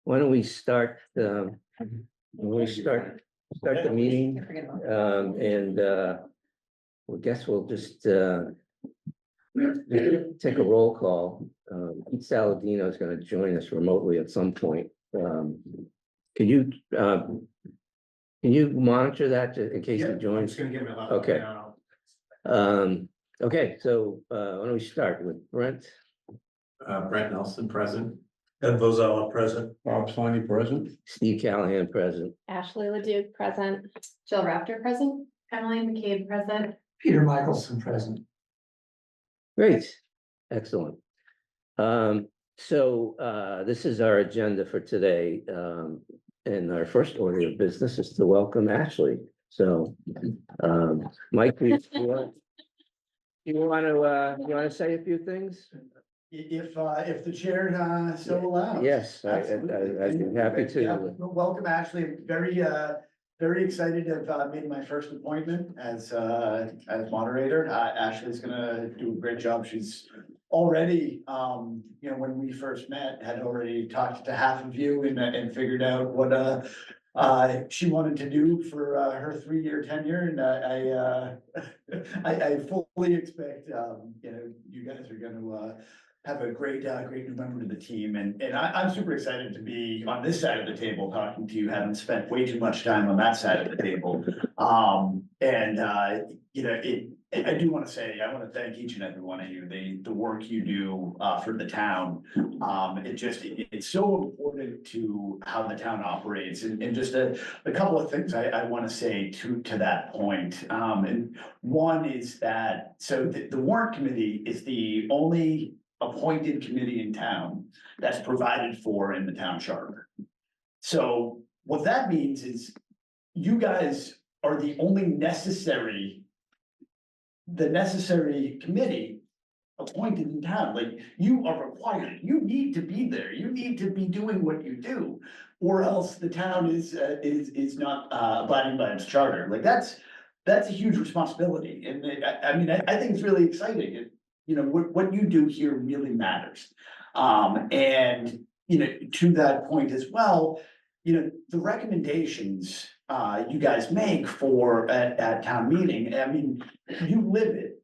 Why don't we start, start the meeting, I guess we'll just, take a roll call. Pete Saladino is gonna join us remotely at some point. Can you monitor that in case he I'm joins? just gonna give him a. Okay. Okay, so, why don't we start with Brent? Brent Nelson, present. Ed Vozella, present. Bob Slaney present. Steve Callahan present. Ashley Leduc present. Jill Raptor present. Emily McCabe present. Peter Michelson present. Great, excellent. This is our agenda for today. And our first order of business is to welcome Ashley. So, Mike, you want to say a few things? If the chair so allows. Yes, Absolutely. I'd be happy Yeah, to. welcome, Ashley. I'm very excited to have made my first appointment as moderator. Ashley's gonna do a great job. She's already, when we first met, had already talked to half of you and figured out what she wanted to do for her 3-year tenure, and I fully expect you guys are gonna have a great new member to the team, and I'm super excited to be on this side of the table talking to you, having spent way too much time on that side of the table. I do want to say, I want to thank each and every one of you, the work you do for the town. It's so important to how the town operates, and just a couple of things I want to say to that point. And one is that, so the Warrant Committee is the only appointed committee in town that's provided for in the town charter. So what that means is you guys are the only necessary committee appointed in town. Like, you are required, you need to be there, you need to be doing what you do, or else the town is not abiding by its charter. Like, that's a huge responsibility, and I think it's really exciting. What you do here really matters. To that point as well, the recommendations you guys make at town meeting, you live it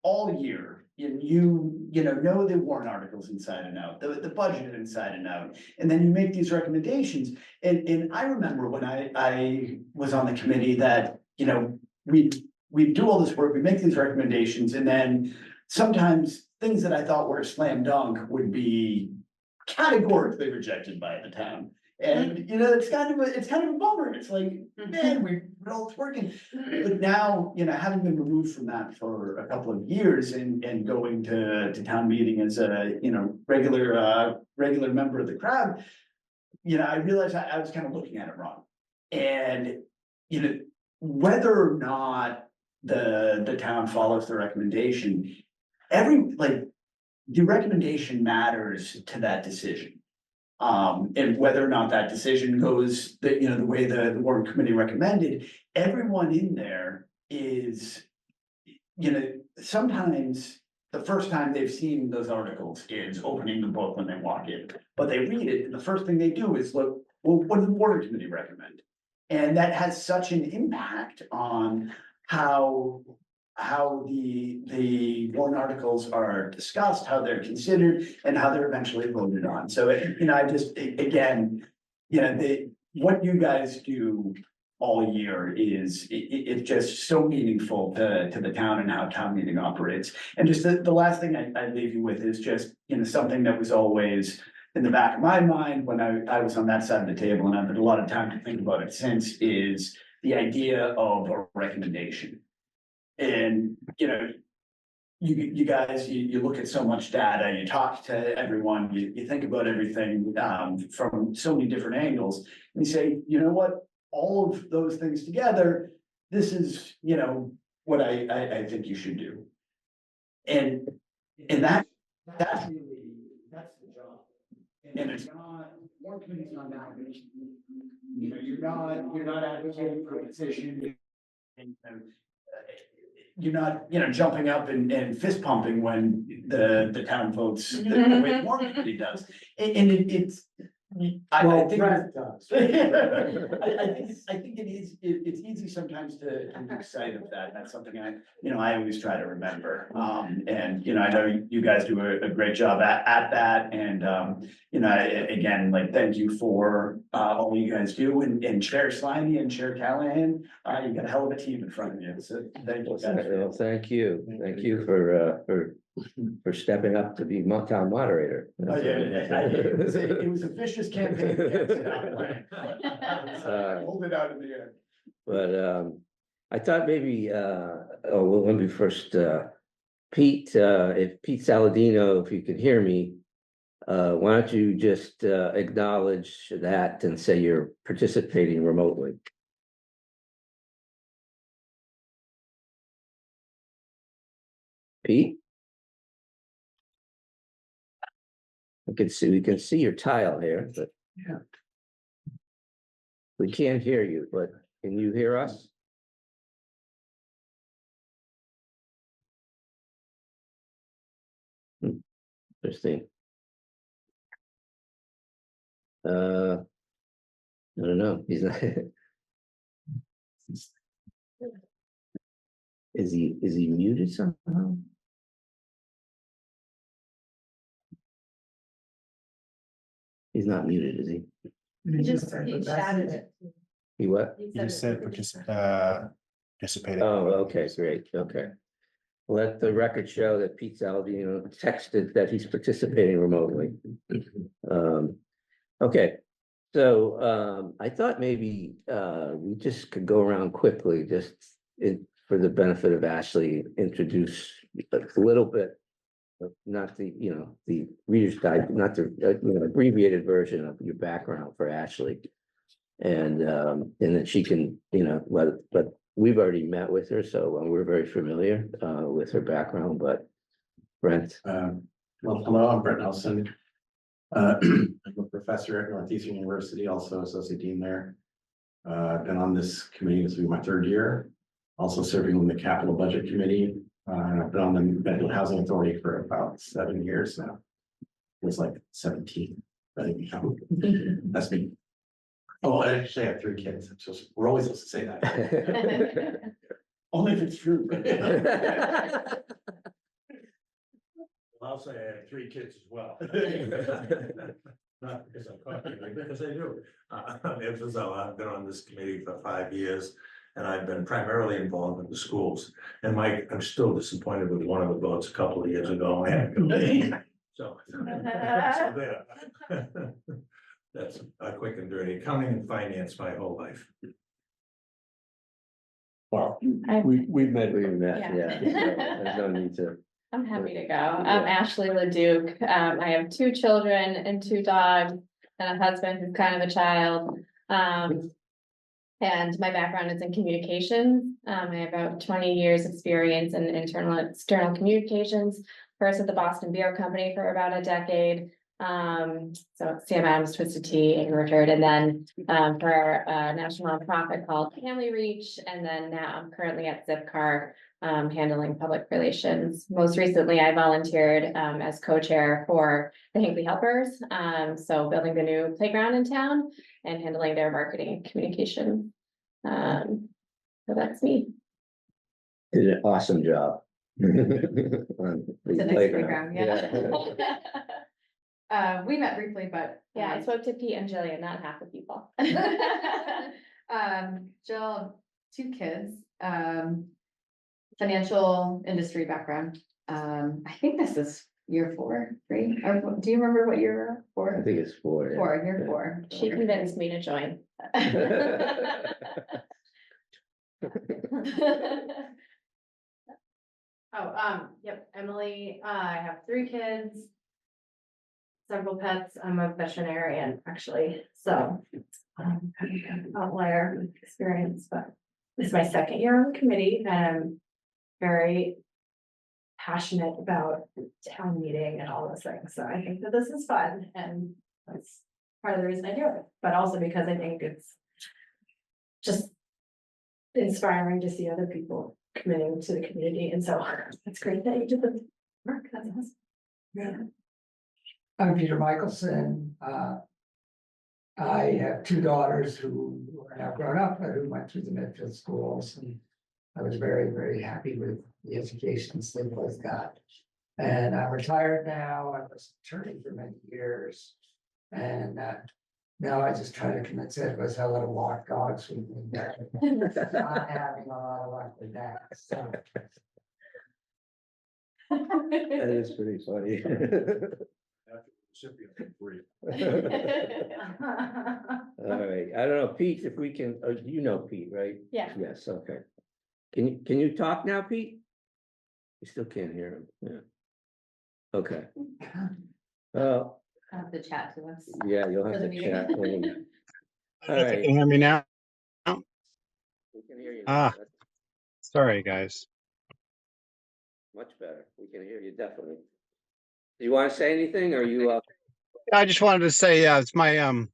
all year. You know the warrant articles inside and out, the budget inside and out, and then you make these recommendations. And I remember when I was on the committee that, we do all this work, we make these recommendations, and then sometimes things that I thought were a slam dunk would be categorically rejected by the town. And it's kind of a bummer. It's like, man, we know it's working. But now, having been removed from that for a couple of years and going to town meeting as a regular member of the crowd, I realized I was kind of looking at it wrong. And whether or not the town follows the recommendation, the recommendation matters to that decision. And whether or not that decision goes the way the Warrant Committee recommended, everyone in there is, sometimes the first time they've seen those articles is opening the book when they walk in, but they read it, and the first thing they do is look, well, what did the Warrant Committee recommend? And that has such an impact on how the warrant articles are discussed, how they're considered, and how they're eventually voted on. So, what you guys do all year it's just so meaningful to the town and how town meeting operates. And just the last thing I leave you with is just, something that was always in the back of my mind when I was on that side of the table, and I've had a lot of time to think about it since, is the idea of a recommendation. And, you guys, you look at so much data, you talk to everyone, you think about everything from so many different angles, and you say, you know what, all of those things together, this is, what I think you should do. And that's the job. And it's not, Warrant Committee's not an advocacy. You're not advocating for a position. You're not, jumping up and fist pumping when the town votes the way the Warrant Committee does. And I think. Brett does. I think it's easy sometimes to lose sight of that. That's something I always try to remember. And, I know you guys do a great job at that. And, again, like, thank you for, all you guys do and Chair Sliney and Chair Callahan. You got a hell of a team in front of you. So thank you guys. Well, thank you for stepping up to be town moderator. Oh, yeah, it was a vicious campaign. Hold it out in the end. But I thought maybe well, let me first Pete, if Pete Saladino, if you could hear me, why don't you just acknowledge that and say you're participating remotely? Pete? We can see your tile here, but Yeah. we can't hear you, but can you hear us? Interesting. I don't know, he's not. Is he muted somehow? He's not muted, is he? He shouted it. He what? He You just said participating. Oh, okay, great, okay. Let the record show that Pete Saladino texted that he's participating remotely. Okay, so I thought maybe we just could go around quickly, just for the benefit of Ashley, introduce a little bit. Not the, the Reader's Guide, not the abbreviated version of your background for Ashley. And that she can, but we've already met with her, so we're very familiar with her background, but Brent. Well, hello, I'm Brett Nelson. I'm a professor at Northeastern University, also associate dean there. I've been on this committee, this will be my third year, also serving on the capital budget committee. I've been on the Medfield Housing Authority for about 7 years now. It was like 17. That's me. Oh, I actually have 3 kids. We're always supposed to say that. Only if it's true. I'll say I have 3 kids as well. Not because I'm copying, but because I do. I've been on this committee for 5 years. And I've been primarily involved in the schools. And Mike, I'm still disappointed with one of the votes a couple of years ago. I had to go. So there. That's a quick and dirty. Accounting and finance my whole life. Well, I'm we've met. We've met, Yeah. yeah, so there's no need to. I'm happy to go. I'm Ashley Leduc. I have 2 children and 2 dogs and a husband who's kind of a child. And my background is in communications. I have about 20 years experience in internal and external communications. First at the Boston Beer Company for about a decade. So Sam Adams, Twisted Tea, and Richard, and then for a national nonprofit called Family Reach, and then now I'm currently at Zipcar, handling public relations. Most recently, I volunteered as co-chair for the Hinckley Helpers, so building the new playground in town and handling their marketing and communication. So that's me. Did an awesome job. The next playground, yeah. We met briefly, but. Yeah, I spoke to Pete and Jillian, not half the people. Jill, 2 kids, financial industry background. I think this is year 4, 3, or do you remember what year 4? I think it's 4. 4, year 4. She convinced me to join. Yep, Emily, I have 3 kids. Several pets. I'm a veterinarian, actually, so. Kind of an outlier experience, but this is my 2nd year on the committee, and I'm very passionate about town meeting and all those things, so I think that this is fun, and that's part of the reason I do it, but also because I think it's just inspiring to see other people committing to the community, and so it's great that you did the work. That's awesome. Yeah. I'm Peter Michelson, I have two daughters who are now grown up, who went through the Medfield schools, and I was very, very happy with the educations they both got. And I'm retired now. I was an attorney for many years. And now I just try to convince everybody how to walk dogs with me. Not having a lot of luck with that, so. That is pretty funny. All right, I don't know, Pete, if we can, you know Pete, right? Yeah. Yes, okay. Can you talk now, Pete? You still can't hear him, yeah. Okay. Have to chat to us. Yeah, you'll For have the to meeting. chat. All If you right, can hear me now? we can hear you now. Ah. That's Sorry, guys. much better. We can hear you definitely. Do you want to say anything or you, I just wanted to say, it's my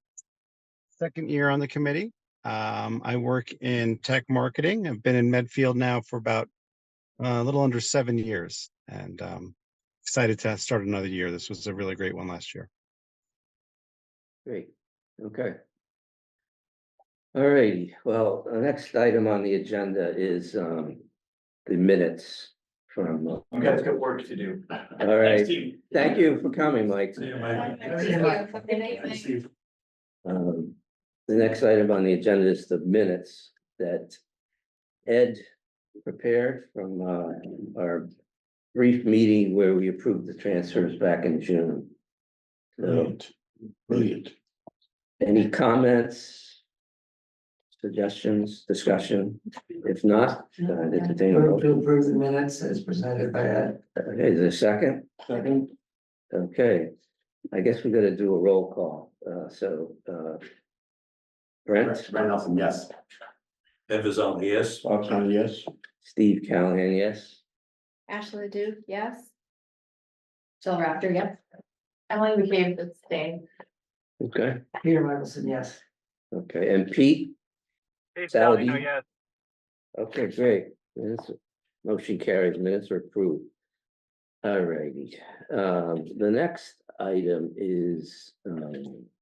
second year on the committee. I work in tech marketing. I've been in Medfield now for about a little under 7 years, and excited to start another year. This was a really great one last year. great, okay. All righty, well, the next item on the agenda is the minutes from. You guys got work to do. All right, Thanks, team. thank you for coming, Mike. See you, Mike. The next item on the agenda is the minutes that Ed prepared from our brief meeting where we approved the transfers back in June. So, Brilliant, brilliant. any comments, suggestions, discussion? If not, entertain a Move motion. to approve the minutes as presented by Ed. Okay, is there a second? Second. Okay, I guess we gotta do a roll call, Brent, Brent Nelson, yes. Ed Vizon, yes. Bob Sonder, yes. Steve Callahan, yes. Ashley Duke, yes. Jill Raptor, yes. Emily McCabe, abstain. Okay, Peter Michelson, yes. okay, and Pete? Saladin? Okay, great. Minutes- Motion carries, minutes are approved. All righty, the next item is, let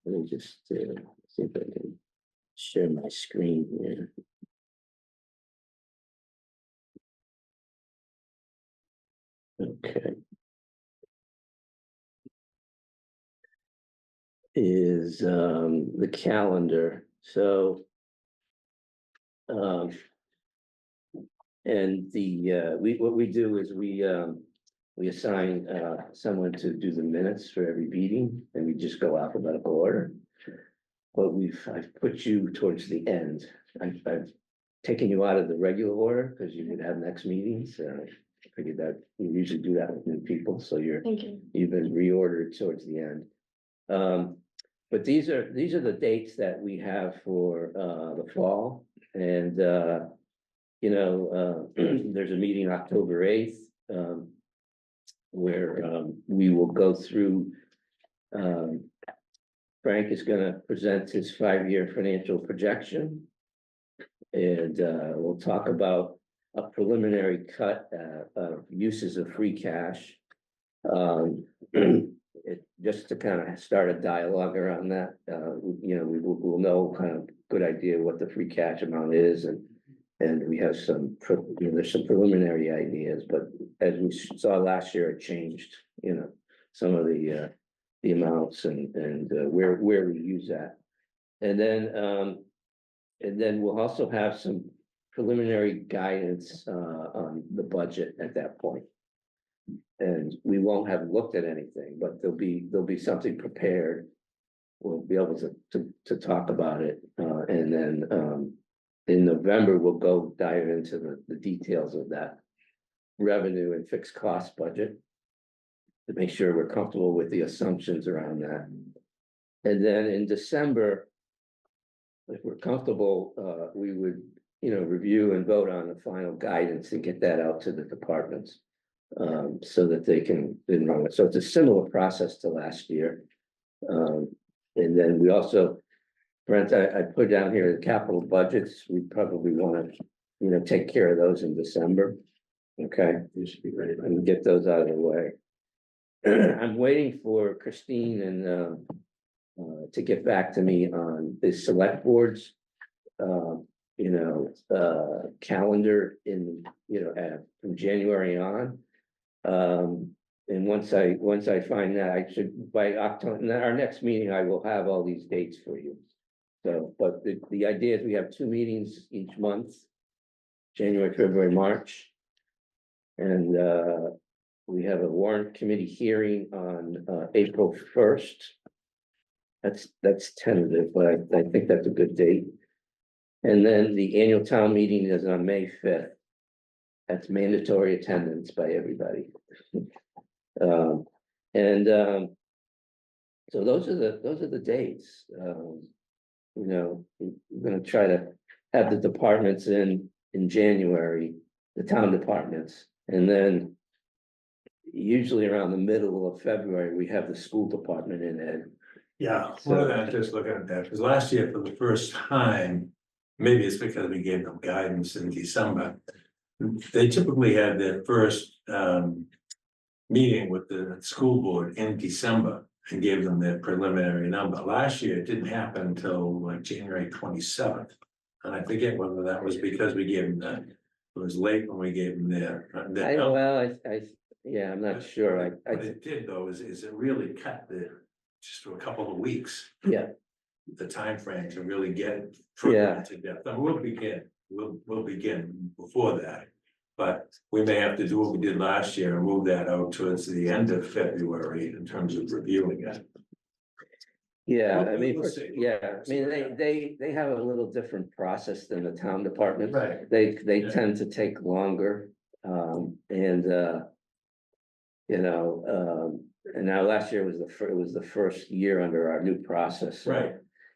me just see if I can share my screen here. Okay. Is the calendar, so. And what we do is we assign someone to do the minutes for every meeting, and we just go alphabetical order. But I've put you towards the end. I've taken you out of the regular order because you would have next meetings. I figured that we usually do that with new people, so Thank you. you've been reordered towards the end. But these are the dates that we have for the fall, and there's a meeting October 8th. Where we will go through. Frank is gonna present his 5-year financial projection. And we'll talk about a preliminary cut of uses of free cash. Just to kind of start a dialogue around that, we'll know kind of good idea what the free cash amount is, and we have there's some preliminary ideas, but as we saw last year, it changed, some of the amounts and where we use that. And then we'll also have some preliminary guidance on the budget at that point. And we won't have looked at anything, but there'll be something prepared. We'll be able to talk about it, and then in November, we'll go dive into the details of that revenue and fixed cost budget to make sure we're comfortable with the assumptions around that. And then in December, if we're comfortable, we would, review and vote on the final guidance and get that out to the departments. So that they can enroll it. So it's a similar process to last year. And then we also, Brent, I put down here the capital budgets. We probably want to, take care of those in December. Okay, You should be ready. and get those out of the way. I'm waiting for Christine and to get back to me on the select boards. Calendar in, from January on. And once I find that, I should, by October, and then our next meeting, I will have all these dates for you. So, but the idea is we have 2 meetings each month, January, February, March. And we have a warrant committee hearing on April 1st. That's tentative, but I think that's a good date. And then the annual town meeting is on May 5th. That's mandatory attendance by everybody. So those are the dates. We're gonna try to have the departments in January, the town departments, and then usually around the middle of February, we have the school department in Ed. Yeah, one of that, just looking at that, because last year, for the first time, maybe it's because we gave them guidance in December. They typically had their first meeting with the school board in December and gave them their preliminary number. Last year, it didn't happen until like January 27th. And I forget whether that was because we gave them that, it was late when we gave them their. Yeah, I'm not sure. What it did though is it really cut just for a couple of weeks. Yeah. The time frame to really get Yeah. to depth, and we'll begin before that. But we may have to do what we did last year and move that out towards the end of February in terms of reviewing it. Yeah, I We'll mean, see. they have a little different process than the town department. Right. They Yeah. tend to take longer, and now last year was the first year under our new process. So Right.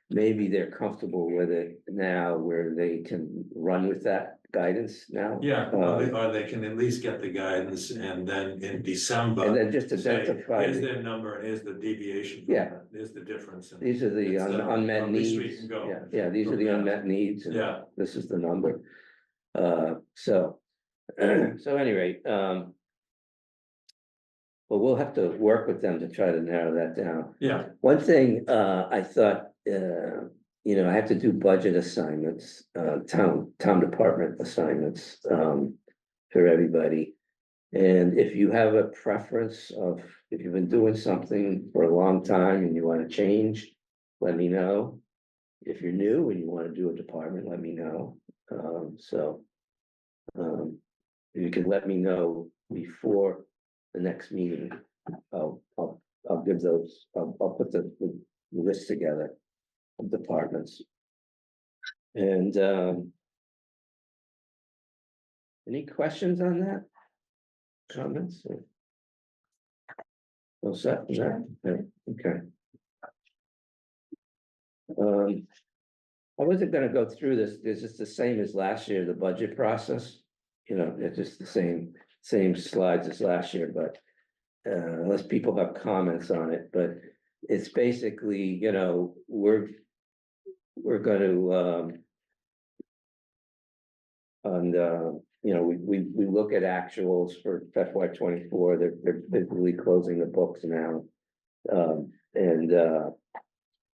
maybe they're comfortable with it now where they can run with that guidance now. Yeah, or they can at least get the guidance and then in December. And then just say, identify, here's their number and here's the deviation. Yeah. Here's the difference. And these are the it's, unmet at least we needs. can go. Yeah, these are the Yeah. unmet needs. and Yeah. This is the number. So any rate, but we'll have to work with them to try to narrow that down. Yeah, One thing, I thought, I have to do budget assignments, town department assignments, for everybody. And if you have a preference of, if you've been doing something for a long time and you want to change, let me know. If you're new and you want to do a department, let me know. You can let me know before the next meeting. I'll give those, I'll put the list together of departments. And any questions on that? Comments? Well, set, yeah, okay. I wasn't gonna go through this, it's just the same as last year, the budget process. It's just the same slides as last year, but unless people have comments on it, but it's basically, we're gonna we look at actuals for FY 24, they're basically closing the books now.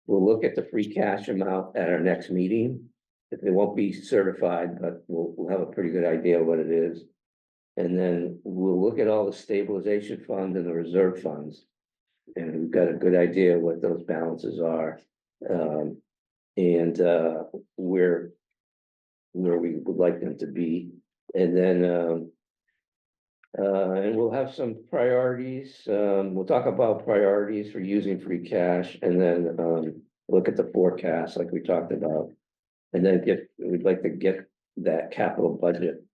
We'll look at the free cash amount at our next meeting. It won't be certified, but we'll have a pretty good idea what it is. And then we'll look at all the stabilization funds and the reserve funds. And we've got a good idea what those balances are. Where we would like them to be. And then and we'll have some priorities. We'll talk about priorities for using free cash and then look at the forecast like we talked about. And then we'd like to get that capital budget,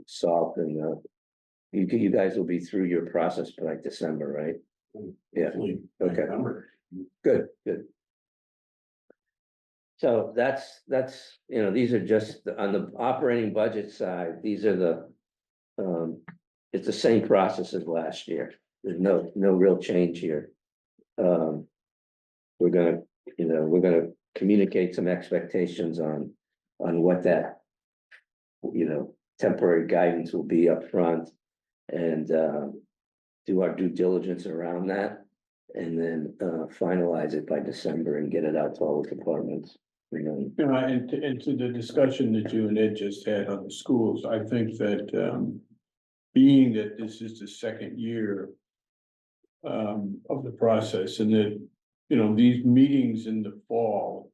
solved and you guys will be through your process by like December, right? Yeah, Hopefully, okay. November. Good. So that's, these are just on the operating budget side, these are it's the same process as last year. There's no real change here. We're gonna communicate some expectations on what that, temporary guidance will be up front and do our due diligence around that. and then finalize it by December and get it out to all the departments. And then, And to the discussion that you and Ed just had on the schools, I think that, being that this is the second year of the process, and that, you know, these meetings in the fall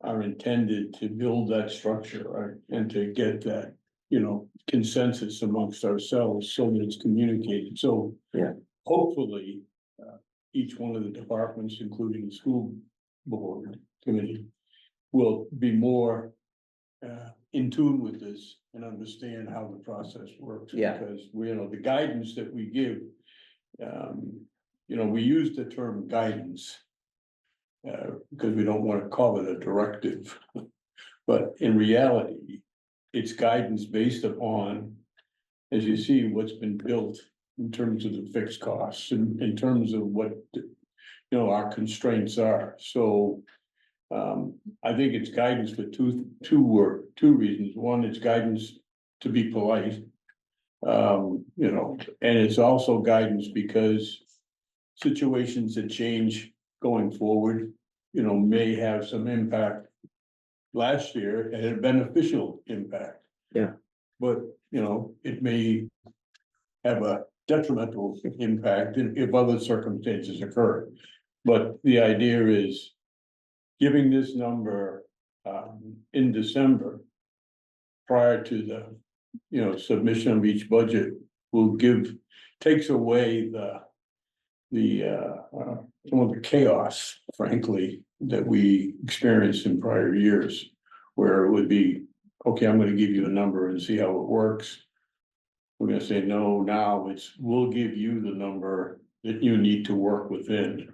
are intended to build that structure, right, and to get that, you know, consensus amongst ourselves so that it's communicated, so. Yeah. Hopefully, each one of the departments, including the school board committee, will be more in tune with this and understand how the process works. Yeah. Because we, you know, the guidance that we give, you know, we use the term guidance. Because we don't want to call it a directive. But in reality, it's guidance based upon, as you see, what's been built in terms of the fixed costs and in terms of what, you know, our constraints are. So I think it's guidance for two reasons. One, it's guidance to be polite. You know, and it's also guidance because situations that change going forward, you know, may have some impact. Last year, it had a beneficial impact. Yeah. But, you know, it may have a detrimental impact if other circumstances occur. But the idea is giving this number in December prior to the, you know, submission of each budget will takes away some of the chaos, frankly, that we experienced in prior years, where it would be, okay, I'm gonna give you a number and see how it works. We're gonna say, no, now we'll give you the number that you need to work within.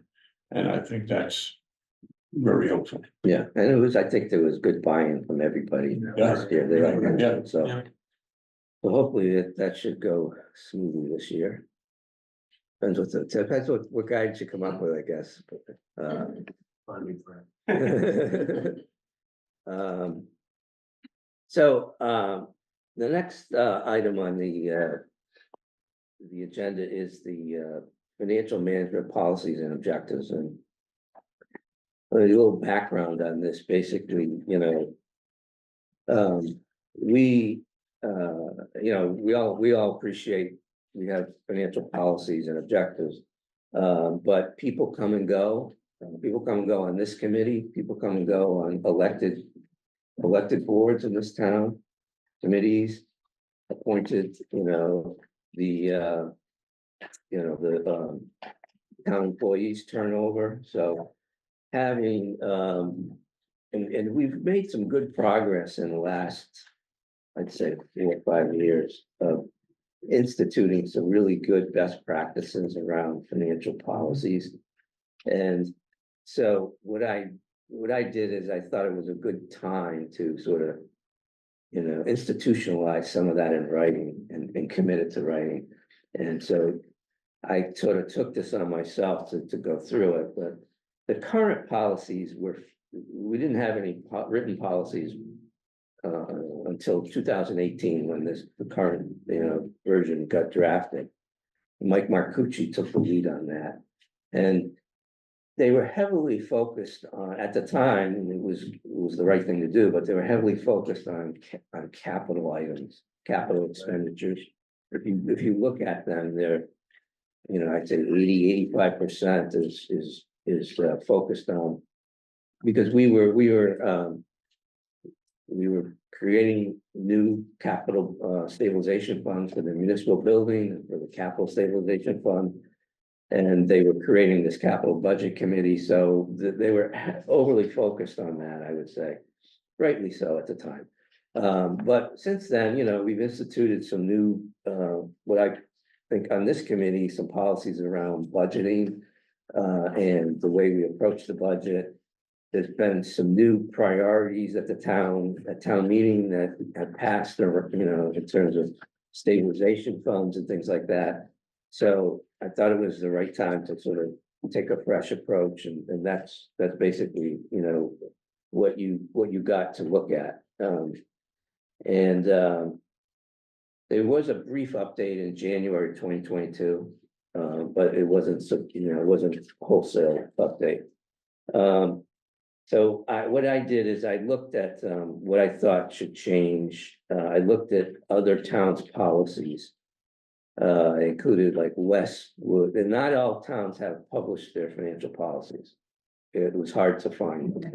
And I think that's very helpful. yeah, and I think there was good buy-in from everybody last year. They all mentioned it, so. Yeah. So hopefully that should go smoothly this year. Depends what guidance you come up with, I guess, but, so, the next, item on the agenda is the, financial management policies and objectives, and a little background on this, basically, you know, we, you know, we all appreciate we have financial policies and objectives. But people come and go on this committee, people come and go on elected boards in this town, committees, appointed, you know, the town employees turnover, so having, and we've made some good progress in the last, I'd say 4 or 5 years of instituting some really good best practices around financial policies. And so what I did is I thought it was a good time to sort of, you know, institutionalize some of that in writing and commit it to writing. And so I sort of took this on myself to go through it, but the current policies we didn't have any written policies until 2018, when the current, you know, version got drafted. Mike Marcucci took the lead on that, and they were heavily focused on, at the time, and it was the right thing to do, but they were heavily focused on capital items, capital expenditures. If you look at them, they're, you know, I'd say 85% is focused on, because we were creating new capital stabilization funds for the municipal building and for the capital stabilization fund. And they were creating this capital budget committee, so they were overly focused on that, I would say, rightly so at the time. But since then, you know, we've instituted some new, what I think on this committee, some policies around budgeting and the way we approach the budget. There's been some new priorities at town meeting that have passed, or, you know, in terms of stabilization funds and things like that. So I thought it was the right time to sort of take a fresh approach, and that's basically, you know, what you got to look at. There was a brief update in January 2022. but it wasn't, it wasn't wholesale update. So what I did is I looked at, what I thought should change. I looked at other towns' policies. Included like Westwood, and not all towns have published their financial policies. It was hard to find.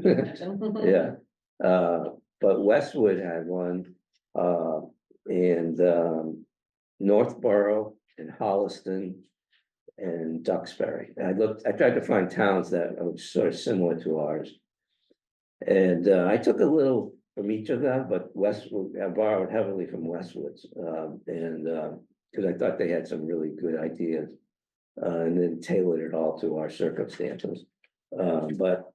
Yeah, but Westwood had one, and, Northborough and Holliston and Duxbury. I tried to find towns that are sort of similar to ours. And, I took a little from each of them, but Westwood, I borrowed heavily from Westwood's, because I thought they had some really good ideas. And then tailored it all to our circumstances. But.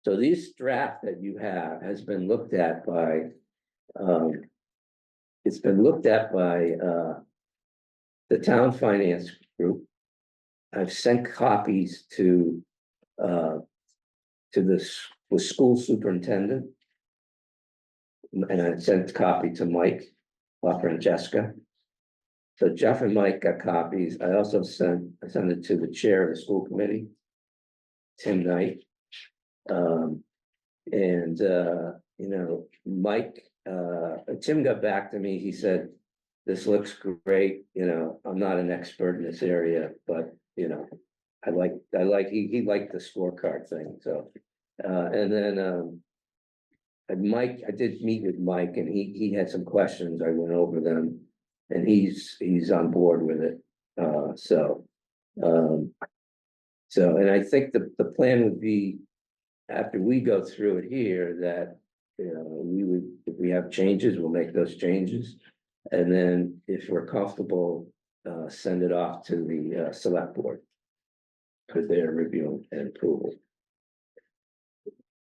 So this draft that you have has been looked at by, it's been looked at by, the town finance group. I've sent copies to the school superintendent. And I sent a copy to Mike, Francesca. So Jeff and Mike got copies. I also sent it to the chair of the school committee, Tim Knight. Mike, Tim got back to me. He said, this looks great. I'm not an expert in this area, but he liked the scorecard thing. So, and then, Mike, I did meet with Mike and he had some questions. I went over them. And he's on board with it, and I think the plan would be, after we go through it here, that, if we have changes, we'll make those changes. And then if we're comfortable, send it off to the select board for their review and approval.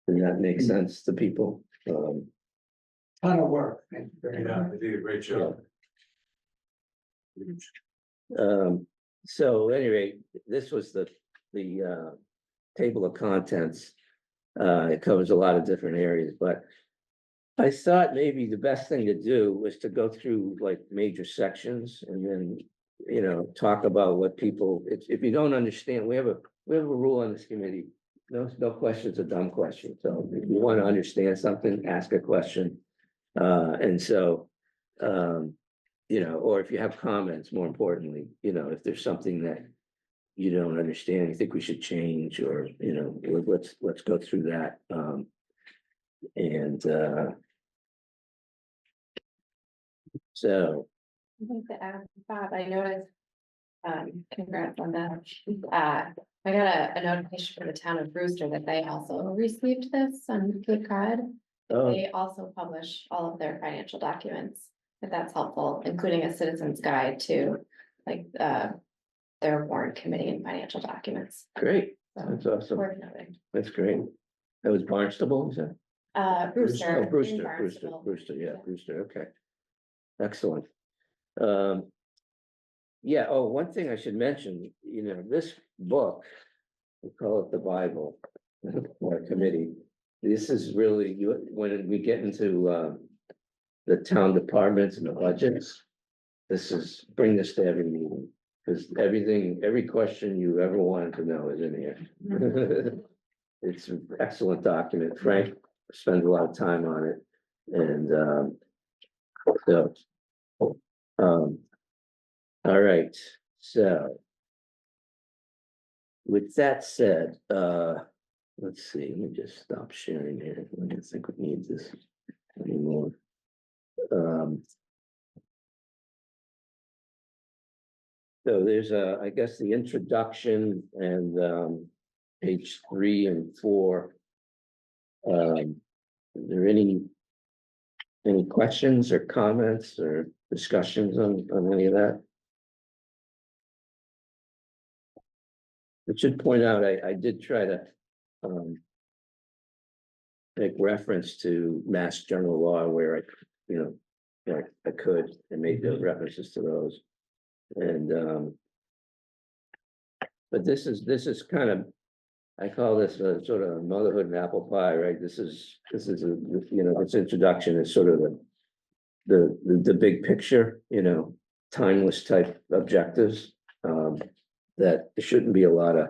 Does that make sense to people? Ton of work. Thank you very Yeah, much. they did a great job. So anyway, this was the table of contents. It covers a lot of different areas, but I thought maybe the best thing to do was to go through like major sections and then, talk about what people, if you don't understand, we have a rule on this committee. No questions are dumb questions. So if you want to understand something, ask a question. Or if you have comments, more importantly, if there's something that you don't understand, you think we should change, or, let's go through that. So, I think to add, Bob, I noticed, congrats on that. I got a notification from the town of Brewster that they also received this on Cape Cod. They also publish all of their financial documents, if that's helpful, including a citizen's guide to, like, their warrant committee and financial documents. great, So, that's awesome, worth noting. that's great. That was Barnstable, is that? Brewster. Oh, in Barnstable. Brewster, yeah, Brewster, okay. Excellent. Yeah, one thing I should mention, this book, we call it the Bible, our committee. This is really, when we get into the town departments and the budgets, bring this to every meeting, because every question you ever wanted to know is in here. It's an excellent document. Frank spends a lot of time on it. And all right, so with that said, let's see, let me just stop sharing here. I don't think we need this anymore. So there's I guess the introduction and page 3 and 4. Are there any questions or comments or discussions on any of that? I should point out, I did try to make reference to Mass General Law where I could, and made those references to those. And but this is kind of, I call this a sort of motherhood and apple pie, right? This is this introduction is sort of the big picture, timeless type objectives. that there shouldn't be a lot of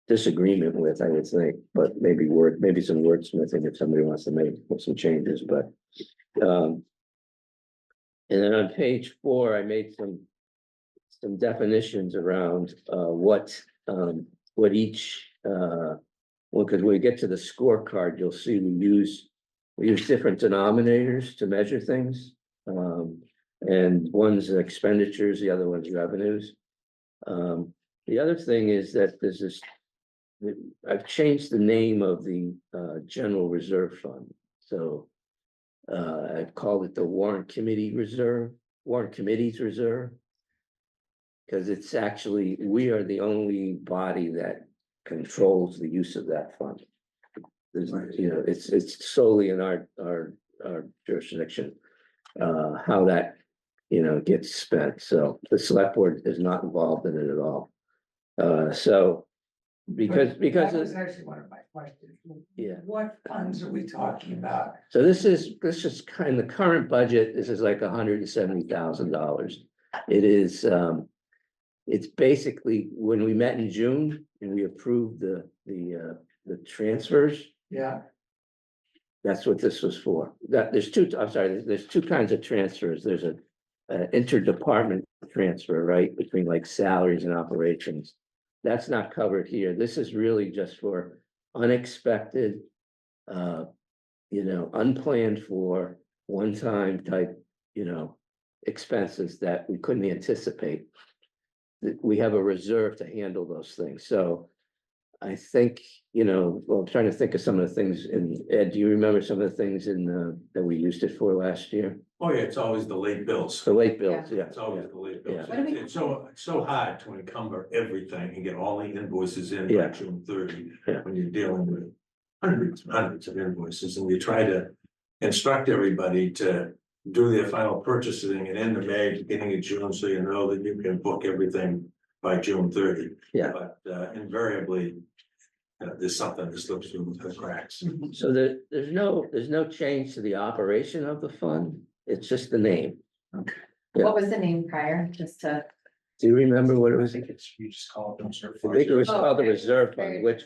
disagreement with, I would think, but maybe some wordsmithing if somebody wants to make some changes, but. And then on page 4, I made some definitions around what each well, because when we get to the scorecard, you'll see we use different denominators to measure things. And one's expenditures, the other one's revenues. The other thing is that there's this, I've changed the name of the general reserve fund. So I've called it the Warrant Committee's Reserve. Because it's actually, we are the only body that controls the use of that fund. There's, it's solely in our jurisdiction, how that, gets spent. So the select board is not involved in it at all. So because That was actually one of my questions. Yeah. What funds are we talking about? So this is kind of the current budget. This is like $170,000. It is, it's basically when we met in June and we approved the transfers. Yeah, That's what this was for. There's two kinds of transfers. There's a interdepartment transfer, right, between like salaries and operations. That's not covered here. This is really just for unexpected, unplanned for, one-time type, expenses that we couldn't anticipate. We have a reserve to handle those things. So I think, I'm trying to think of some of the things Ed, do you remember some of the things that we used it for last year? Oh, yeah, it's always the late bills. The late bills, yeah. It's always the late bills. Yeah. It's so hard to encumber everything and get all the invoices in by Yeah. June 30. Yeah. When you're dealing with hundreds of invoices, and you try to instruct everybody to do their final purchasing at end of May, beginning of June, so you know that you can book everything by June 30. Yeah. But invariably, there's something that slips through the cracks. So there's no change to the operation of the fund. It's just the name. Yeah. What was the name prior, just to? Do you remember what it was? you just call it reserve I think it was called the reserve fund, which,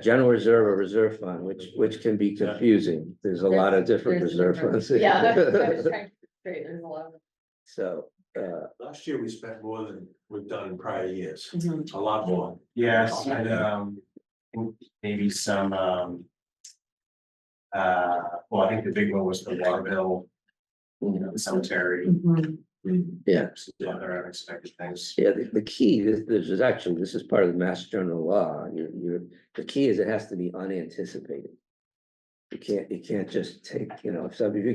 general reserve or reserve fund, which can be confusing. There's a lot of different reserve funds. Yeah, that's what I was trying to figure, there's a lot of. So, Last year, we spent more than we've done in prior years, Mhm. a lot more. Yes, and maybe some well, I think the big one was the water bill, the cemetery, yeah. some other unexpected things. Yeah, the key, this is part of the Mass General Law. The key is it has to be unanticipated. You can't just take, if you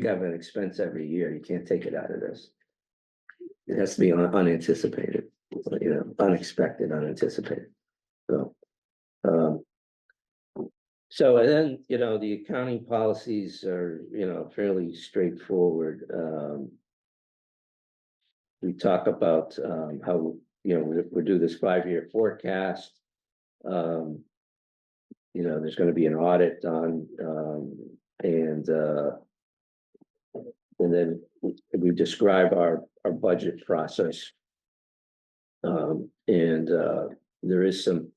have an expense every year, you can't take it out of this. It has to be unanticipated, unexpected, unanticipated. So, and then, the accounting policies are, fairly straightforward. We talk about how, we do this 5-year forecast. There's going to be an audit done, and then we describe our budget process. And there is some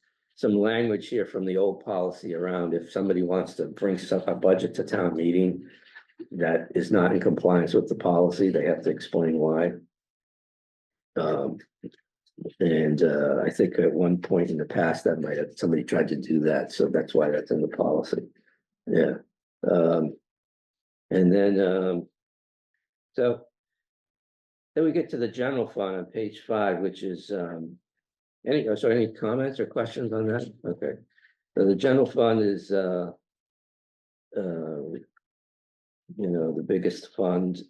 language here from the old policy around if somebody wants to bring a budget to town meeting that is not in compliance with the policy, they have to explain why. And I think at one point in the past that somebody tried to do that, so that's why that's in the policy. Yeah. And then so then we get to the general fund on page 5, which is any comments or questions on that? Okay. So the general fund is the biggest fund.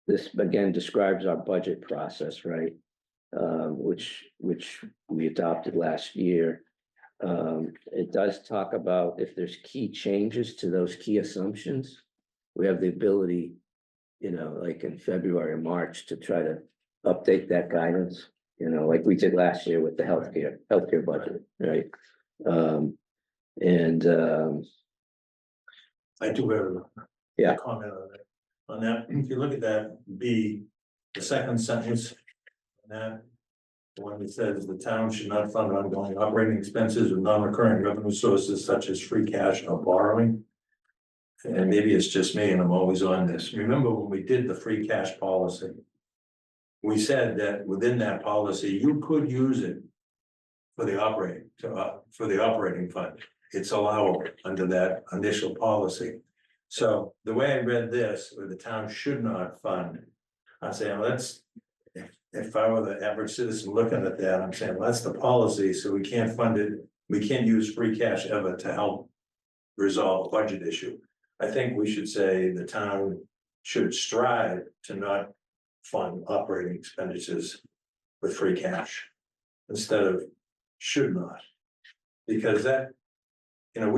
This again describes our budget process, right? Which we adopted last year. It does talk about if there's key changes to those key assumptions, we have the ability, like in February or March, to try to update that guidance, like we did last year with the healthcare budget, right? I do have Yeah. a comment on that. If you look at that, the second sentence, That, the one that says the town should not fund ongoing operating expenses with non-recurring revenue sources such as free cash or borrowing. And maybe it's just me and I'm always on this. Remember when we did the free cash policy? We said that within that policy, you could use it for the operating fund. It's allowable under that initial policy. So the way I read this, where the town should not fund, I'm saying, let's, if I were the average citizen looking at that, I'm saying, well, that's the policy, so we can't fund it. We can't use free cash ever to help resolve a budget issue. I think we should say the town should strive to not fund operating expenditures with free cash instead of should not. Because that, you know,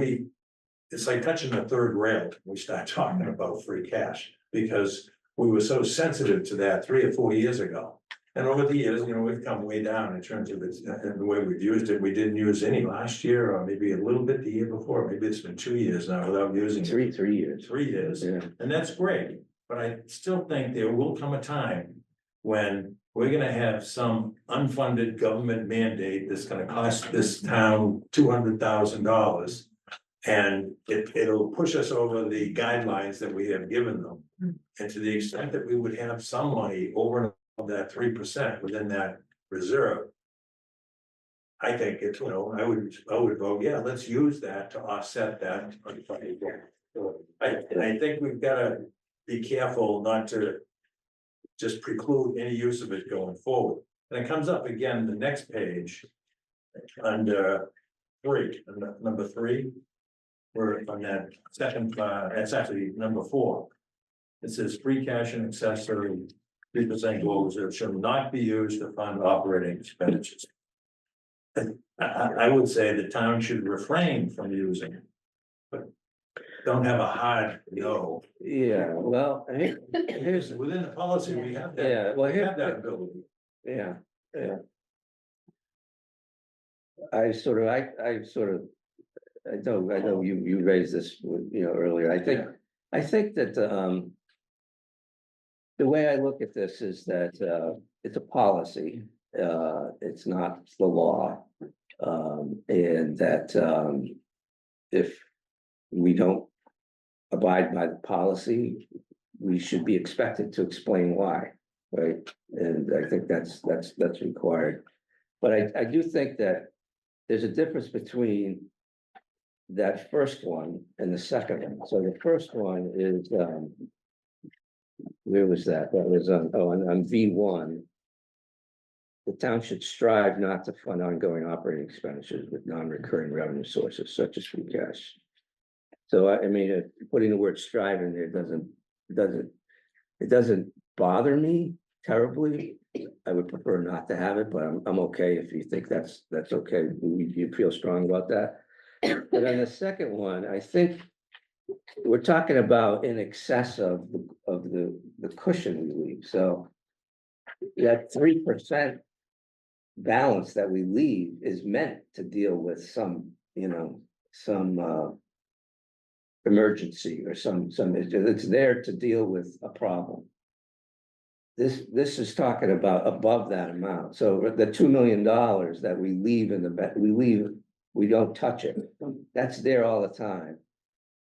it's like touching the third rail when we start talking about free cash, because we were so sensitive to that 3 or 4 years ago. And over the years, you know, we've come way down in terms of the way we've used it. We didn't use any last year, or maybe a little bit the year before. Maybe it's been 2 years now without using it. 3 years. 3 years, Yeah. and that's great, but I still think there will come a time when we're gonna have some unfunded government mandate that's gonna cost this town $200,000. And it'll push us over the guidelines that we have given them. And to the extent that we would have some money over and above that 3% within that reserve. I think it's, you know, I would vote, yeah, let's use that to offset that. I think we've gotta be careful not to just preclude any use of it going forward. And it comes up again, the next page, under 3, number 3. We're on that second, that's actually number 4. It says free cash and accessory 3% goal reserve shall not be used to fund operating expenditures. I would say the town should refrain from using it, but don't have a hard no. Yeah, well, here's, Within the policy, we have that. yeah, well, We have that ability. yeah. I sort of, I know you raised this, you know, earlier. I think that, the way I look at this is that, it's a policy, it's not the law. And that, if we don't abide by the policy, we should be expected to explain why, right? And I think that's required. But I do think that there's a difference between that first one and the second one. So the first one is, where was that? That was on V1. The town should strive not to fund ongoing operating expenditures with non-recurring revenue sources such as free cash. So I mean, putting the word strive in there doesn't bother me terribly. I would prefer not to have it, but I'm okay if you think that's okay. You feel strong about that. But on the second one, I think we're talking about in excess of the cushion we leave. So that 3% balance that we leave is meant to deal with some, you know, some emergency or some it's there to deal with a problem. This is talking about above that amount. So the $2 million that we leave in the we don't touch it. That's there all the time.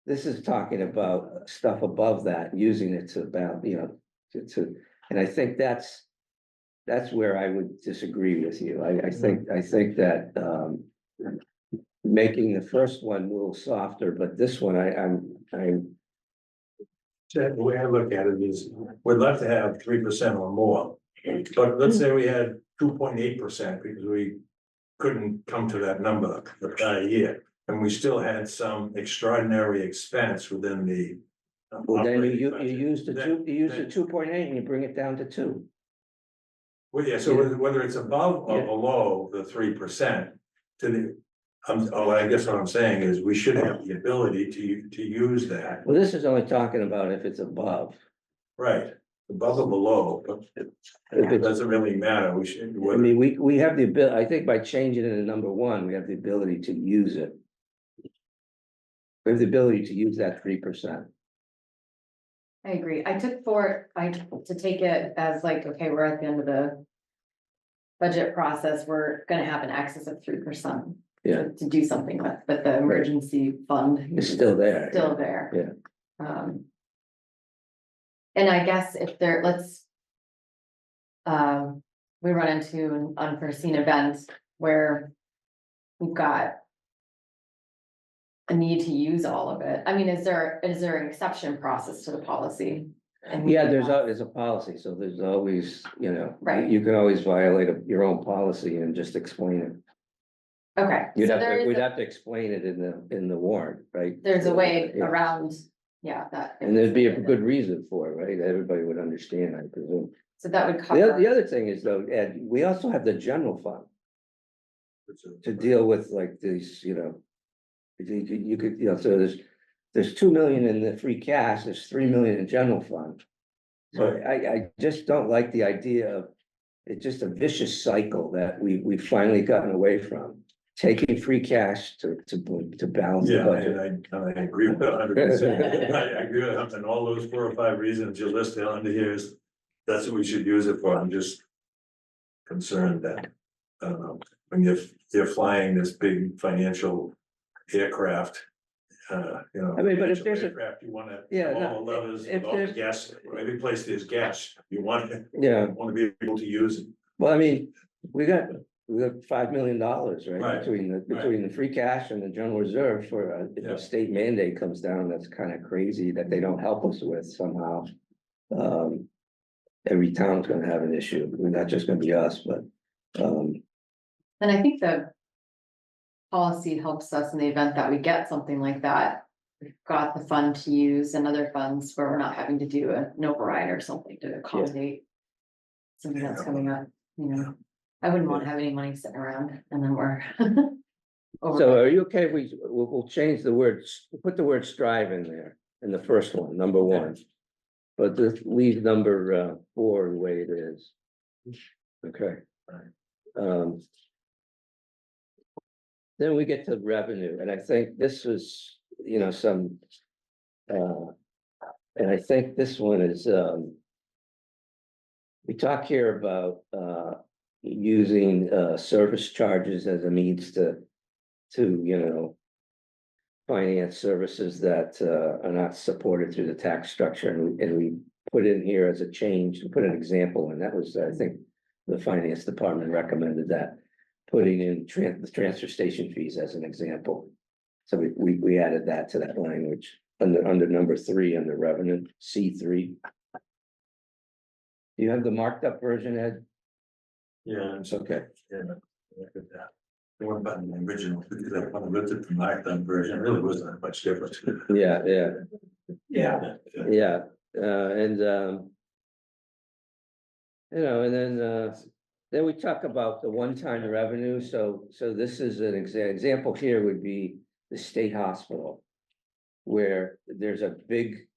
This is talking about stuff above that, using it to about, you know, to, and I think that's where I would disagree with you. I think that making the first one a little softer, but this one I'm The way I look at it is, we'd love to have 3% or more, but let's say we had 2.8% because we couldn't come to that number the prior year, and we still had some extraordinary expense within the. well, then you operating use the budget. use the 2.8 and you bring it down to 2. Well, yeah, so whether it's above or Yeah. below the 3% to the, I guess what I'm saying is we should have the ability to use that, Well, this is only talking about if it's above. right? Above or below, but If it it's, doesn't really matter, we should. I mean, we have the ability, I think by changing it to number 1, we have the ability to use it. We have the ability to use that 3%. I agree. I took to take it as like, okay, we're at the end of the budget process, we're gonna have an excess of 3%. Yeah. To do something with, but the emergency fund. It's still there. Still there. Yeah. And I guess if there, let's. We run into an unforeseen event where we've got. A need to use all of it. I mean, is there an exception process to the policy? And Yeah, there's a policy, so there's always, you know. Right. You can always violate your own policy and just explain it. Okay, You'd so have to, we'd have to explain it in the warrant, right? there's a way Yeah. around, yeah, that. And there'd be a good reason for it, right? Everybody would understand, I presume. So that would The cover, other thing is though, Ed, we also have the general fund to deal with like these, you know. You could, you know, so there's 2 million in the free cash, there's 3 million in general fund. So I just don't like the idea of, it's just a vicious cycle that we've finally gotten away from. Taking free cash to balance the Yeah, budget. and I agree with that 100%. I agree with him, and all those 4 or 5 reasons you listed under here is, that's what we should use it for. I'm just concerned that, when you're flying this big financial aircraft, you know. I mean, but if financial there's a- aircraft, you wanna, Yeah, all the levers, if all the there's- gas, every place there's gas, you want Yeah, to be able to use it. well, I mean, we got $5 million, right? Right, Between the free cash and the general reserve for, if Yeah. a state mandate comes down, that's kind of crazy that they don't help us with somehow. Every town's gonna have an issue, I mean, not just gonna be us, but, and I think the. Policy helps us in the event that we get something like that. We've got the fund to use and other funds where we're not having to do an override or something to accommodate. Something that's coming up, you know, I wouldn't want to have any money sitting around and then we're. so are you okay, we'll change the words, we'll put the word strive in there, in the first one, number 1. But just leave number 4 the way it is. Okay. Then we get to revenue, and I think this was, you know, some. And I think this one is, we talk here about using service charges as a means to, you know. Finance services that are not supported through the tax structure, and we put in here as a change, put an example, and that was, I think. The finance department recommended that, putting in the transfer station fees as an example. So we added that to that language under number 3, under revenue, C3. Do you have the marked up version, Ed? Yeah, It's okay. yeah, look at that. The one button, the original, because I want to look at the marked up version, it really wasn't that much different. Yeah, Yeah. and you know, and then we talk about the one-time revenue, so this is an example here would be the state hospital. Where there's a big,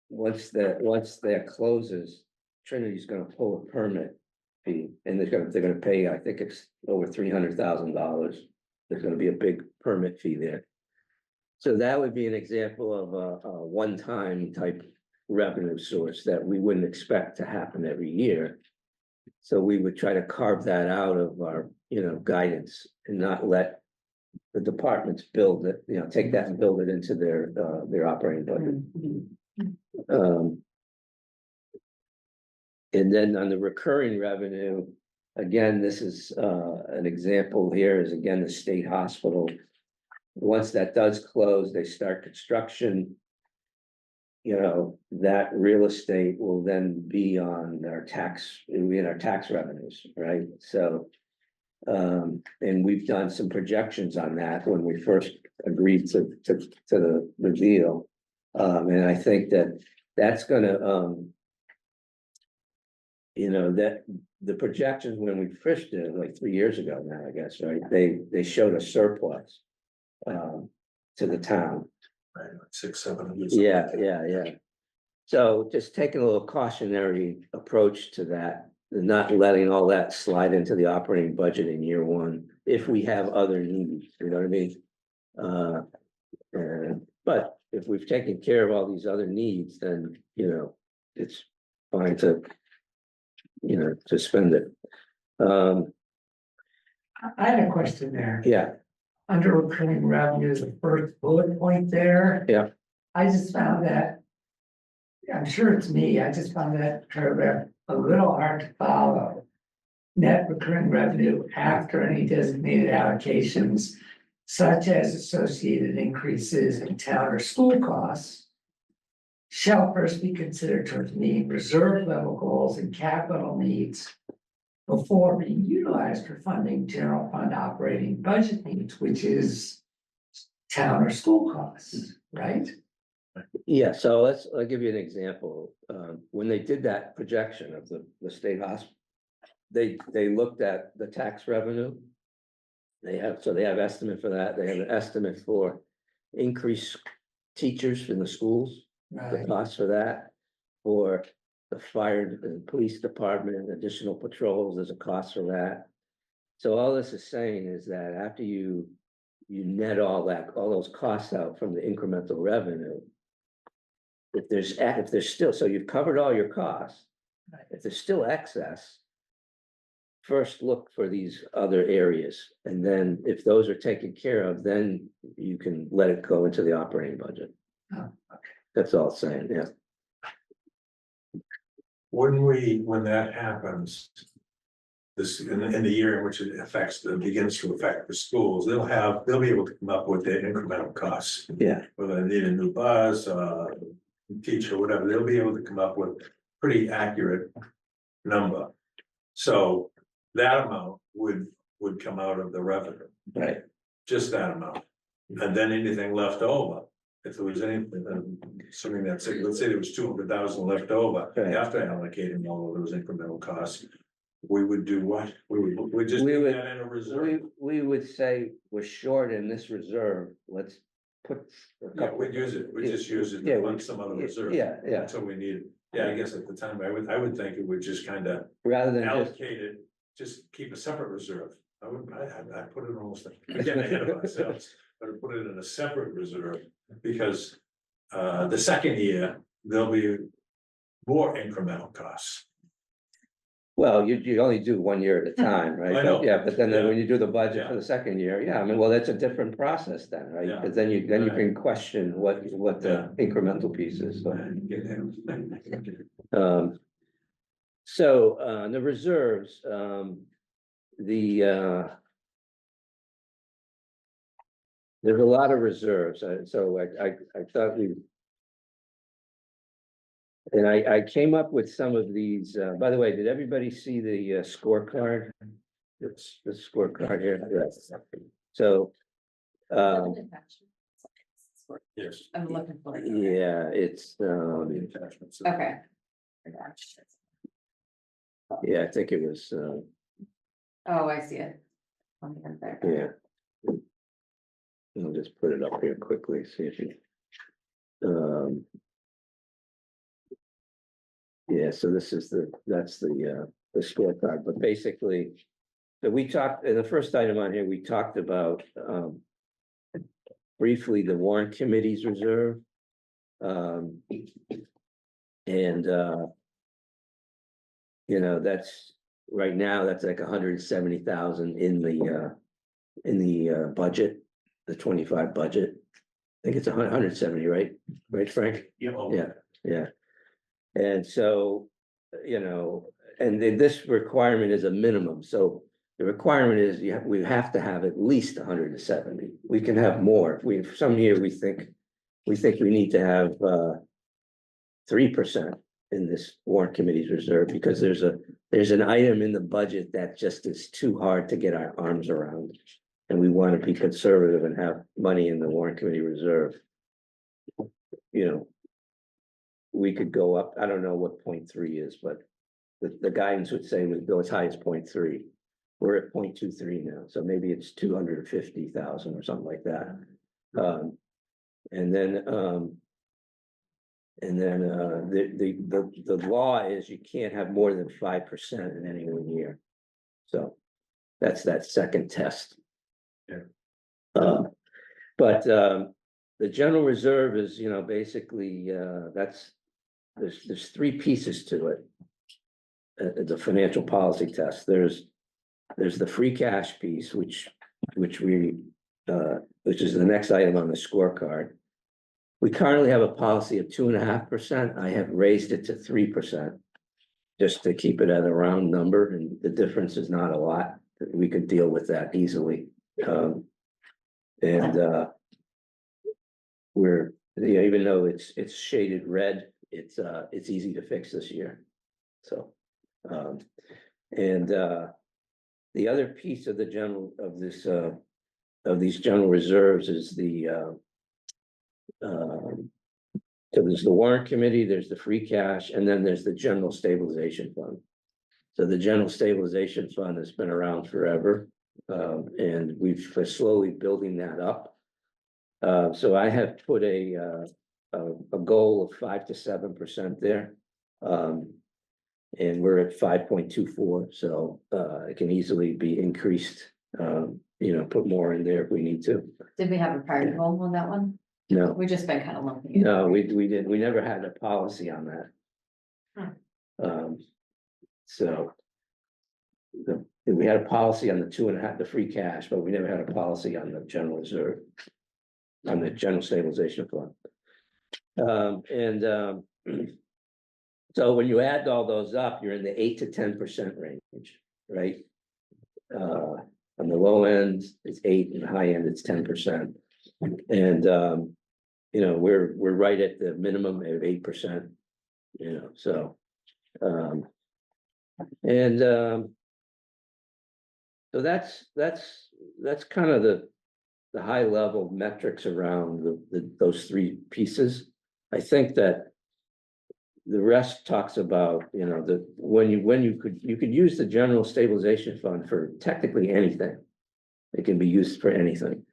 once that closes, Trinity's gonna pull a permit fee, and they're gonna pay, I think it's over $300,000. There's gonna be a big permit fee there. So that would be an example of a one-time type revenue source that we wouldn't expect to happen every year. So we would try to carve that out of our, you know, guidance and not let the departments build it, you know, take that and build it into their operating budget. And then on the recurring revenue, again, this is an example here is again, the state hospital. Once that does close, they start construction. You know, that real estate will then be on our tax, it'll be in our tax revenues, right? So, and we've done some projections on that when we first agreed to the deal. And I think that that's gonna, you know, that the projections when we first did it, like 3 years ago now, I guess, right? They showed a surplus to the town. Right, like 6, 7 years. Yeah. So just taking a little cautionary approach to that, and not letting all that slide into the operating budget in year 1, if we have other needs, you know what I mean? But if we've taken care of all these other needs, then, you know, it's fine to, you know, to spend it. Um, I had a question there. yeah, Under recurring revenue, the first bullet point there. Yeah. I just found that. I'm sure it's me, I just found that paragraph a little hard to follow. Net recurring revenue after any designated allocations. Such as associated increases in town or school costs. Shall first be considered towards meeting reserve level goals and capital needs. Before being utilized for funding general fund operating budget needs, which is. Town or school costs, right? yeah, so I'll give you an example. When they did that projection of the state hospital. They looked at the tax revenue. They have estimate for that. They have an estimate for increased teachers in the schools, the Right, cost for that. For the fire and police department, additional patrols, there's a cost for that. So all this is saying is that after you net all those costs out from the incremental revenue. If there's still, so you've covered all your costs. Right. If there's still excess. First look for these other areas, and then if those are taken care of, then you can let it go into the operating budget. Oh, That's all it's saying, yeah. When that happens. This, in the year in which it begins to affect the schools, they'll be able to come up with their incremental costs. Yeah, Whether they need a new bus, teacher, whatever, they'll be able to come up with pretty accurate number. So that amount would come out of the revenue, right, just that amount. And then anything left over, if there was anything, assuming that's, let's say there was 200,000 left over, Right. after allocating all of those incremental costs. We would do what? We just We leave would- that in a reserve. we would say we're short in this reserve, let's put. a Yeah, couple- we'd use it, we just use it Yeah, to we- fund some other yeah, reserve. yeah, yeah. Until we need it. Yeah, I guess at the time, I would think it would just kind of Rather than just, allocate it, just keep a separate reserve. I put it almost, we're getting ahead of ourselves, but I put it in a separate reserve. Because the second year, there'll be more incremental costs. well, you only do 1 year at a time, right? I know. But yeah, but then Yeah. when you do the budget for Yeah. the second year, yeah, I mean, well, that's a different process then, right? Yeah. Because then you Right. can question what the incremental piece is, so. Get him. The reserves, there's a lot of reserves, so I thought we. And I came up with some of these, by the way, did everybody see the scorecard? It's the scorecard here, yes. So, Yes. I'm looking for it. yeah, it's, The attachments. Okay. yeah, I think it was, Oh, I see it. On the end there. yeah. I'll just put it up here quickly, see if you. Yeah, so that's the scorecard, but basically. So we talked, in the first item on here, we talked about, briefly the Warrant Committee's reserve. That's, right now, that's like 170,000 in the budget, the 25 budget. I think it's 170, right? Right, Frank? Yeah, yeah. And so, and then this requirement is a minimum, so the requirement is we have to have at least 170. We can have more. If some year we think we need to have 3% in this Warrant Committee's reserve, because there's an item in the budget that just is too hard to get our arms around. And we want to be conservative and have money in the Warrant Committee reserve. We could go up, I don't know what 0.3 is, but the guidance would say we go as high as 0.3. We're at 0.23 now, so maybe it's 250,000 or something like that. The law is you can't have more than 5% in any 1 year. So that's that second test. Yeah. The general reserve is, basically, there's 3 pieces to it. The financial policy test, there's there's the free cash piece, which which is the next item on the scorecard. We currently have a policy of 2.5%. I have raised it to 3%. Just to keep it at a round number, and the difference is not a lot. We could deal with that easily. We're, yeah, even though it's shaded red, it's easy to fix this year. So, the other piece of the general, of this, of these general reserves is the, so there's the warrant committee, there's the free cash, and then there's the general stabilization fund. So the general stabilization fund has been around forever, and we've been slowly building that up. So I have put a goal of 5 to 7% there. And we're at 5.24, so it can easily be increased, put more in there if we need to. Did we have a prior goal on that one? No, We've just been kind of lumping it. no, we never had a policy on that. So. We had a policy on the 2.5, the free cash, but we never had a policy on the general reserve. On the general stabilization fund. So when you add all those up, you're in the 8 to 10% range, right? On the low end, it's 8, and the high end, it's 10%. And we're right at the minimum of 8%, so. So that's kind of the high level metrics around those three pieces. I think that the rest talks about, when you could use the general stabilization fund for technically anything. It can be used for anything.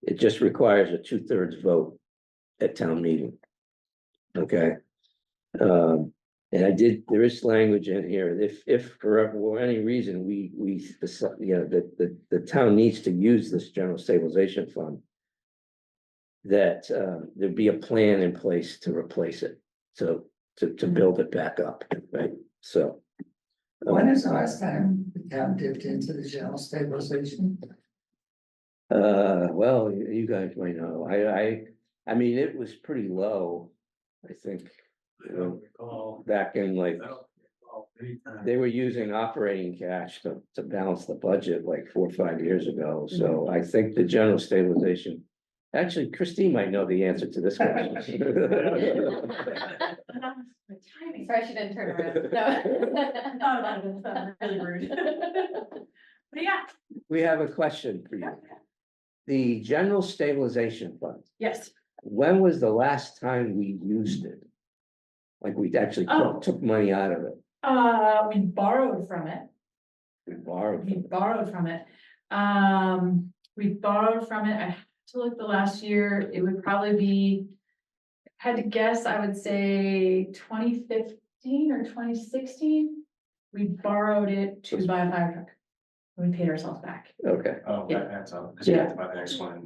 It just requires a 2/3 vote at town meeting. Okay. And there is language in here, if for any reason the town needs to use this general stabilization fund. That there'd be a plan in place to replace it, to build it back up, right? So. When is the last time the town dipped into the general stabilization? Well, you guys might know, I mean, it was pretty low, I think. I don't recall. Back in like, I don't recall any time. they were using operating cash to balance the budget like 4 or 5 years ago, so I think the general stabilization. Actually, Christine might know the answer to this question. Sorry, she didn't turn around. No. Really rude. But yeah, We have a question for you. The general stabilization fund, yes. when was the last time we used it? Like we actually took money out of it, We borrowed from it. we borrowed. We borrowed from it. I have to look the last year, it would probably be. Had to guess, I would say 2015 or 2016. We borrowed it to buy a fire truck. And we paid ourselves back. Okay, Oh, Yeah. that's all, because you have to buy the next one.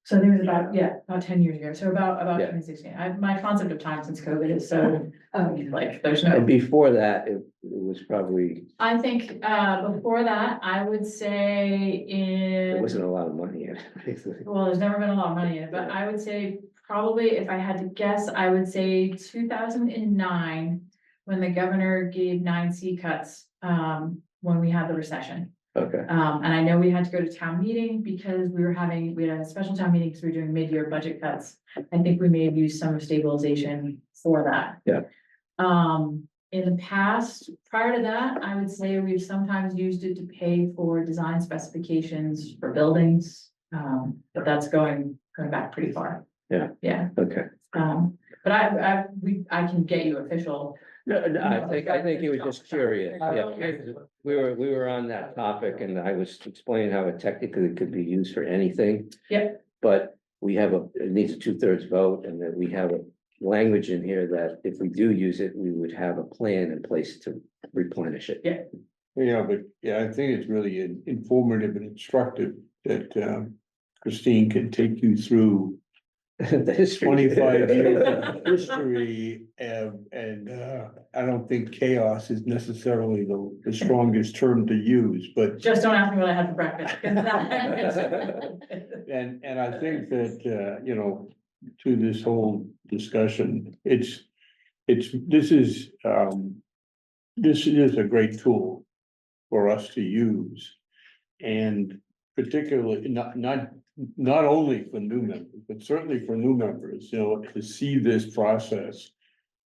So I think it was about 10 years ago, so about Yeah. 2016. My concept of time since COVID is so, like, there's no. and before that, it was probably, I think, before that, I would say there in, wasn't a lot of money in it. well, there's never been a lot of money in it, but I would say probably, if I had to guess, I would say 2009. When the governor gave 9C cuts, when we had the recession. Okay, And I know we had to go to town meeting because we had a special town meeting because we were doing mid-year budget cuts. I think we may have used some of stabilization for that. Yeah. In the past, prior to that, I would say we've sometimes used it to pay for design specifications for buildings. But that's going back pretty far. Yeah. Yeah, okay. but I can get you official. No, I think he was just curious, yeah. We were on that topic and I was explaining how it technically could be used for anything. Yep. But it needs a 2/3 vote, and that we have a language in here that if we do use it, we would have a plan in place to replenish it. Yeah. Yeah, but yeah, I think it's really informative and instructive that Christine can take you through The history. 25 years of history, and I don't think chaos is necessarily the strongest term to use, but. Just don't ask me what I had for breakfast. 'cause that- And I think that, you know, to this whole discussion, this is a great tool for us to use. And particularly, not only for new members, but certainly for new members, you know, to see this process.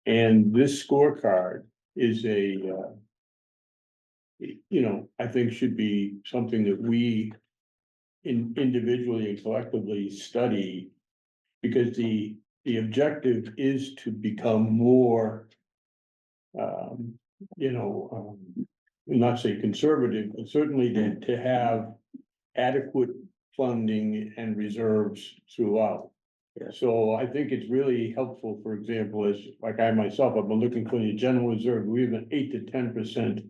And this scorecard is you know, I think should be something that we individually and collectively study. Because the objective is to become more, you know, not say conservative, but certainly to have adequate funding and reserves throughout. Yeah. So I think it's really helpful, for example, as like I myself, I've been looking for the general reserve, we have an 8 to 10%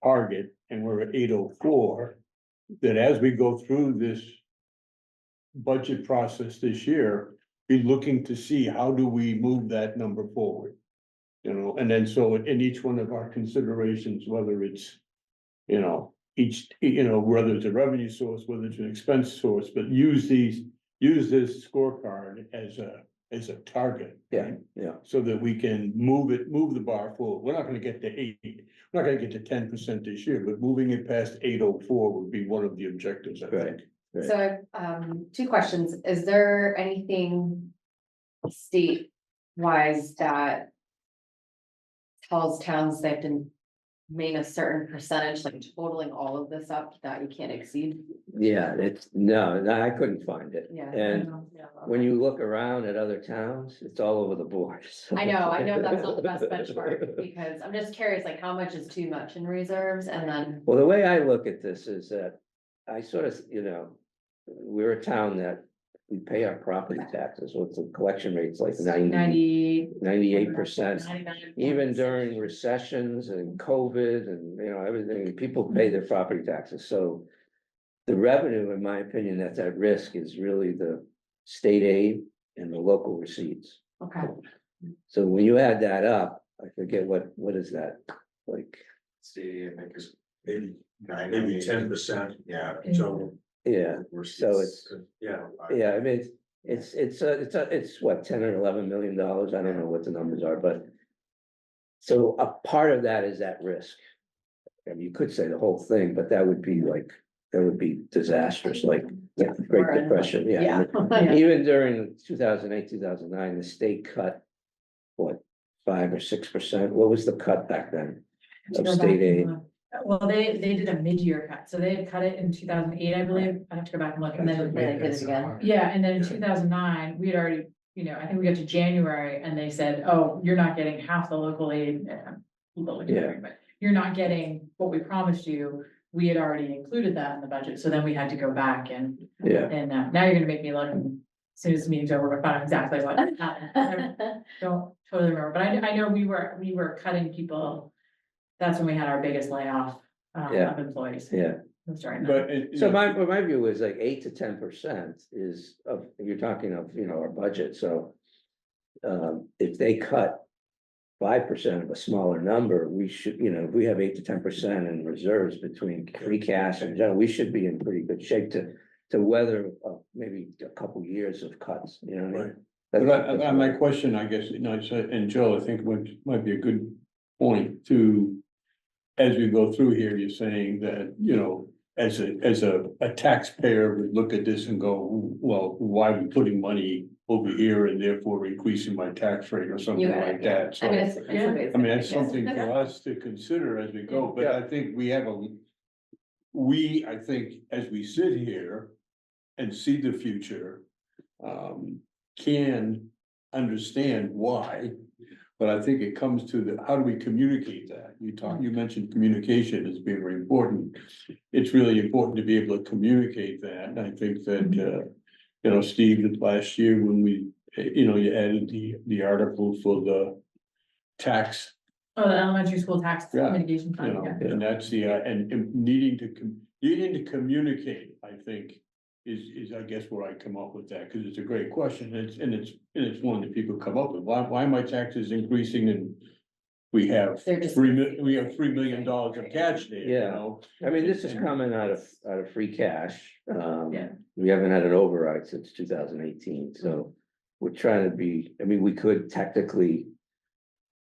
target, and we're at 804. That as we go through this budget process this year, be looking to see how do we move that number forward. You know, and then so in each one of our considerations, whether it's, you know, whether it's a revenue source, whether it's an expense source, but use this scorecard as a target. Yeah, yeah, So that we can move the bar forward. We're not gonna get to 8, we're not gonna get to 10% this year, but moving it past 804 would be one of the objectives, I right. think. Right. So, two questions. Is there anything state-wise that tells towns they have to maintain a certain percentage, like totaling all of this up that you can't exceed? Yeah, no, I couldn't find it. Yeah. And when you look around at other towns, it's all over the board. so- I know that's not the best benchmark, because I'm just curious, like, how much is too much in reserves, and then, Well, the way I look at this is that I sort of, you know, we're a town that we pay our property taxes, so it's the collection rate's like 98%. 99. Even during recessions and COVID and, you know, everything, people pay their property taxes, so. The revenue, in my opinion, that's at risk is really the state aid and the local receipts. okay. So when you add that up, I forget what is that, like, See, I think it's Maybe 9, maybe 10%, Yeah. so, yeah, so it's, yeah. yeah, I mean, it's what, 10 or 11 million dollars, I don't know what the numbers are, but. So a part of that is at risk. I mean, you could say the whole thing, but that would be disastrous, like the Great Depression, yeah. Yeah. Even during 2008, 2009, the state cut, what, 5 or 6%? What was the cut back then? Of state aid? Well, they did a mid-year cut, so they had cut it in 2008, I believe. I have to go back and look, and then, They did it again. yeah, and then in 2009, we had already, you know, I think we got to January and they said, oh, you're not getting half the local aid. But you're not getting what we promised you. We had already included that in the budget, so then we had to go back and, Yeah, now you're gonna make me look. As soon as the meeting's over, we'll find out exactly what happened. I don't totally remember, but I know we were cutting people. That's when we had our biggest layoff Yeah. of employees. yeah. Was during that. But So my view is like 8 to 10% is of, you're talking of, you know, our budget, so. If they cut 5% of a smaller number, we should, you know, if we have 8 to 10% in reserves between free cash and general, we should be in pretty good shape to weather maybe a couple years of cuts, you know what I mean? But my question, I guess, you know, and Joe, I think might be a good point to. As we go through here, you're saying that, you know, as a taxpayer would look at this and go, well, why are we putting money over here and therefore increasing my tax rate or something like that? So, I mean, it's Yeah. amazing. I mean, that's something for us to consider as we go, but I think I think as we sit here and see the future, can understand why. But I think it comes to how do we communicate that? You mentioned communication as being very important. It's really important to be able to communicate that, and I think that, you know, Steve, last year when we, you know, you added the article for the tax. Oh, the elementary school tax Yeah, mitigation You fund, know, yeah. and that's and needing to communicate, I think, is I guess where I come up with that, because it's a great question, it's one that people come up with, why are my taxes increasing and we have They're just- $3 million of cash there, you Yeah. know? I mean, this is coming out of free cash. Yeah. We haven't had an override since 2018, so we're trying to be, I mean, we could technically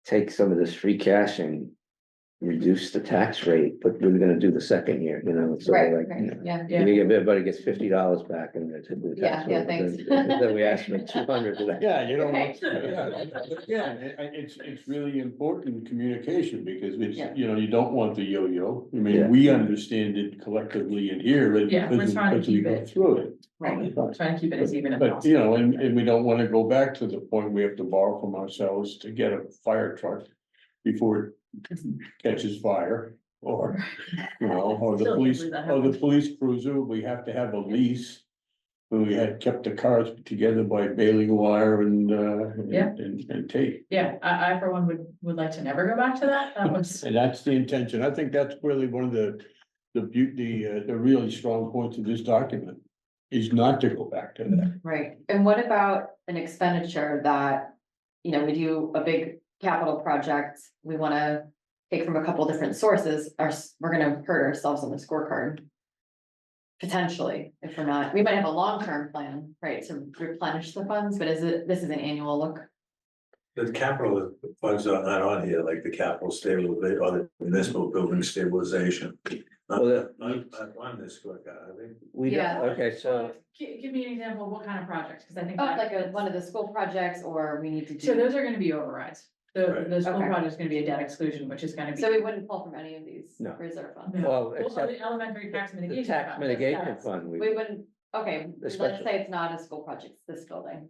take some of this free cash and reduce the tax rate, but we're gonna do the second year, you know, so Right, like, right, yeah. Yeah. everybody gets $50 back and it's. Yeah, yeah, thanks. Then we ask for 200. Yeah, you don't Okay. want, yeah, it's really important communication, because it's, Yeah. you know, you don't want the yo-yo. I Yeah. mean, we understand it collectively in here, but Yeah, we're trying to because we keep go it. through it. Right. Trying to keep it as even as But, possible. you know, and we don't wanna go back to the point we have to borrow from ourselves to get a fire truck before it catches fire, or, you know, or the Still can't police, believe that or the happened. police cruiser, we have to have a lease. When we had kept the cars together by baling wire and, Yeah. and tape. Yeah, I for one would like to never go back to that. That was, And that's the intention. I think that's really one of the really strong points of this document. Is not to go back to that. Right, and what about an expenditure that, you know, we do a big capital project, we wanna take from a couple different sources, we're gonna hurt ourselves on the scorecard. Potentially, if we're not, we might have a long-term plan, right, to replenish the funds, but this is an annual look? The capital funds are not on here, like the capital stabilization or the municipal building stabilization. Well, Not on this scorecard, I think. We, Yeah. okay, so, give me an example of what kind of projects, because I think. Oh, that- like one of the school projects, or we need to So do, those are gonna be overrides. The Right. school Okay. project is gonna be a debt exclusion, which is gonna be. so we wouldn't pull from any of these No. reserve funds? No. well, Well, except the elementary tax the mitigation. tax fund, mitigation that's- fund, We wouldn't, okay, The let's special- say it's not a school project, it's this building.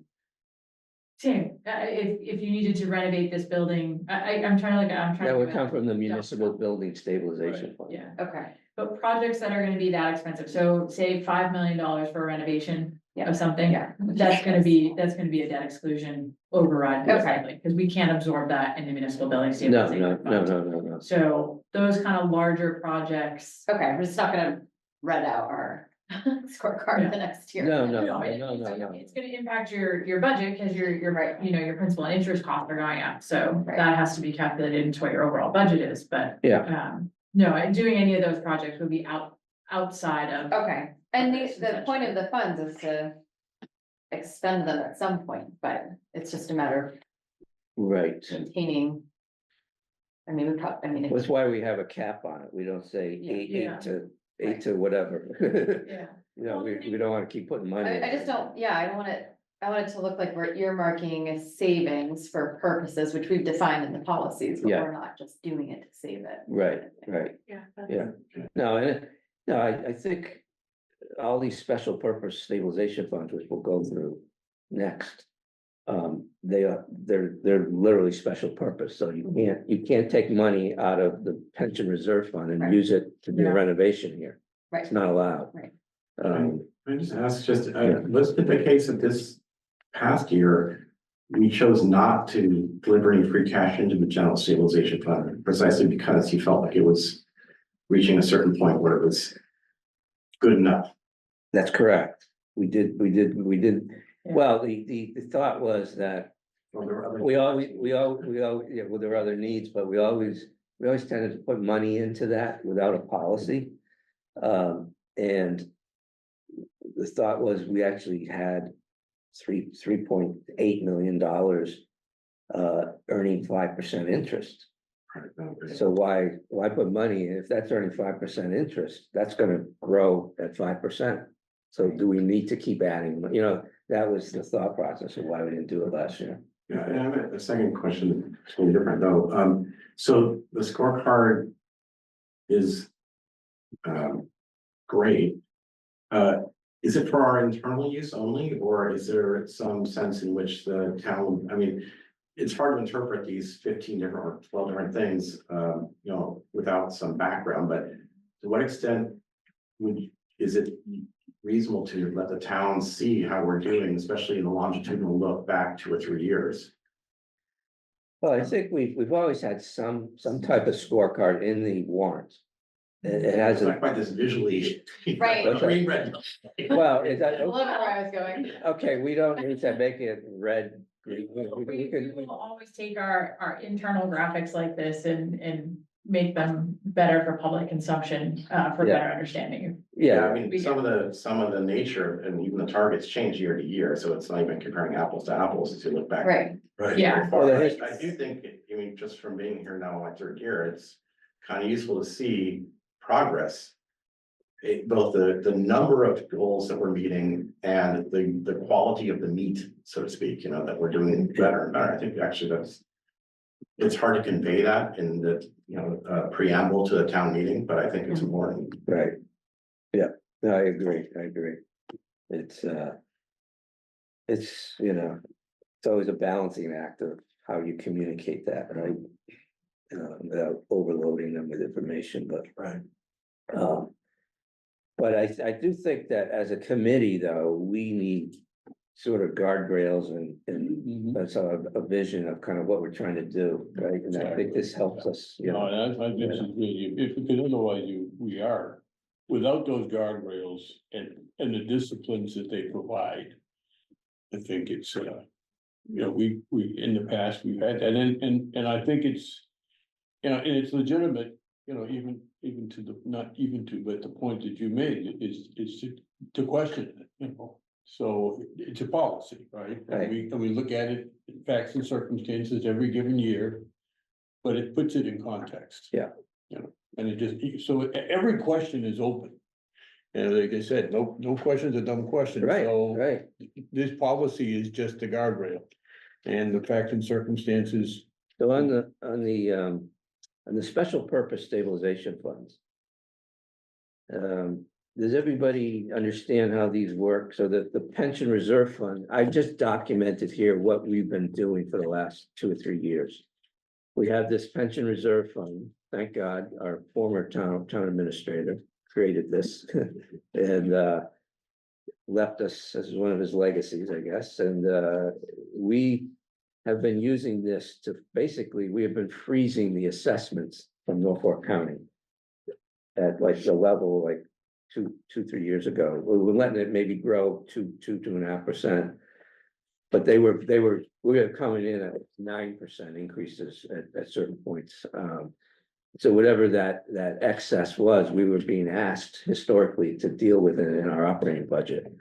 Tim, if you needed to renovate this building, I'm trying to I'm trying. that to would think come about- from the municipal building stabilization fund. Yeah, Okay, but projects that are gonna be that expensive, so say $5 million for a renovation Yeah. of something. Yeah. That's gonna be a debt exclusion override, most Okay. likely, because we can't absorb that in the municipal building No, stabilization no, no, fund. no, no, no. So those kind of larger projects. okay, we're just not gonna read out our scorecard the next year. No, no, No, no, no, no. it's gonna impact your budget, because your right, you know, your principal and interest costs are going up, so Right. that has to be calculated into what your overall budget is, but. Yeah. No, doing any of those projects would be outside of. Okay, and Okay, the point of the funds is to expend them at some point, but it's just a matter Right. of maintaining. I mean, if- That's why we have a cap on it. We don't say Yeah. eight to whatever. Yeah. You know, we don't wanna keep putting money. in I just it. don't, yeah, I don't want it, I want it to look like we're earmarking savings for purposes which we've defined in the policies, but Yeah. we're not just doing it to save it. Right, right. Yeah. Yeah, no, I think all these special purpose stabilization funds, which we'll go through next. They're literally special purpose, so you can't take money out of the pension reserve fund and Right. use it to do Yeah. a renovation here. Right. It's not allowed. Right. I just ask, was it the case that this past year, we chose not to deliver any free cash into the general stabilization fund precisely because you felt like it was reaching a certain point where it was good enough? That's correct. We did, Yeah. well, the thought was that Or there were other- we always, yeah, well, there are other needs, but we always tended to put money into that without a policy. And the thought was we actually had $3.8 million earning 5% interest. So why put money in? If that's earning 5% interest, that's gonna grow at 5%. So do we need to keep adding, you know, that was the thought process of why we didn't do it last year. Yeah, and I have a second question, totally different though. So the scorecard is great. Is it for our internal use only, or is there some sense in which the town, I mean, it's hard to interpret these 15 different or 12 different things, you know, without some background, but to what extent is it reasonable to let the town see how we're doing, especially in a longitudinal look back 2 or 3 years? Well, I think we've always had some type of scorecard in the warrant. It I hasn't, find this visually. Right. Green, red. well, is that, I love where I was going. okay, we don't need to make it red, green, we We can, will always take our internal graphics like this and make them better for public consumption, for Yeah. better understanding. Yeah, I yeah, mean, some of the nature and even the targets change year to year, so it's not even comparing apples to apples as you look back. Right, Right. Yeah. very far. Well, there I is- I do think, I mean, just from being here now in my third year, it's kind of useful to see progress. Both the number of goals that we're meeting and the quality of the meat, so to speak, you know, that we're doing better and better. I think actually it's hard to convey that in the, you know, preamble to the town meeting, but I think it's important. right. Yeah, no, I agree. It's, you know, it's always a balancing act of how you communicate that, right? Without overloading them with information, but. Right. But I do think that as a committee, though, we need sort of guardrails and that's a vision of kind of what we're trying to do, right? And I think this helps us, you No, know, and I disagree, because otherwise we are, without those guardrails and the disciplines that they provide. I think it's, you know, we, in the past, we've had that, and I think it's, you know, and it's legitimate, you know, even to the, not even to, but the point that you made is to question it, you know. So it's a policy, right? Right. And we look at it, facts and circumstances every given year, but it puts it in context. Yeah. You know, and it just, so every question is open. And like I said, no question's a dumb question. right, So right. this policy is just a guardrail. And the facts and circumstances, So on the special purpose stabilization funds. Does everybody understand how these work? So that the pension reserve fund, I've just documented here what we've been doing for the last 2 or 3 years. We have this pension reserve fund, thank God, our former town administrator created this and left us as one of his legacies, I guess, and we have been using this to basically, we have been freezing the assessments from Norfolk County. At like the level like 3 years ago, we were letting it maybe grow 2.5%. But we were coming in at 9% increases at certain points. So whatever that excess was, we were being asked historically to deal with it in our operating budget.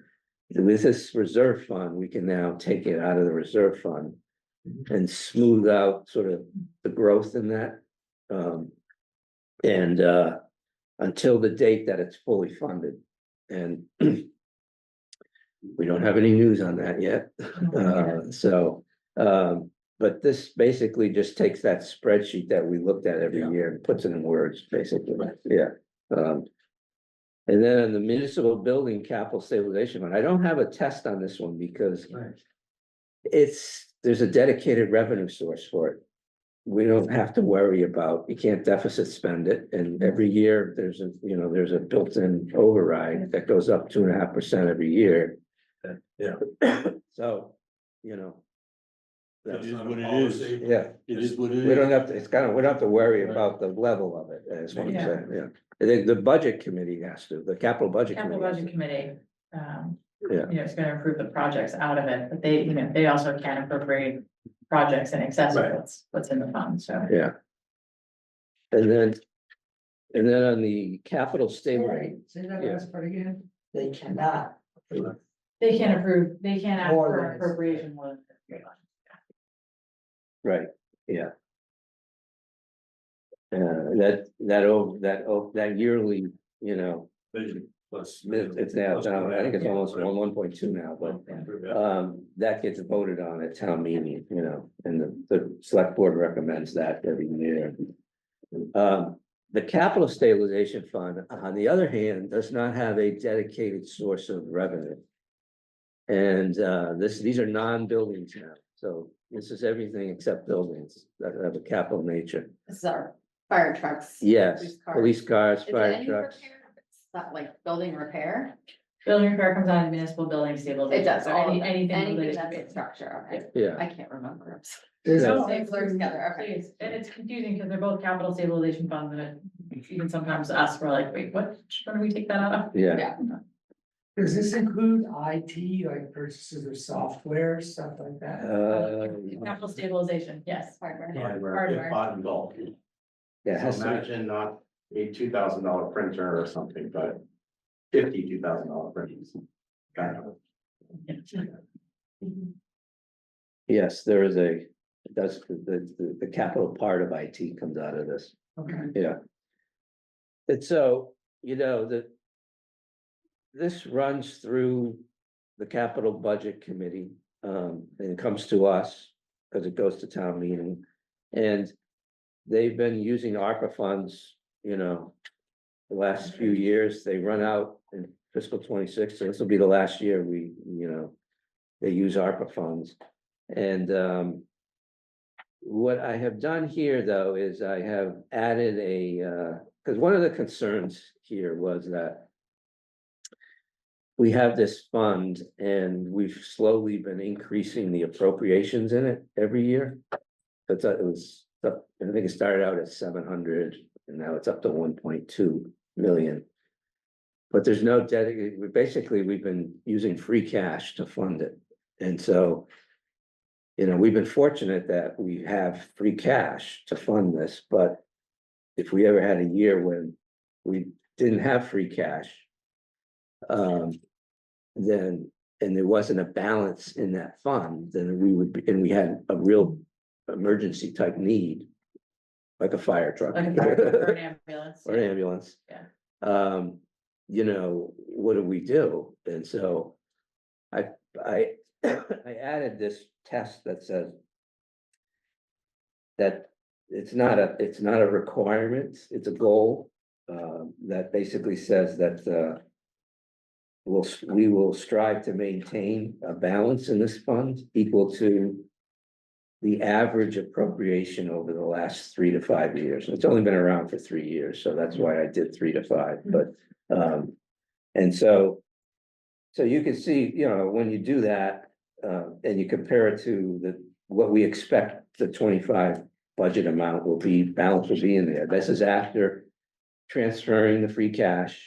With this reserve fund, we can now take it out of the reserve fund and smooth out sort of the growth in that. Until the date that it's fully funded. And we don't have any news on that yet. But this basically just takes that spreadsheet that we looked at every year and puts it in words, basically, yeah. And then on the municipal building capital stabilization fund, I don't have a test on this one because there's a dedicated revenue source for it. We don't have to worry about, you can't deficit spend it, and every year there's a built-in override that goes up 2.5% every year. Yeah. So, you know. it is not a what it policy. is. Yeah, It is what it is. we don't have to, we don't have to worry about the level of it, is what I'm Yeah. saying, yeah. The budget committee has to, the capital budget Capital committee. Budget Committee, Yeah. you know, it's gonna approve the projects out of it, but they, you know, they also can appropriate projects in excess of what's in the fund, so. Yeah. And then on the capital stabilization, Say that Yeah. last part again, they cannot. They can't ask More for than it's- appropriation more than. right, yeah. That yearly, you know, Plus. it's now, I think it's almost 1.2 now, but. That gets voted on at town meeting, you know, and the select board recommends that every year. The capital stabilization fund, on the other hand, does not have a dedicated source of revenue. And these are non-buildings now, so this is everything except buildings that have a capital nature. this is our fire trucks. Yes, police cars, Is it fire any trucks. repair? It's not like building repair? Building repair comes out of municipal building stabilization. It does, so all of it. anything Anything related that's to a structure, okay. Yeah, I can't remember. There's No, a- They blur together, okay. Please, and it's confusing because they're both capital stabilization funds and even sometimes us, we're like, wait, what, when do we take that out of? Yeah, Does this include IT, like purchases of software, stuff like that? Capital stabilization, yes. Hardware. Hardware. Bought in bulk. yeah, it So has to be. imagine not a $2,000 printer or something, but $52,000 printers. Kind of. Yes, there is the capital part of IT comes out of this, Okay, yeah. And so, this runs through the capital budget committee, and it comes to us, because it goes to town meeting. And they've been using ARPA funds, the last few years, they run out in fiscal 26, so this will be the last year they use ARPA funds. And what I have done here, though, is I have added because one of the concerns here was that we have this fund and we've slowly been increasing the appropriations in it every year. But I think it started out at 700 and now it's up to 1.2 million. But there's no dedicated, we've been using free cash to fund it. And so, we've been fortunate that we have free cash to fund this, but if we ever had a year when we didn't have free cash, then, and there wasn't a balance in that fund, then and we had a real emergency type need, like a fire truck. Like a fire truck or an ambulance. Or an ambulance. Yeah. What do we do? And so I added this test that says that it's not a requirement, it's a goal, that basically says that, we will strive to maintain a balance in this fund equal to the average appropriation over the last 3 to 5 years. It's only been around for 3 years, so that's why I did 3 to 5, but, and so you can see, when you do that, and you compare it to what we expect the 25 budget amount balance will be in there. This is after transferring the free cash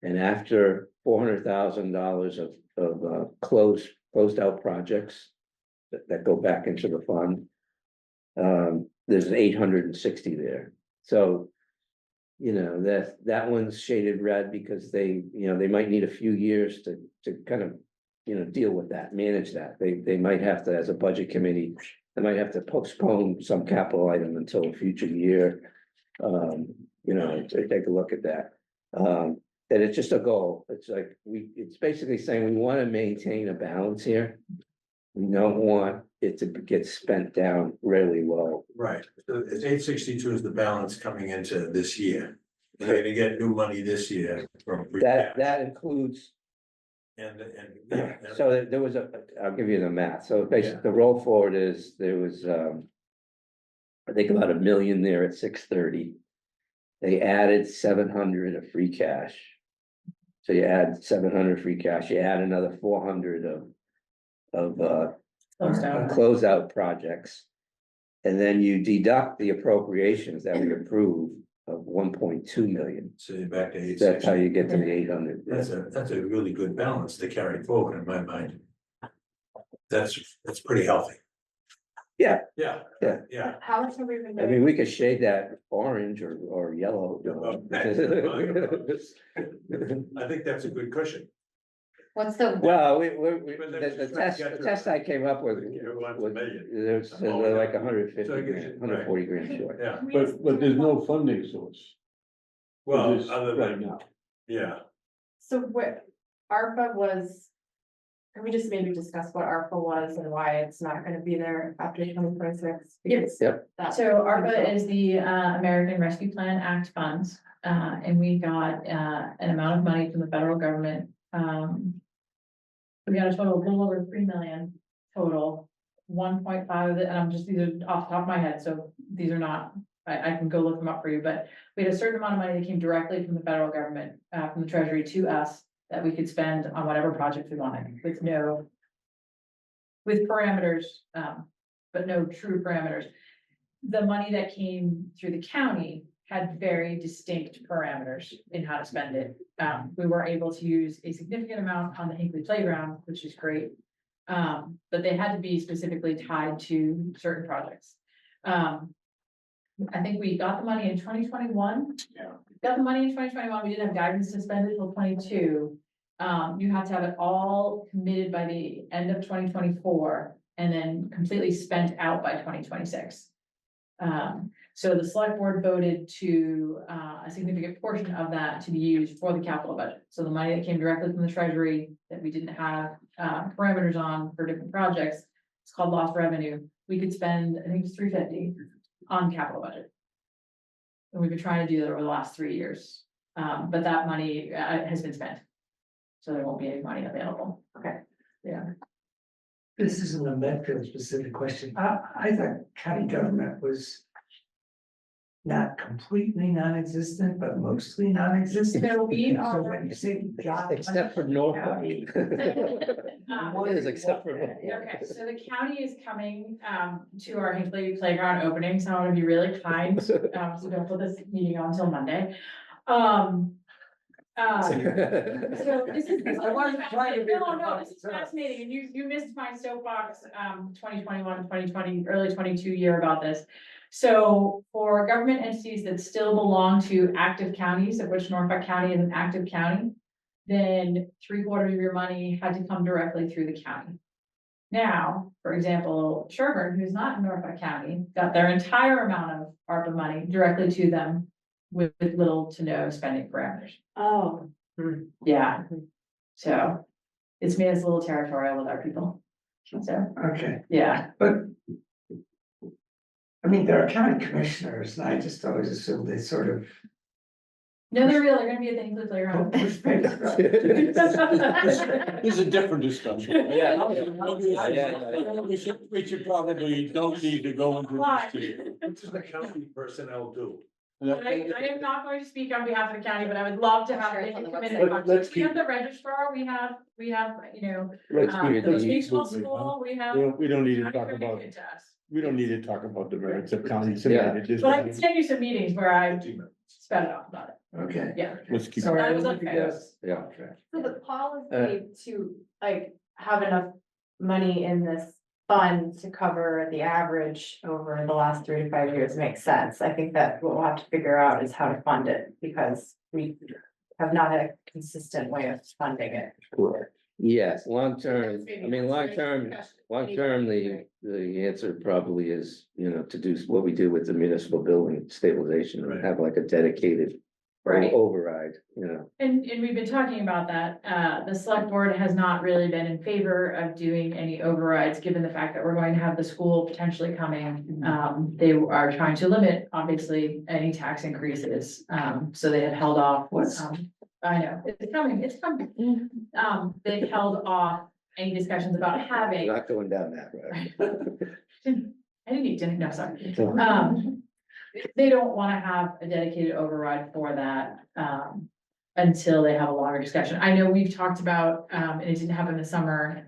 and after $400,000 of closed out projects that go back into the fund. There's an 860 there. So, that one's shaded red because they might need a few years to kind of, deal with that, manage that. They might have to, as a budget committee, they might have to postpone some capital item until a future year. To take a look at that. And it's just a goal. It's like it's basically saying we want to maintain a balance here. We don't want it to get spent down really low. Right, so it's 862 is the balance coming into this year. They're gonna get new money this year from free cash. That includes, And so there was I'll give you the math. So basically the roll forward is there was, I think about $1 million there at 630. They added 700 of free cash. So you add 700 free cash, you add another 400 of closeout projects. And then you deduct the appropriations that we approve of 1.2 million. so you're back to 860. That's how you get to the 800. That's a really good balance to carry forward in my mind. That's pretty healthy. Yeah. Yeah. Yeah. Yeah. How much have we been I doing? mean, we could shade that orange or yellow. I think that's a good cushion. What's the, Well, But that's the just trying to get test I came up with, Everyone's a was, million. there's like 150 So it gives grand, you- 140 grand short. Yeah, But there's no funding source. for well, this other right than, now. yeah, So what ARPA was, can we just maybe discuss what ARPA was and why it's not gonna be there after 2026? Because Yep. that's- So ARPA is the American Rescue Plan Act funds, and we got an amount of money from the federal government. We got a total of a little over 3 million total, 1.5 of it, and these are off the top of my head, so these are not, I can go look them up for you, but we had a certain amount of money that came directly from the federal government, from the treasury to us, that we could spend on whatever project we wanted, with parameters, but no true parameters. The money that came through the county had very distinct parameters in how to spend it. We were able to use a significant amount on the Hinkley Playground, which is great. But they had to be specifically tied to certain projects. I think we got the money in 2021. Yeah. Got the money in 2021. We didn't have guidance to spend it till 22. You have to have it all committed by the end of 2024 and then completely spent out by 2026. So the select board voted to, a significant portion of that to be used for the capital budget. So the money that came directly from the treasury that we didn't have, parameters on for different projects, it's called lost revenue. We could spend, I think it's $350 on capital budget. And we've been trying to do that over the last 3 years, but that money, has been spent. So there won't be any money available. Okay. Yeah. This isn't a Medfield specific question. I thought county government was not completely non-existent, but mostly non-existent. So we So are. when you say we got Except for Norfolk. county, What is except for Norfolk? Okay, so the county is coming to our Hinkley Playground opening, so I want to be really kind, so don't put this meeting on until Monday. So this is. I wasn't trying to be- No, this is fascinating, and you missed my soapbox, 2021, 2020, early 22 year about this. So for government entities that still belong to active counties, of which Norfolk County is an active county, then 3/4 of your money had to come directly through the county. Now, for example, Sherburne, who's not in Norfolk County, got their entire amount of ARPA money directly to them with little to no spending parameters. Oh. Yeah. So it's made us a little territorial with our people. So, Okay, yeah. but. I mean, there are county commissioners, and I just always assume they sort of. No, they're real. They're gonna be at the Hinkley Playground. push papers around. This is a different discussion. Yeah. We should probably don't need to go into Why? this. What does the county personnel do? I am not going to speak on behalf of the county, but I would love to have Sure, it it's on the committed. website. Let's We have the registrar, we have, you know, Let's keep it the easy. municipal school, we have. We don't need to county talk about, committed to us. we don't need to talk about the merits of counties. Yeah. But I can send you some meetings where I sped it off about it. Okay. Yeah. Let's keep. Sorry, I That was looked at unfair. this. Yeah. So the policy to like have enough money in this fund to cover the average over the last 3 to 5 years makes sense. I think that what we'll have to figure out is how to fund it because we have not had a consistent way of funding it. Correct. Yes, long term, I mean, long term, the answer probably is, to do what we do with the municipal building stabilization, and Right. have like a dedicated Right. override, And we've been talking about that. The select board has not really been in favor of doing any overrides, given the fact that we're going to have the school potentially coming. They are trying to limit, obviously, any tax increases. So they had held off. What's- I know, it's coming, it's coming. They've held off any discussions about having. not going down that road. I didn't eat dinner, no, sorry. They don't wanna have a dedicated override for that, until they have a longer discussion. I know we've talked about, and it didn't happen this summer,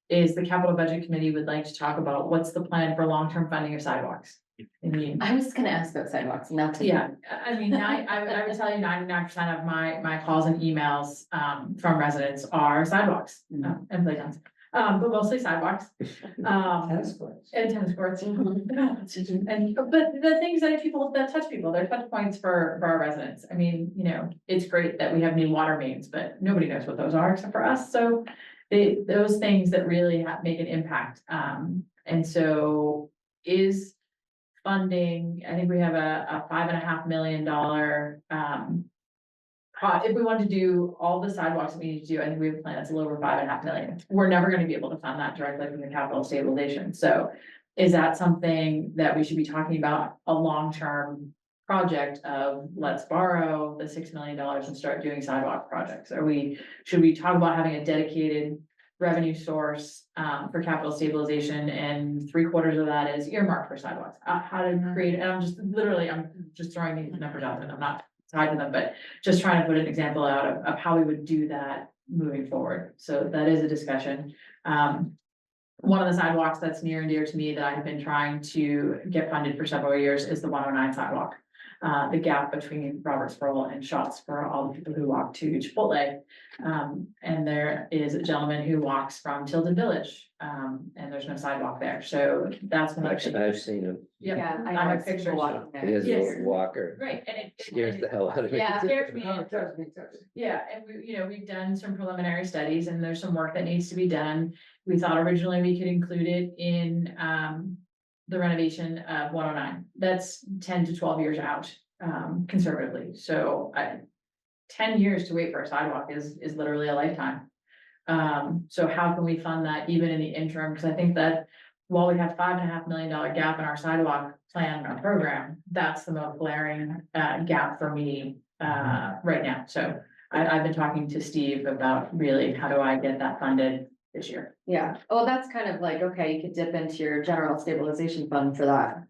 is the capital budget committee would like to talk about what's the plan for long-term funding of sidewalks. I mean, I was gonna ask about sidewalks, and that's. yeah, I mean, I would tell you 99% of my calls and emails, from residents are sidewalks, and playgrounds. But mostly sidewalks. Tennis courts. And tennis courts. And, but the things that touch people, they're touch points for our residents. I mean, it's great that we have new water mains, but nobody knows what those are except for us, so. Those things that really make an impact, and so is funding, I think we have a $5.5 million, if we wanted to do all the sidewalks that we need to do, I think we have a plan that's a little over $5.5 million. We're never gonna be able to fund that directly from the capital stabilization, so is that something that we should be talking about, a long-term project of let's borrow the $6 million and start doing sidewalk projects? Should we talk about having a dedicated revenue source for capital stabilization, and 3/4 of that is earmarked for sidewalks? How to create, and I'm just throwing these numbers out there, I'm not tied to them, but just trying to put an example out of how we would do that moving forward. So that is a discussion. One of the sidewalks that's near and dear to me that I have been trying to get funded for several years is the 109 sidewalk. the gap between Robertsboro and Shots for all the people who walk to Chipotle. And there is a gentleman who walks from Tilden Village, and there's no sidewalk there, so that's when I. Actually, I've seen him. Yeah, I I have know, people pictures. walking there. He has a Yes. little walker. Right, and it. Scares the hell out of me. Yeah. Scares me. Oh, it does, it does. Yeah, and we, we've done some preliminary studies and there's some work that needs to be done. We thought originally we could include it in, the renovation of 109. That's 10 to 12 years out, conservatively. So 10 years to wait for a sidewalk is literally a lifetime. So how can we fund that even in the interim? Because I think that while we have $5.5 million gap in our sidewalk plan or program, that's the most glaring, gap for me, right now. So I've been talking to Steve about really, how do I get that funded this year? Yeah, well, that's kind of like, okay, you could dip into your general stabilization fund for that.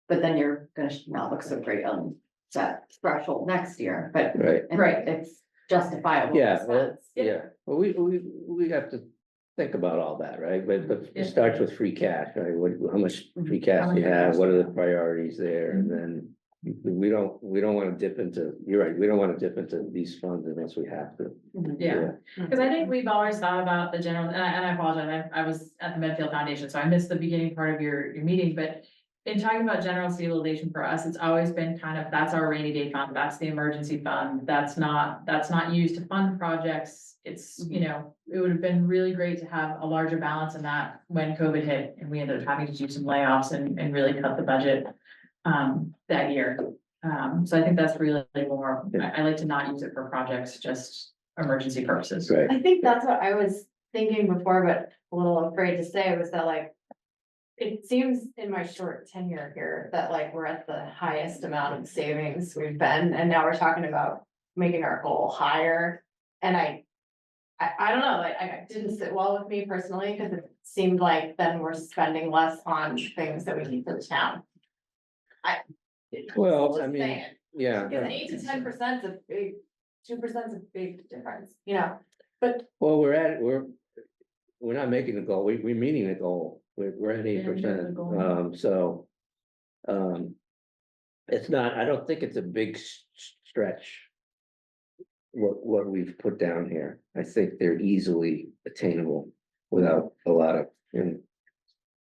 But then you're gonna not look so great on that threshold next year, but. Right, Right. It's justifiable. yeah, well, expense. yeah, well, we have to think about all that, right? But Yeah. it starts with free cash, right? How much free How cash much you free have, cash what do are you the priorities there, and then we don't wanna dip into, you're right, we don't wanna dip into these funds unless we have to. Yeah, because I think we've always thought about the general, and I apologize, I was at the Medfield Foundation, so I missed the beginning part of your meeting, but. In talking about general stabilization for us, it's always been kind of, that's our rainy day fund, that's the emergency fund, that's not used to fund projects. It's, it would have been really great to have a larger balance in that when COVID hit and we ended up having to do some layoffs and really cut the budget. That year, so I think that's really more, I like to not use it for projects, just emergency purposes. Right, I think that's what I was thinking before, but a little afraid to say was that like. It seems in my short tenure here that like we're at the highest amount of savings we've been, and now we're talking about making our goal higher. And I don't know, like, I didn't sit well with me personally, because it seemed like then we're spending less on things that we need for the town. well, Just I mean, saying. yeah. Because 8 to 10% is a big, 2% is a big difference, but Well, we're not making the goal, we're meeting the goal, we're at Yeah, we're 8%, meeting the goal. so. It's not, I don't think it's a big stretch. What we've put down here, I think they're easily attainable without a lot of, I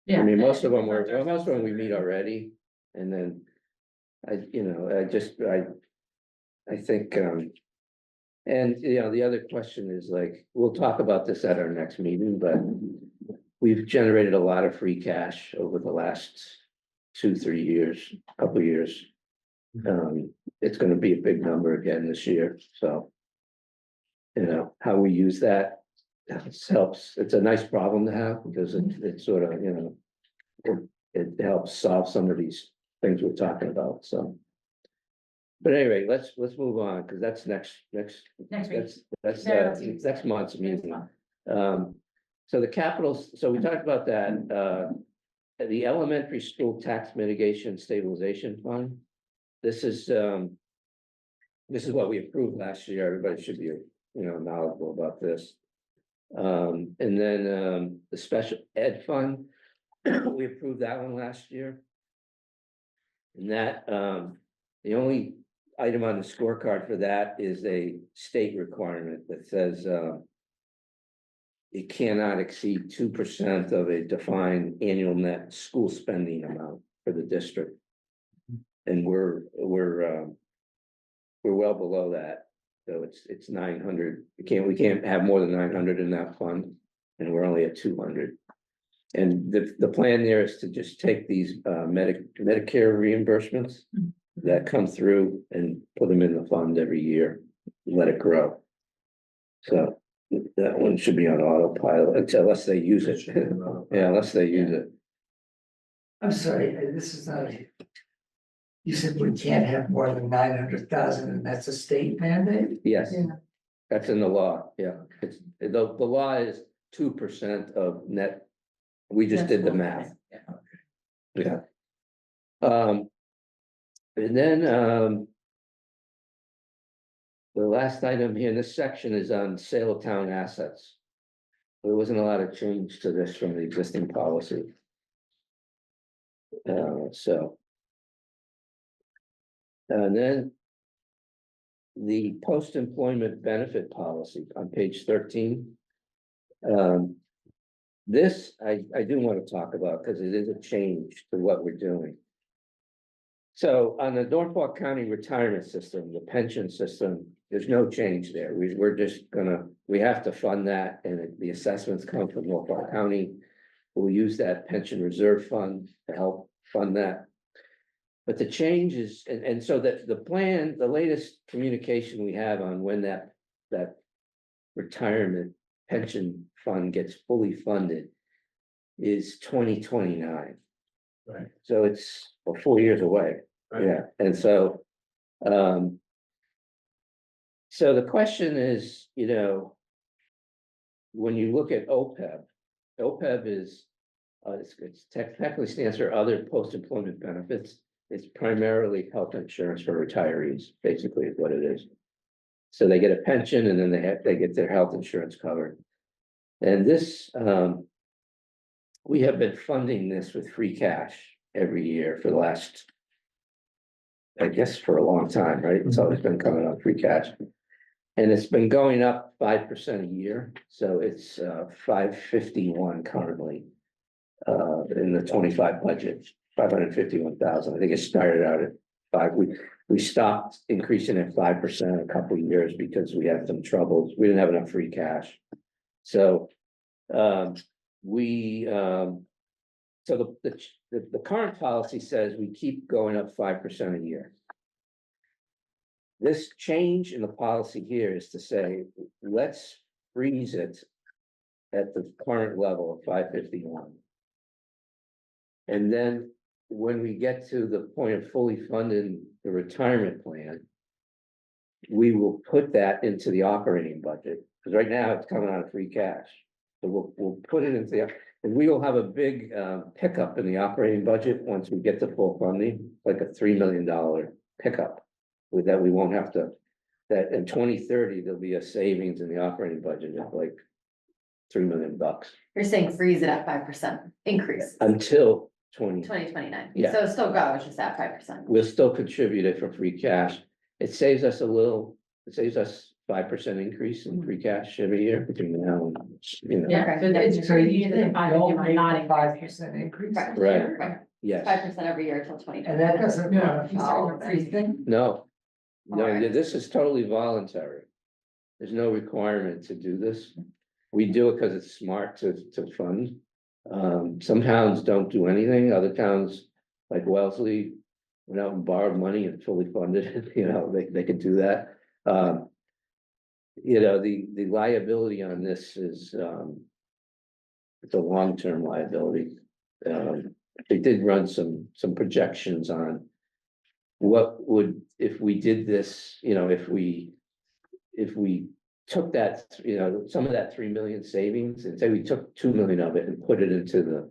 Yeah. mean, most of them we meet already, and then. I think, and, the other question is like, we'll talk about this at our next meeting, but. We've generated a lot of free cash over the last 2-3 years, couple years. It's gonna be a big number again this year, so. How we use that helps, it's a nice problem to have, because it sort of, it helps solve some of these things we're talking about, so. But anyway, let's move on, because that's next, Next week. that's Yeah, that's- next month's meeting. month. So the capitals, so we talked about that, the elementary school tax mitigation stabilization fund. This is what we approved last year, everybody should be, knowledgeable about this. And then, the special ed fund, we approved that one last year. And that, the only item on the scorecard for that is a state requirement that says, it cannot exceed 2% of a defined annual net school spending amount for the district. And we're well below that, so it's 900, we can't have more than 900 in that fund, and we're only at 200. And the plan there is to just take these Medicare reimbursements that come through and put them in the fund every year, let it grow. So. That one should be on autopilot unless they use it. Yeah, unless they use it. I'm sorry, this is not. You said we can't have more than 900,000, and that's a state mandate? Yes. Yeah. That's in the law, yeah. It's, the law is 2% of net. We just did the math, yeah. And then, the last item here in this section is on sale of town assets. There wasn't a lot of change to this from the existing policy. So. And then the post-employment benefit policy on page 13. This I do want to talk about because it is a change to what we're doing. So on the Norfolk County retirement system, the pension system, there's no change there. We're just we have to fund that, and the assessments come from Norfolk County. We'll use that pension reserve fund to help fund that. But the change is, and so that the plan, the latest communication we have on when that retirement pension fund gets fully funded is 2029. Right. So it's 4 years away. Right. Yeah, and so the question is, when you look at OPEB is, it's technically stands for other post-employment benefits. It's primarily health insurance for retirees, basically is what it is. So they get a pension and then they get their health insurance covered. And this, we have been funding this with free cash every year for the last, I guess, for a long time, right? It's always been coming on free cash. And it's been going up 5% a year. So it's 551 currently in the 25 budget, 551,000. I think it started out at 5. We stopped increasing at 5% a couple of years because we had some troubles. We didn't have enough free cash. So the current policy says we keep going up 5% a year. This change in the policy here is to say, let's freeze it at the current level of 551. And then when we get to the point of fully funding the retirement plan, we will put that into the operating budget, because right now it's coming out of free cash. So we'll put it into and we will have a big pickup in the operating budget once we get to full funding, like a $3 million pickup. With that, we won't have to, that in 2030, there'll be a savings in the operating budget of like $3 million. You're saying freeze it at 5% increase Until 2029. Yeah. So still go, it's just at 5%. We'll still contribute it for free cash. It saves us a little, it saves us 5% increase in free cash every year between now and, Yeah, so it's So crazy, you the think five, you'll you're make not a increasing. 5% increase? Right. Right. yes. 5% every year until 2029. And that doesn't Yeah. run afoul of anything? No, Alright. this is totally voluntary. There's no requirement to do this. We do it because it's smart to fund. Some towns don't do anything. Other towns, like Wellesley, went out and borrowed money and fully funded it. They could do that. The liability on this is, it's a long-term liability. They did run some projections on what would, if we did this, if we took that, some of that 3 million savings and say we took 2 million of it and put it into the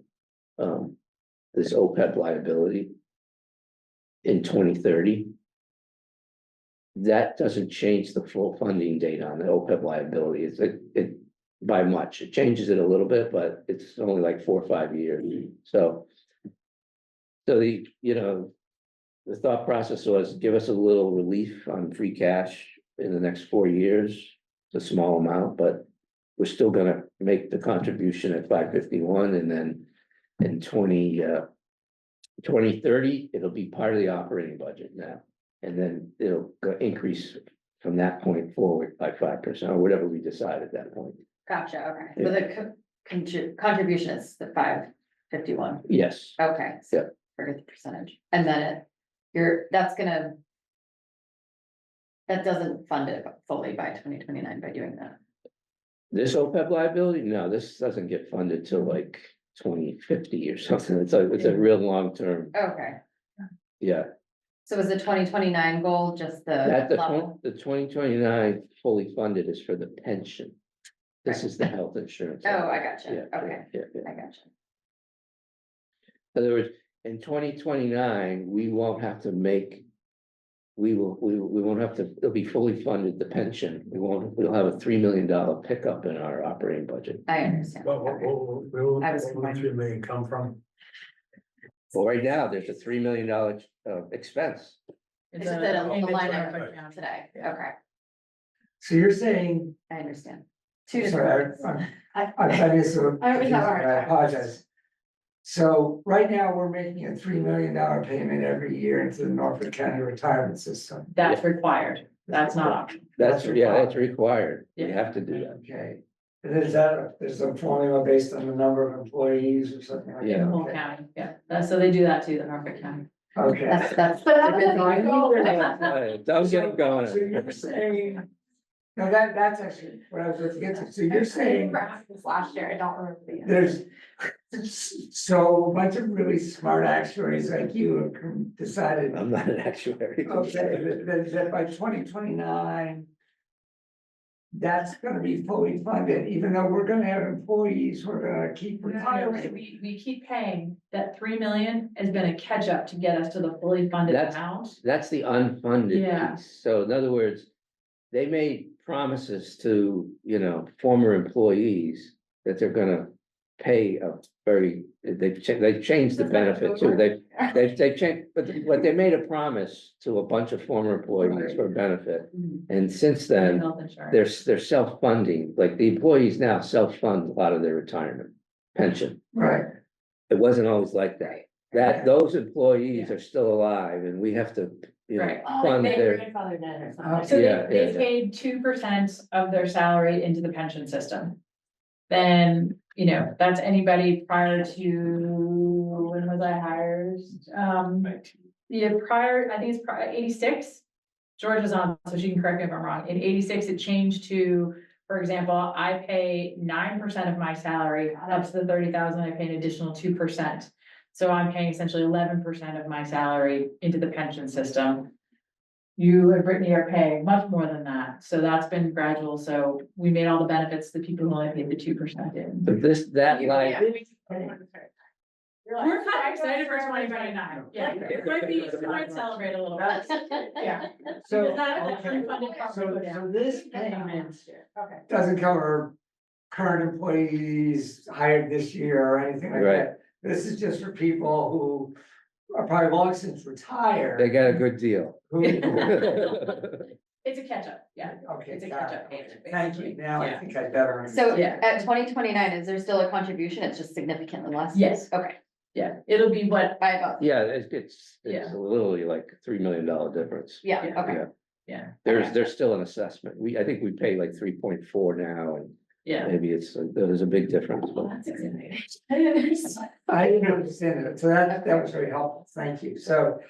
this OPEB liability in 2030. That doesn't change the full funding date on the OPEB liability. It by much. It changes it a little bit, but it's only like 4 or 5 years. So the thought process was give us a little relief on free cash in the next 4 years. It's a small amount, but we're still gonna make the contribution at 551, and then in 2030, it'll be part of the operating budget now. And then it'll increase from that point forward by 5% or whatever we decide at that point. Gotcha, okay. So the contribution is the 551. Yes, Okay. So Yeah. forget the percentage. And then that doesn't fund it fully by 2029 by doing that. this OPEB liability, no, this doesn't get funded till like 2050 or something. It's a real long term, Okay. yeah. So is the 2029 goal just the level? The 2029 fully funded is for the pension. This is the health insurance. Oh, I gotcha. Yeah, Okay, yeah. I gotcha. In other words, in 2029, we won't have to it'll be fully funded, the pension. We'll have a $3 million pickup in our operating budget. I understand. Well, Okay. where I was will the 3 million come from? Well, right now, there's a $3 million expense It's just that a payment to line Norfolk item County. today, Yeah. okay, So you're saying, I understand. Two sorry, different. I'm trying to sort of, I was not I apologize. So right now, we're making a $3 million payment every year into the Norfolk County retirement system. That's required. That's not optional. That's, yeah, that's required. You Yeah. have to do that. Okay, and is that, there's a formula based on the number of employees or something like that? In the whole Okay. county, yeah. So they do that too, the Norfolk County. Okay. That's. But how It's does been it going go? either. Don't get them going. So you're saying, no, that's actually what I was going to get to, so you're saying This last year, I don't remember the. there's. So a bunch of really smart actuaries like you have decided, I'm not an actuary. okay, that by 2029. That's gonna be fully funded, even though we're gonna have employees, we're gonna keep retiring. We keep paying, that 3 million has been a catch up to get us to the fully funded That's- amount. That's the unfunded Yeah. piece. So in other words, they made promises to, former employees that they're gonna pay a very, they've changed the benefit too. They've changed, but they made a promise to a bunch of former employees for benefit. And since then, Health insurance. they're self-funding, like the employees now self-fund a lot of their retirement pension. Right, It wasn't always like that. Those employees are still alive and we have to, Right. fund their. Grandfather did or something. So Yeah, they yeah. paid 2% of their salary into the pension system. Then, that's anybody prior to, when was I hired? Prior, I think it's prior, 86. George was on, so she can correct me if I'm wrong. In 86, it changed to, for example, I pay 9% of my salary, up to the 30,000, I pay an additional 2%. So I'm paying essentially 11% of my salary into the pension system. You and Brittany are paying much more than that, so that's been gradual, so we made all the benefits, the people who only paid the 2% in. But that line, We're kind of excited for 2029, yeah, it might celebrate a little bit, yeah. so, Because that okay, unfunded part will go down. so this payment Okay. doesn't cover current employees hired this year or anything like Right. that. This is just for people who are probably long since retired. they got a good deal. Who- It's a catch-up, yeah, Okay, it's a got catch-up it. payment. Thank you, now I Yeah. think I better. So Yeah. at 2029, is there still a contribution? It's just significantly less? Yes. Okay, Yeah, it'll be what, by about, Yeah, it's Yeah. literally like $3 million difference. yeah, Yeah. okay. yeah, There's still an assessment. I think we pay like 3.4 now and yeah. maybe there's a big difference. Well, but- that's exciting. I didn't understand it, so that was very helpful, thank you, so.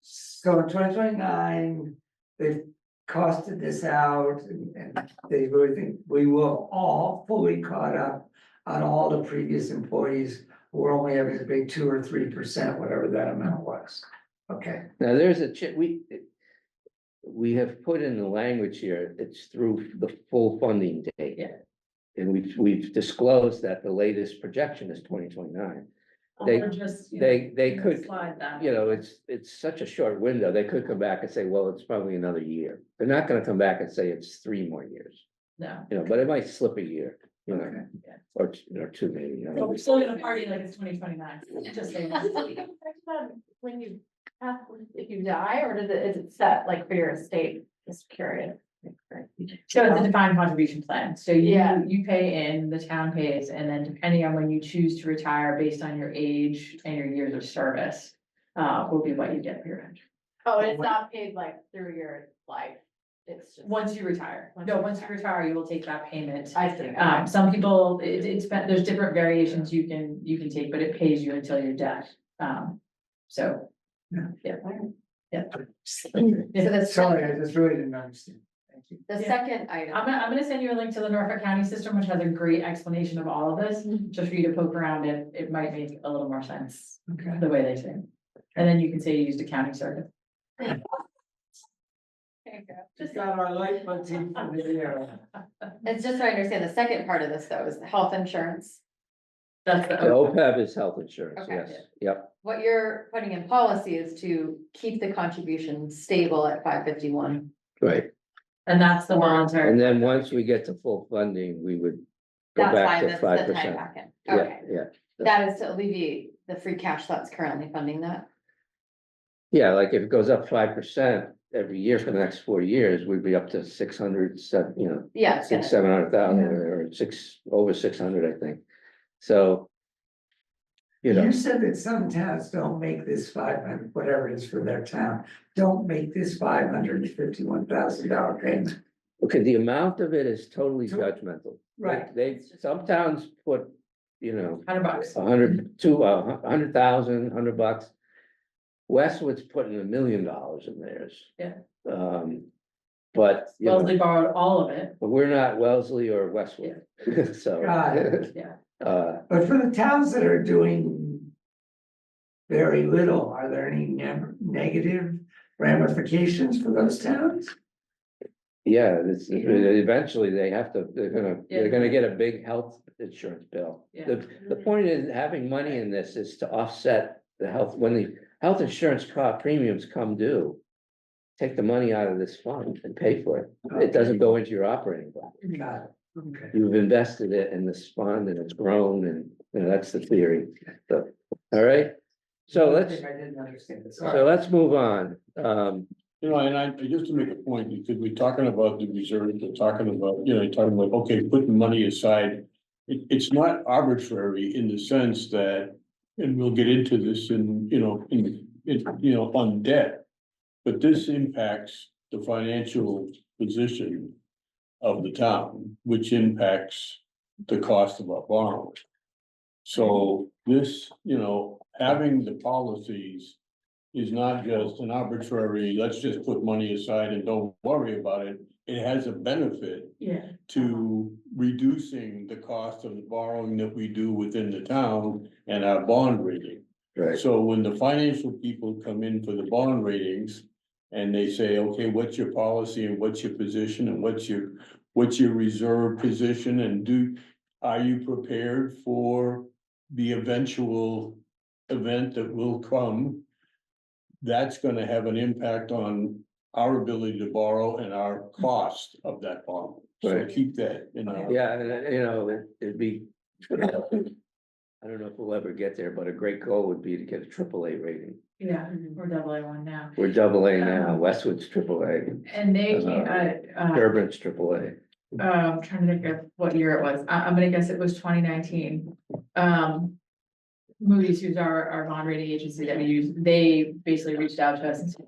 So in 2029, they've costed this out and they really think we will all fully caught up. On all the previous employees who were only having to pay 2 or 3%, whatever that amount was. Okay, Now, there's we have put in the language here, it's through the full funding date. Yeah. And we've disclosed that the latest projection is 2029. They- Or just, They could, slide that. it's such a short window, they could come back and say, well, it's probably another year. They're not gonna come back and say it's 3 more years, No. but it might slip a year, Okay. or 2 maybe. But we're still gonna party like it's 2029, just saying. When you have, if you die, or is it set like for your estate, just curious? So it's a defined contribution plan, so Yeah. you pay in, the town pays, and then depending on when you choose to retire based on your age and your years of service. Will be what you get for your pension, Oh, it's not paid like through your life, it's just. once you retire. Once No, you once you retire, you will take that payment. I see. Some people, there's different variations you can take, but it pays you until your death. So. Yeah. Yeah. So the Sorry, I just really didn't understand, thank you. The Yeah. second item. I'm gonna send you a link to the Norfolk County system, which has a great explanation of all of this, just for you to poke around and it might make a little more sense, Okay. the way they say it. And then you can say you used accounting service. Just got our light motif for the year. It's just so I understand, the second part of this though is the health insurance. That's The the, OPEB is health insurance, Okay. yes, yep. What you're putting in policy is to keep the contribution stable at 551. Right, and that's the voluntary. and then once we get to full funding, we would go That's back fine, to that's 5%. the time back in. Yeah, Okay, yeah, that is to alleviate the free cash that's currently funding that. Yeah, like if it goes up 5% every year for the next 4 years, we'd be up to 600, you know, Yeah, it's gonna- 700,000 or over 600, I think. So. You know, You said that some towns don't make this 500, whatever it is for their town, don't make this $551,000 payment. okay, the amount of it is totally judgmental. Right. They, some towns put, you know, $100. 100,000, $100. Westwood's putting $1 million in theirs. Yeah. But, you know, Wellesley borrowed all of it. but we're not Wellesley or Westwood, so. Got it. Yeah. But for the towns that are doing very little, are there any negative ramifications for those towns? Yeah, eventually they have to, they're Yeah. gonna get a big health insurance bill. Yeah. The point is having money in this is to offset the health, when the health insurance premiums come due. Take the money out of this fund and pay for it. It doesn't go into your operating budget. Got it. Okay. You've invested it in this fund and it's grown and, you know, that's the theory. So, all right, so let's, I didn't understand this. so let's move on. You know, and just to make a point, because we're talking about the reserves, we're talking about, you know, talking about, okay, putting money aside. It's not arbitrary in the sense that, and we'll get into this in, on debt. But this impacts the financial position of the town, which impacts the cost of our borrowing. So this, having the policies is not just an arbitrary, let's just put money aside and don't worry about it. It has a benefit Yeah. to reducing the cost of the borrowing that we do within the town and our bond rating. Right, So when the financial people come in for the bond ratings and they say, okay, what's your policy and what's your position and what's your reserve position and are you prepared for the eventual event that will come? That's gonna have an impact on our ability to borrow and our cost of that borrow. So Right. keep that in our. yeah, and it'd be. I don't know if we'll ever get there, but a great goal would be to get a AAA rating. Yeah, we're AA1 now. We're AA now, Westwood's AAA, And they, Durban's AAA. trying to think of what year it was. I'm gonna guess it was 2019. Moody's, who's our bond rating agency that we use, they basically reached out to us and said,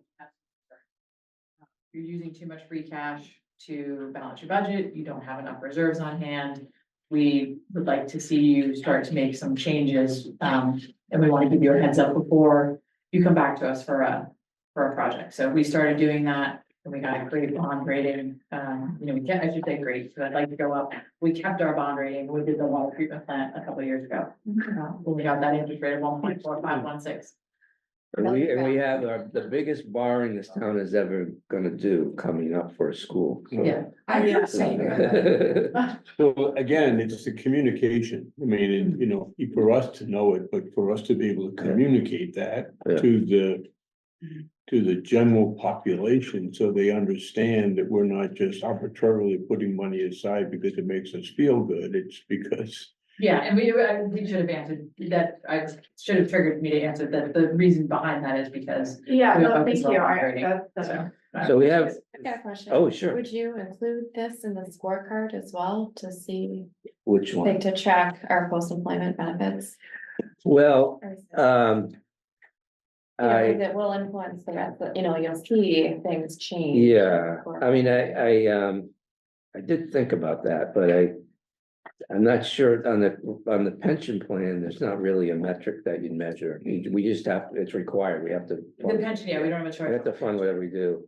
you're using too much free cash to balance your budget. You don't have enough reserves on hand. We would like to see you start to make some changes. And we want to give you a heads up before you come back to us for a project. So we started doing that and we got a great bond rating. I should say great, so I'd like to go up. We kept our bond rating. We did the water treatment plant a couple of years ago. When we got that interest rate of 1.4516. And we have the biggest borrowing this town is ever gonna do coming up for a school. So- Yeah. I didn't say that. So again, it's the communication. I mean, for us to know it, but for us to be able to communicate that Yeah. to the general population, so they understand that we're not just arbitrarily putting money aside because it makes us feel good. It's because. Yeah, and we should have answered that. I should have triggered me to answer that. The reason behind that is because. Yeah, we no, focus thank on you. operating, That's. so. So we have, I've got a question. oh, sure, Would you include this in the scorecard as well to see, which like one? to track our post-employment benefits? Well, Or is it- I. That will influence the rest, you'll see things change. Yeah, I mean, I did think about that, but I'm not sure on the pension plan, there's not really a metric that you measure. We just have, it's required, we have to. The pension, yeah, we don't have a We have choice. to fund whatever we do.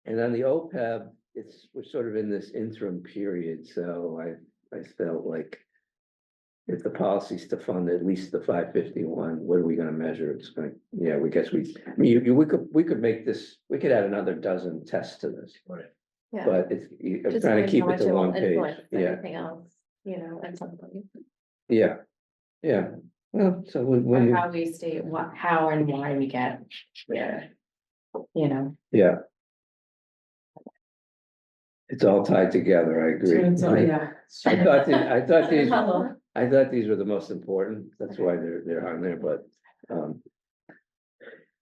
And on the OPEB, we're sort of in this interim period, so I felt like. If the policy's to fund at least the 551, what are we gonna measure? It's going, yeah, we we could make this, we could add another dozen tests to this. Right. Yeah. But I'm Just trying to knowing keep how it much to will one page, influence yeah, Everything else, at some point. yeah. Well, so Or when, how we state how and why we get there. yeah. It's all tied together, I agree. So, yeah. I thought these were the most important, that's why they're on there, but,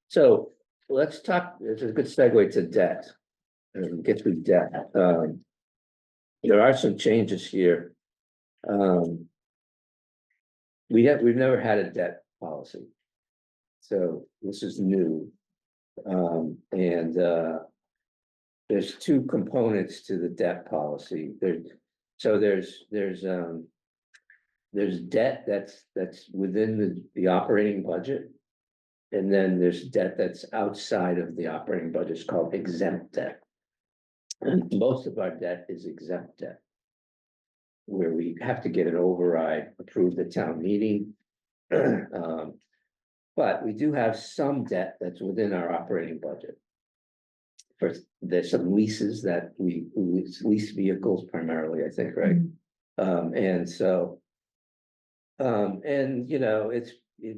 so, let's talk, it's a good segue to debt. And get through debt. There are some changes here. We've never had a debt policy. So this is new. And there's two components to the debt policy. There's debt that's within the operating budget. And then there's debt that's outside of the operating budget. It's called exempt debt. And most of our debt is exempt debt, where we have to get an override approved at town meeting. But we do have some debt that's within our operating budget. First, there's some leases that we lease vehicles primarily, I think, right? And so, and you know,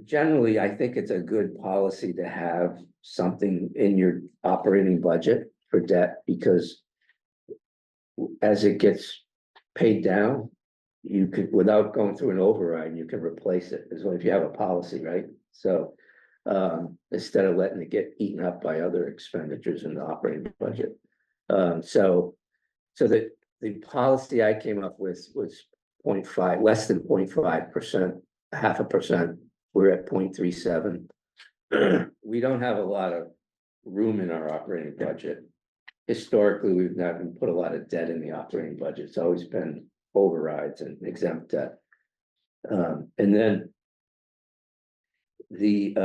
generally, I think it's a good policy to have something in your operating budget for debt, because as it gets paid down, you could, without going through an override, you can replace it, as well if you have a policy, right? So instead of letting it get eaten up by other expenditures in the operating budget. So that the policy I came up with was 0.5, less than 0.5%, 0.5%. We're at 0.37. We don't have a lot of room in our operating budget. Historically, we've not been put a lot of debt in the operating budget. It's always been overrides and exempt debt. And then the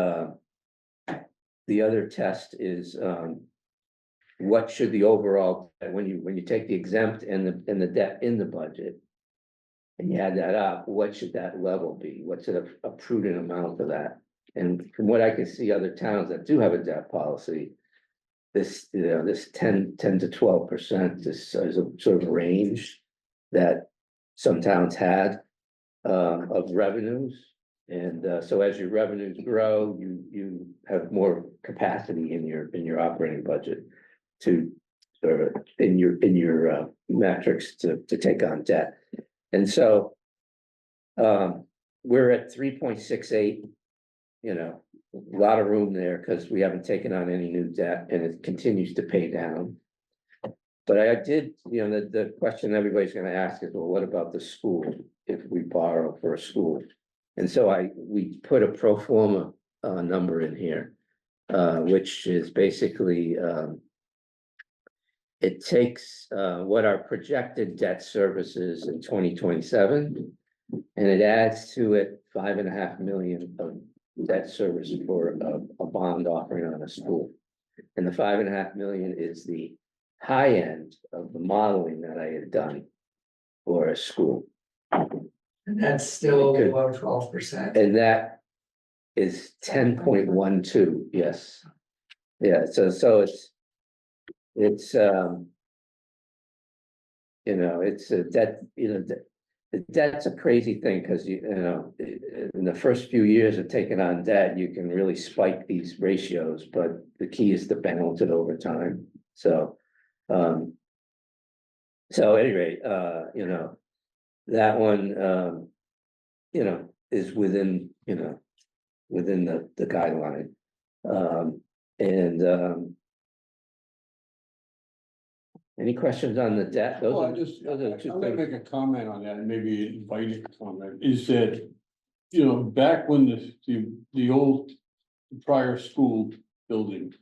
other test is what should the overall, when you take the exempt and the debt in the budget and you add that up, what should that level be? What's a prudent amount of that? And from what I can see, other towns that do have a debt policy, this 10 to 12% is a sort of range that some towns had of revenues. And so as your revenues grow, you have more capacity in your operating budget to in your metrics to take on debt. And so we're at 3.68, you know, a lot of room there because we haven't taken on any new debt and it continues to pay down. But I did, you know, the question everybody's going to ask is, well, what about the school if we borrow for a school? And so we put a pro forma number in here, which is basically it takes what our projected debt service is in 2027, and it adds to it 5.5 million of debt service for a bond offering on a school. And the 5.5 million is the high end of the modeling that I had done for a school. And that's still below 12%. And that is 10.12, yes. Yeah, so it's you know, it's a debt, you know, debt's a crazy thing because you know, in the first few years of taking on debt, you can really spike these ratios, but the key is to balance it over time. So anyway, you know, that one, you know, is within, you know, within the guideline. Any questions on the debt? Those Well, are I just, those are the two I'm gonna things. make a comment on that and maybe invite you to comment, is that, you know, back when the old prior school building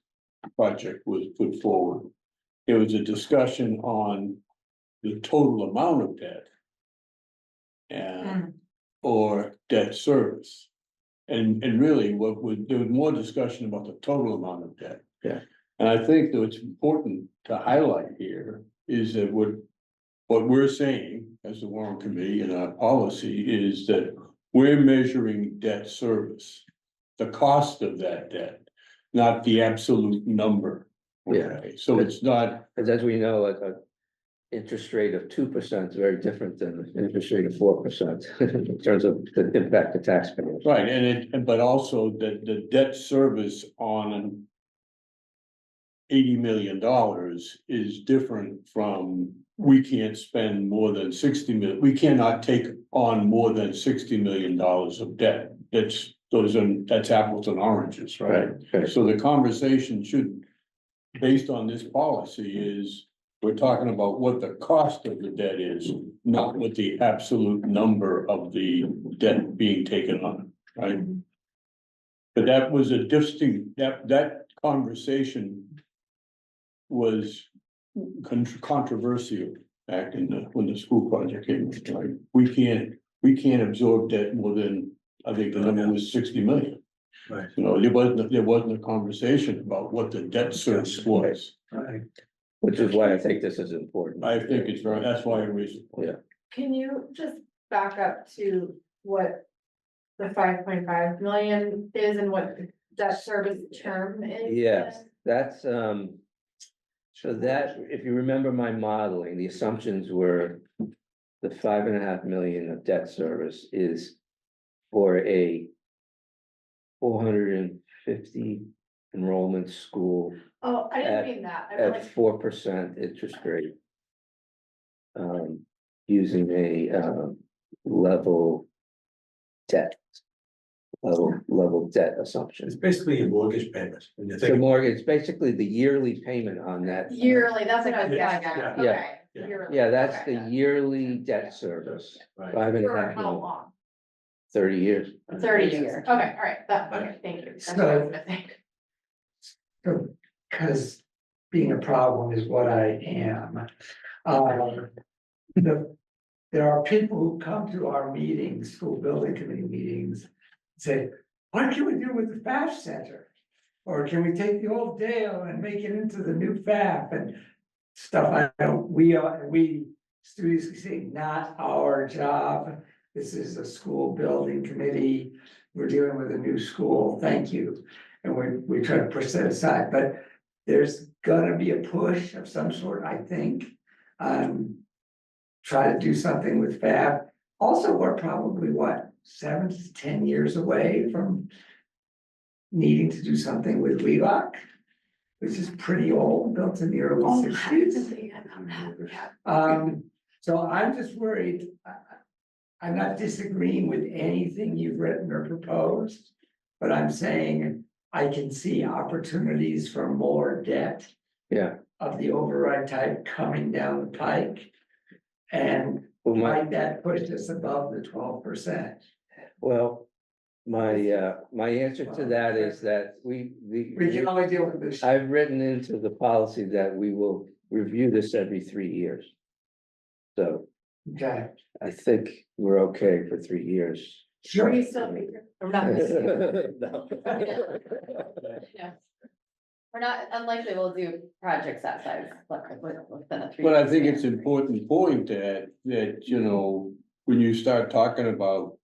project was put forward, there was a discussion on the total amount of debt and or debt service. And really there was more discussion about the total amount of debt. Yeah. And I think that what's important to highlight here is that what we're saying as the Warrant Committee and our policy is that we're measuring debt service, the cost of that debt, not the absolute number. Yeah. Okay, so it's not, As we know, a interest rate of 2% is very different than an interest rate of 4% in terms of the impact to taxpayers. right, but also the debt service on $80 million is different from we can't spend more than 60 million, we cannot take on more than $60 million of debt. That's apples and oranges, right? Right. So the conversation should, based on this policy, is we're talking about what the cost of the debt is, not what the absolute number of the debt being taken on, right? But that was a distinct, that conversation was controversial back when the school project came, like, we can't absorb debt more than, I think the number was 60 million. Right. You know, there wasn't a conversation about what the debt service was. Right. Which is why I think this is important. I think it's right, that's why I raised it. Yeah. Can you just back up to what the 5.5 million is and what the debt service term is? Yes, that's, so that, if you remember my modeling, the assumptions were the 5.5 million of debt service is for a 450 enrollment school Oh, I At- didn't mean that. I meant at like, 4% interest rate. Using a level debt. Level debt assumption. It's basically a mortgage payment. When you The think, mortgage, it's basically the yearly payment on that. yearly, that's what I was Yeah, getting at. yeah, Okay. yeah. yearly, Yeah, that's okay. the yearly debt service, right, 5.5 For how million, long? 30 years. 30 years. Okay, all right, okay, thank you. That's what I was missing. So, because being a problem is what I am. There are people who come to our meetings, school building committee meetings, say, what can we do with the FAF center? Or can we take the old Dale and make it into the new FAF and stuff? I don't, we students say, not our job. This is a school building committee. We're dealing with a new school, thank you. And we try to push that aside, but there's gonna be a push of some sort, I think. Try to do something with FAB. Also, we're probably 7 to 10 years away from needing to do something with Wheelock, which is pretty old, built in the early 60s. So I'm just worried. I'm not disagreeing with anything you've written or proposed, but I'm saying I can see opportunities for more debt Yeah, of the override type coming down the pike. And well, might that push us above the 12%? my answer to that is that We can only deal with this. I've written into the policy that we will review this every 3 years. So Okay, I think we're okay for 3 years. sure. We still be here. We're not missing you. No. Yeah. We're not, unlikely we'll do projects that size, like within a 3. But I think it's an important point that, you know, when you start talking about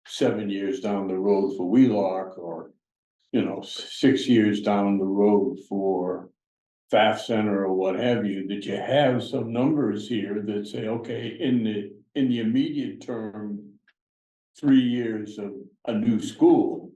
7 years down the road for Wheelock, or, you know, 6 years down the road for FAF Center or what have you, that you have some numbers here that say, okay, in the immediate term, 3 years of a new school,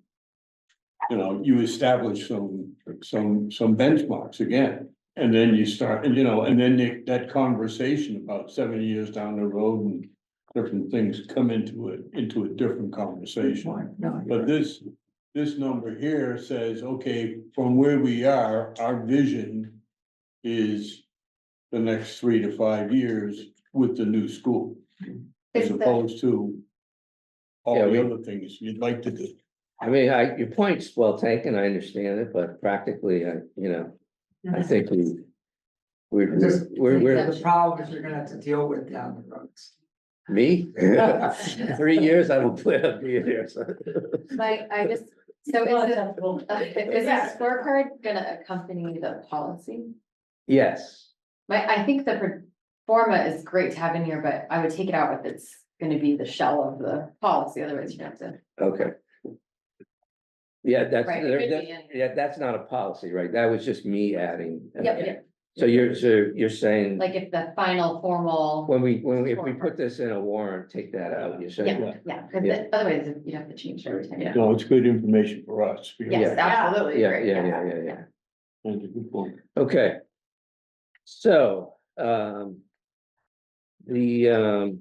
you know, you establish some benchmarks again. And then you start, and you know, and then that conversation about 7 years down the road and different things come into a different conversation. No, But this number here says, okay, from where we are, our vision is the next 3 to 5 years with the new school. As Is that- opposed to all Yeah, the we- other things you'd like to do. I mean, your point's well taken, I understand it, but practically, I think we're, The problem is you're gonna have to deal with down the roads. me? 3 years, I don't plan on being here, so. I just, so is that scorecard gonna accompany the policy? Yes, I think the forma is great to have in here, but I would take it out if it's gonna be the shell of the policy, otherwise you have to. okay. Yeah, that's, Right, it could be in- yeah, that's not a policy, right? That was just me adding. Yep. So you're saying, Like if the final formal, if we put this in a warrant, take that out, you're saying? yeah, because Yeah. otherwise you'd have to change every time. Yeah. No, it's good information for us. Yes, Yeah. absolutely, Yeah, great, yeah. That's a good point. Okay. So, the.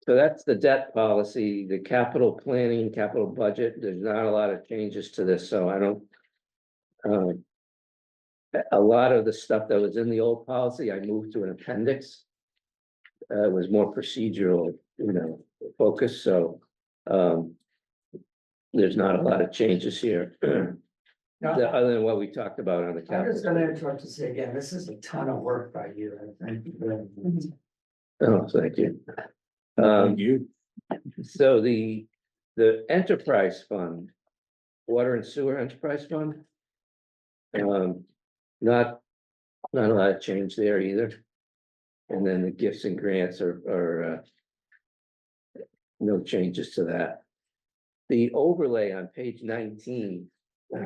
So that's the debt policy, the capital planning, capital budget. There's not a lot of changes to this, so I don't. A lot of the stuff that was in the old policy, I moved to an appendix. It was more procedural, focus, so. There's not a lot of changes here. Now, Other than what we talked about on the I'm capital. just gonna interrupt to say again, this is a ton of work by you, I think. Oh, thank you. Thank you. So the enterprise fund, water and sewer enterprise fund. Not a lot of change there either. And then the gifts and grants are no changes to that. The overlay on page 19. I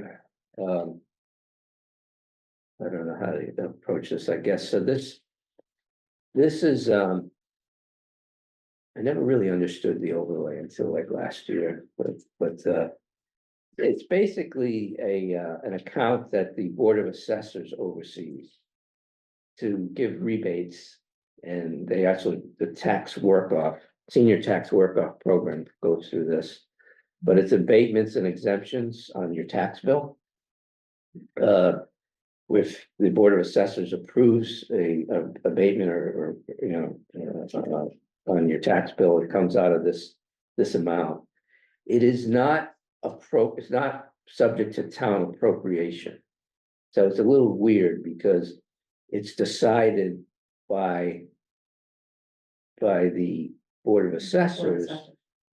don't know how to approach this, I guess. So this is, I never really understood the overlay until like last year, but it's basically an account that the Board of Assessors oversees to give rebates, and they actually, the tax work-off, senior tax work-off program goes through this. But it's abatements and exemptions on your tax bill. With the Board of Assessors approves a abatement or on your tax bill, it comes out of this amount. It is not it's not subject to town appropriation. So it's a little weird because it's decided by the Board of Assessors.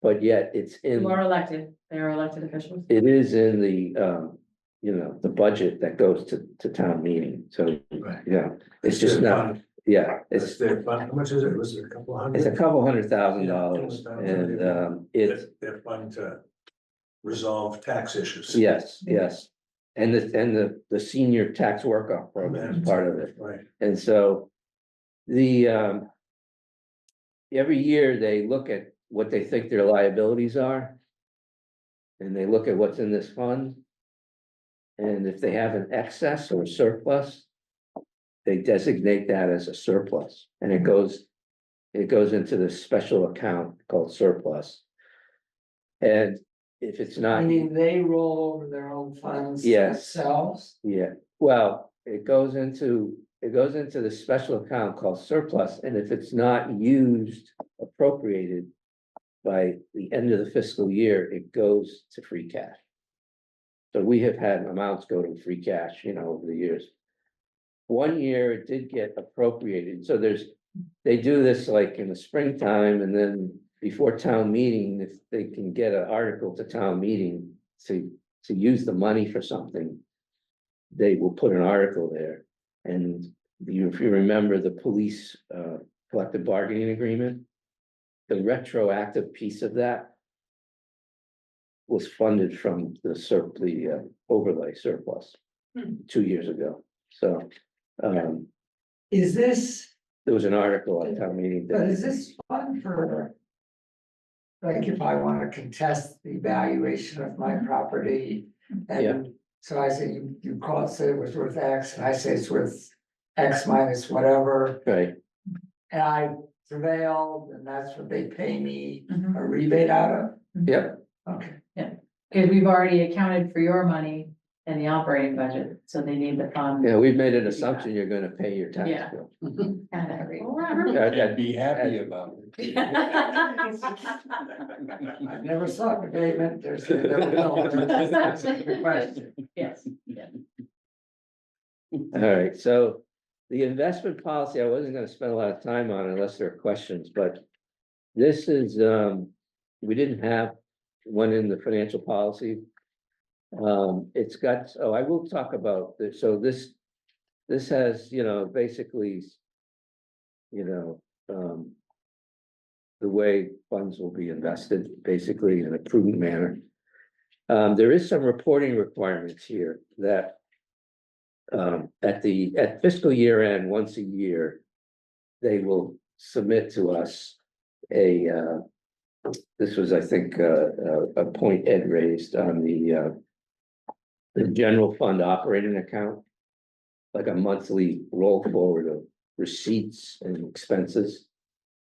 But yet it's in. You are elected, they are elected officials. It is in the, the budget that goes to town meeting, so, Right. yeah, it's just not, yeah, It's it's. their fund. How much is it? Was it a couple hundred? It's a couple $100,000 and, it's, Their fund to resolve tax issues. yes. And the senior tax work-off program is part of it, Right. and so. Every year they look at what they think their liabilities are. And they look at what's in this fund. And if they have an excess or surplus, they designate that as a surplus, and it goes into this special account called surplus. And if it's I not, mean, they roll over their own funds Yes. themselves. yeah, well, it goes into the special account called surplus, and if it's not used, appropriated by the end of the fiscal year, it goes to free cash. So we have had amounts go to free cash, over the years. One year it did get appropriated, so they do this like in the springtime, and then before town meeting, if they can get an article to town meeting to use the money for something, they will put an article there. And if you remember the police collective bargaining agreement, the retroactive piece of that was funded from the overlay surplus 2 years ago. So Is this, there was an article on town meeting. but is this fun for? Like if I wanna contest the valuation of my property and so I say, you call it, say it was worth X, and I say it's worth X minus whatever, Right, and I prevailed, and that's what they pay me Mhm. a rebate out of? yep, Okay. Because we've already accounted for your money in the operating budget, so they need the fund. yeah, we've made an assumption you're gonna pay your tax Yeah. bill. At that rate. I'd be happy about it. I never saw an abatement, there's. That's a good question. Yes, yeah. All right, so the investment policy, I wasn't gonna spend a lot of time on unless there are questions, but this is, we didn't have one in the financial policy. It's got, I will talk about this, so this has, basically, the way funds will be invested, basically in a prudent manner. There is some reporting requirements here that at fiscal year end, once a year, they will submit to us this was, I think, a point Ed raised on the general fund operating account, like a monthly roll forward of receipts and expenses.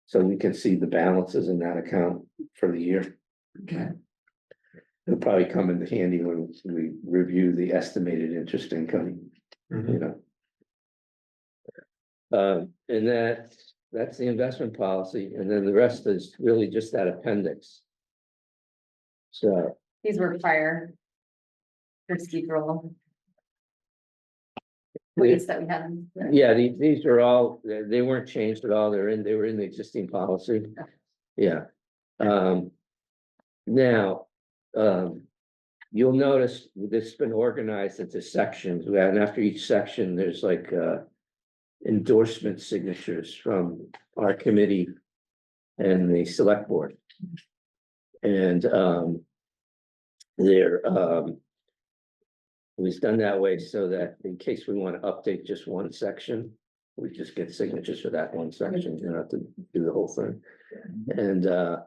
So we can see the balances in that account for the year. Okay, It'll probably come in handy when we review the estimated interest income, you know. And that's the investment policy, and then the rest is really just that appendix. So, These were prior. Procedural. Yeah. Ways that we had. yeah, these are all, they weren't changed at all, they were in the existing policy. Yeah. Now, you'll notice this has been organized into sections, and after each section, there's like, endorsement signatures from our committee and the select board. And, there, it was done that way so that in case we want to update just one section, we just get signatures for that one section, you don't have to do the whole thing. And the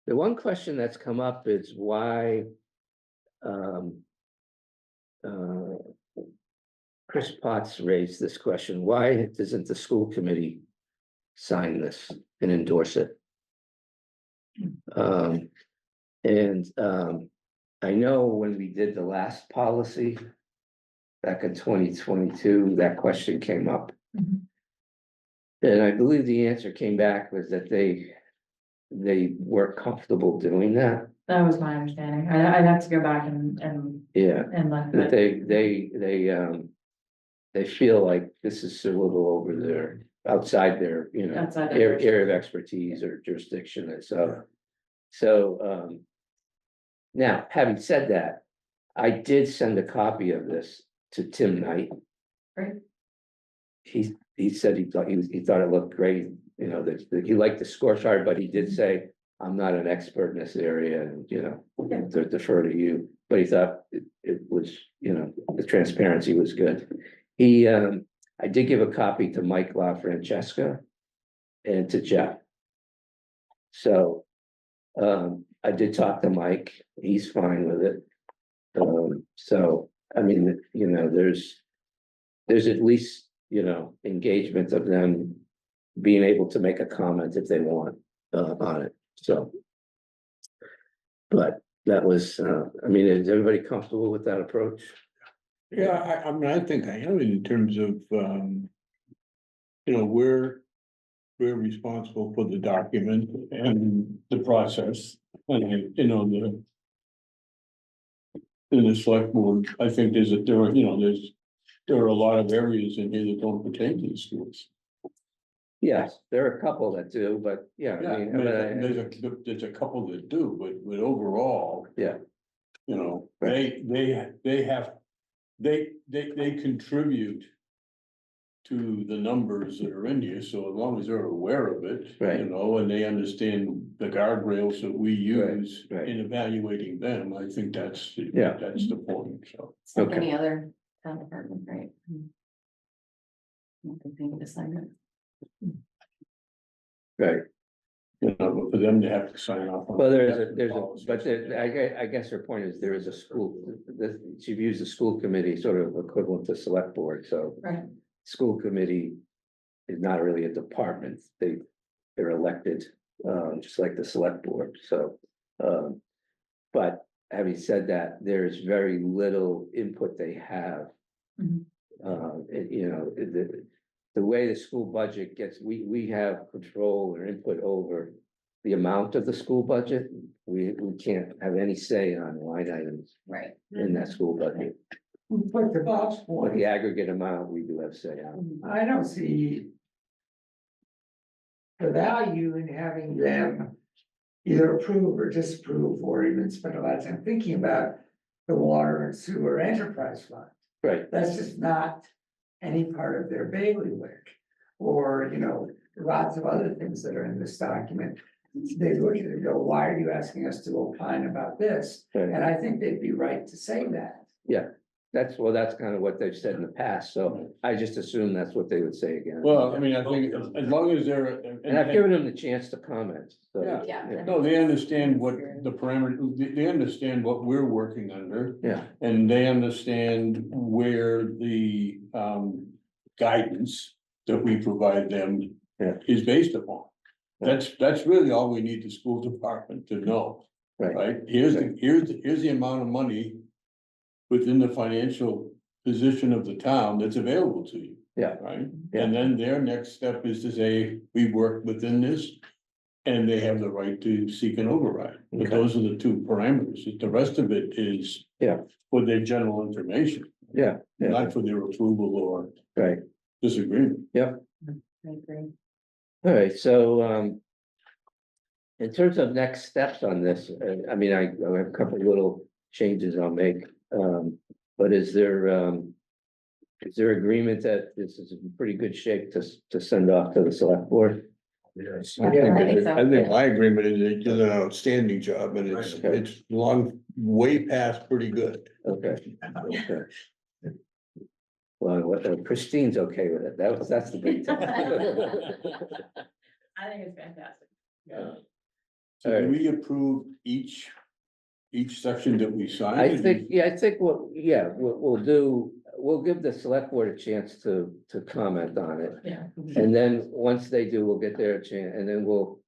one question that's come up is why Chris Potts raised this question, why doesn't the school committee sign this and endorse it? I know when we did the last policy back in 2022, that question came up. Mhm. And I believe the answer came back was that they were comfortable doing that. That was my understanding. I'd have to go back and Yeah, let. that they feel like this is a little over their, outside their, you know, Outside their area of expertise or jurisdiction, and so. Now, having said that, I did send a copy of this to Tim Knight. Great. He said he thought it looked great, you know, that he liked the scorecard, but he did say, I'm not an expert in this area and, you know, to defer to you. But he thought it was, you know, the transparency was good. I did give a copy to Mike LaFrancesca and to Jeff. So, I did talk to Mike, he's fine with it. So, I mean, you know, there's at least, you know, engagement of them being able to make a comment if they want, on it, so. But that was, I mean, is everybody comfortable with that approach? Yeah, I mean, I think I am in terms of, you know, we're responsible for the document and the process. And, you know, in the select board, I think there are a lot of areas in here that don't pertain to the schools. Yes, there are a couple that do, but yeah, I mean, There's a couple that do, but overall. Yeah. You know, Right. they contribute to the numbers that are in here, so as long as they're aware of it. Right. You know, and they understand the guardrails that we use right. in evaluating them, I think that's the point, so. It's like Okay. any other town department, right? I don't think they need to sign it. right. You know, but for them to have to sign off on. Well, I guess her point is there is a school, she views the school committee sort of equivalent to select board, so. Right. School committee is not really a department, they're elected, just like the select board, so. But having said that, there's very little input they have. Mhm. You know, the way the school budget gets, we have control or input over the amount of the school budget. We can't have any say on line items Right. in that school budget, but to Bob's but point, the aggregate amount, we do have say on. I don't see the value in having them either approve or disapprove, or even spend a lot of time thinking about the water and sewer enterprise fund. Right, That's just not any part of their bailiwick. Or, you know, lots of other things that are in this document. They look at it and go, why are you asking us to opine about this? right. And I think they'd be right to say that. That's kind of what they've said in the past, so I just assume that's what they would say again. Well, I mean, I think as long as they're. And I've given them the chance to comment, so. Yeah. Yeah. No, they understand what the parameter, they understand what we're working under. Yeah, And they understand where the guidance that we provide them Yeah. is based upon. That's really all we need the school department to know, Right, right? Here's the amount of money within the financial position of the town that's available to you. Yeah. Right? Yeah. And then their next step is to say, we work within this. And they have the right to seek an override, but Okay. those are the two parameters. The rest of it is. Yeah. For their general information, yeah, yeah, not for their approval or right. disagreement. I agree. All right, so, in terms of next steps on this, I mean, I have a couple of little changes I'll make. But is there agreement that this is in pretty good shape to send off to the select board? Yes. I think so. I think my agreement is they did an outstanding job and it's long, way past pretty good. Okay. Okay. Well, Christine's okay with it. That's the big time. I think it's fantastic. So do we approve each section that we sign? I think we'll give the select board a chance to comment on it. Yeah. And then, once they do, we'll get their chance, and then we'll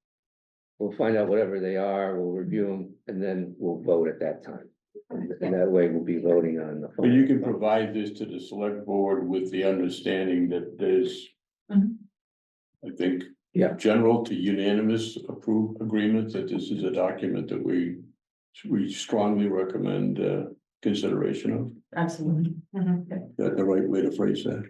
find out whatever they are, we'll review them, and then we'll vote at that time. And that way we'll be voting on the. But you can provide this to the select board with the understanding that there's. Mhm. I think. Yeah. General to unanimous agreement that this is a document that we strongly recommend consideration of. Absolutely. That the right way to phrase that.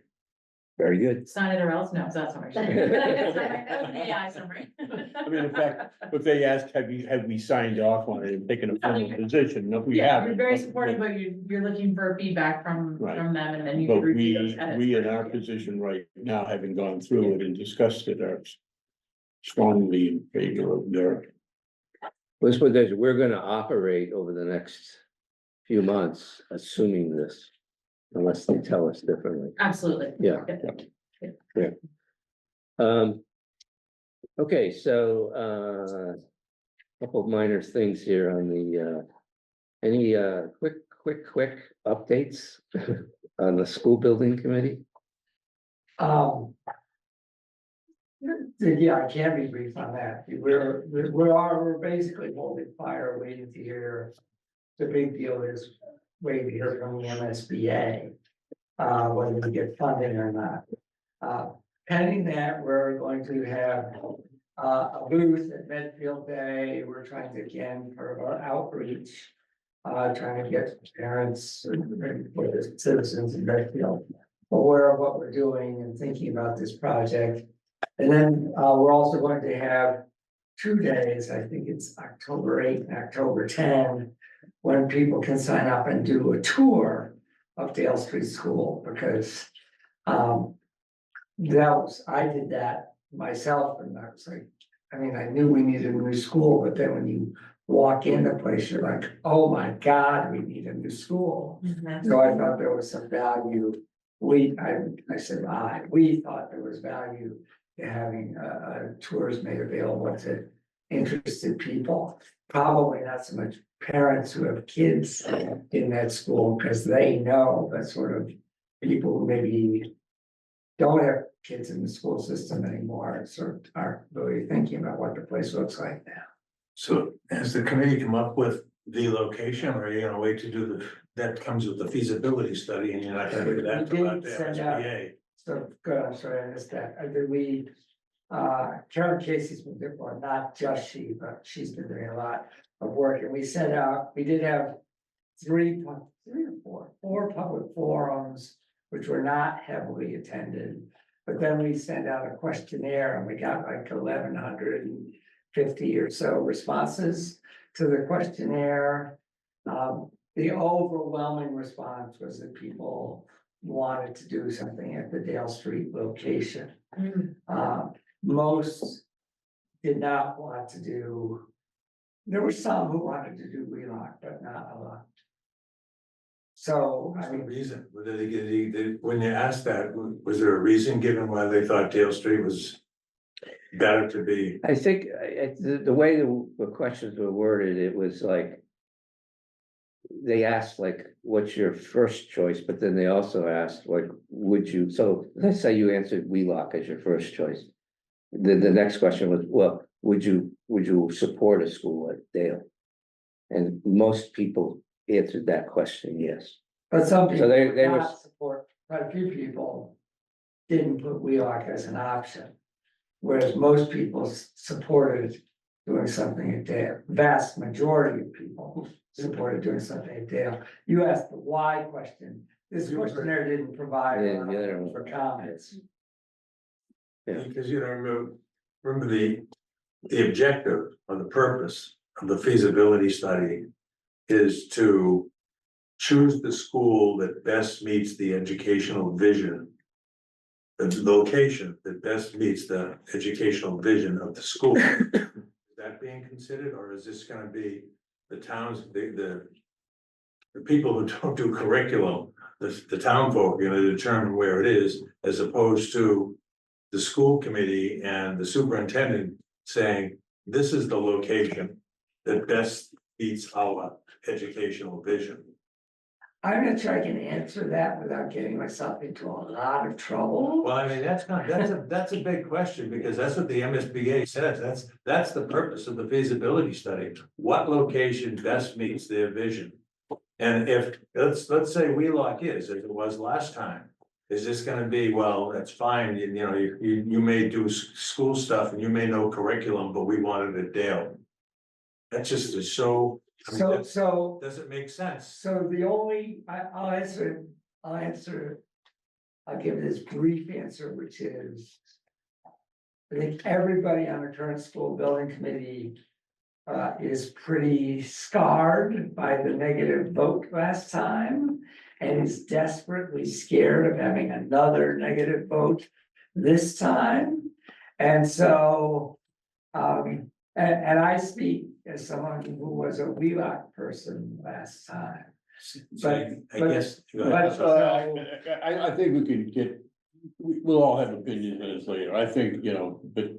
Very good. Sign it or else, no, that's not right. That was an AI summary. I mean, in fact, if they asked, have we signed off on it and taken a formal position? No, we Yeah, haven't. you're very supportive, but you're looking for feedback from Right. them and then you But can review those edits. we in our position right now, having gone through it and discussed it, are strongly in favor of their. Let's put this, we're gonna operate over the next few months, assuming this, unless they tell us differently. Absolutely. Yeah. Yeah. Okay, so, couple of minor things here on the, any, quick updates on the school building committee? Yeah, I can be brief on that. We're basically holding fire, waiting to hear. The big deal is waiting to hear from the MSBA, whether we get funding or not. Pending that, we're going to have a booth at Medfield Day. We're trying to, again, for our outreach, trying to get parents and for the citizens in Medfield aware of what we're doing and thinking about this project. And then we're also going to have 2 days, I think it's October 8 and October 10, when people can sign up and do a tour of Dale Street School, because I did that myself, and I was like, I mean, I knew we needed a new school, but then when you walk in the place, you're like, oh my God, we need a new school. So I thought there was some value. We thought there was value to having tours made available to interested people. Probably not so much parents who have kids in that school, because they know that sort of people who maybe don't have kids in the school system anymore, sort of aren't really thinking about what the place looks like now. So has the committee come up with the location, or are you gonna wait to do that comes with the feability study and you're not gonna do that We till did after send out- SBA? So, good, I'm sorry, I missed that. I did Karen Casey's been doing, well, not just she, but she's been doing a lot of work, and we did have four public forums, which were not heavily attended. But then we sent out a questionnaire and we got like 1,150 or so responses to the questionnaire. The overwhelming response was that people wanted to do something at the Dale Street location. Most did not want to do. There were some who wanted to do Wheelock, but not a lot. So, What's I the mean, reason? When you asked that, was there a reason given why they thought Dale Street was better to be? I think the way the questions were worded, it was like, they asked like, what's your first choice? But then they also asked like, would you, so let's say you answered Wheelock as your first choice. Then the next question was, well, would you support a school like Dale? And most people answered that question, yes. But some people they did were- not support, quite a few people didn't put Wheelock as an option. Whereas most people supported doing something at Dale, vast majority of people supported doing something at Dale. You asked the why question, this questionnaire didn't provide Yeah, yeah, I don't know. for comments. Yeah. Because you don't remember the objective or the purpose of the feasibility study is to choose the school that best meets the educational vision. The location that best meets the educational vision of the school. Is that being considered, or is this gonna be the towns, the people who don't do curriculum, the town folk are gonna determine where it is, as opposed to the school committee and the superintendent saying, this is the location that best meets our educational vision. I'm gonna try and answer that without getting myself into a lot of trouble. Well, I mean, that's a big question, because that's what the MSBA says, that's the purpose of the feasibility study. What location best meets their vision? And if, let's say Wheelock is, as it was last time, is this gonna be, well, that's fine, you know, you may do school stuff and you may know curriculum, but we wanted a Dale. That just is so, I mean, that So doesn't make sense. So the only, I'll answer, I'll give this brief answer, which is. I think everybody on the current school building committee. Is pretty scarred by the negative vote last time. And is desperately scared of having another negative vote this time. And so, and I speak as someone who was a Wheelock person last time. So I guess. but- I think we could we'll all have opinions on this later. I think, you know, but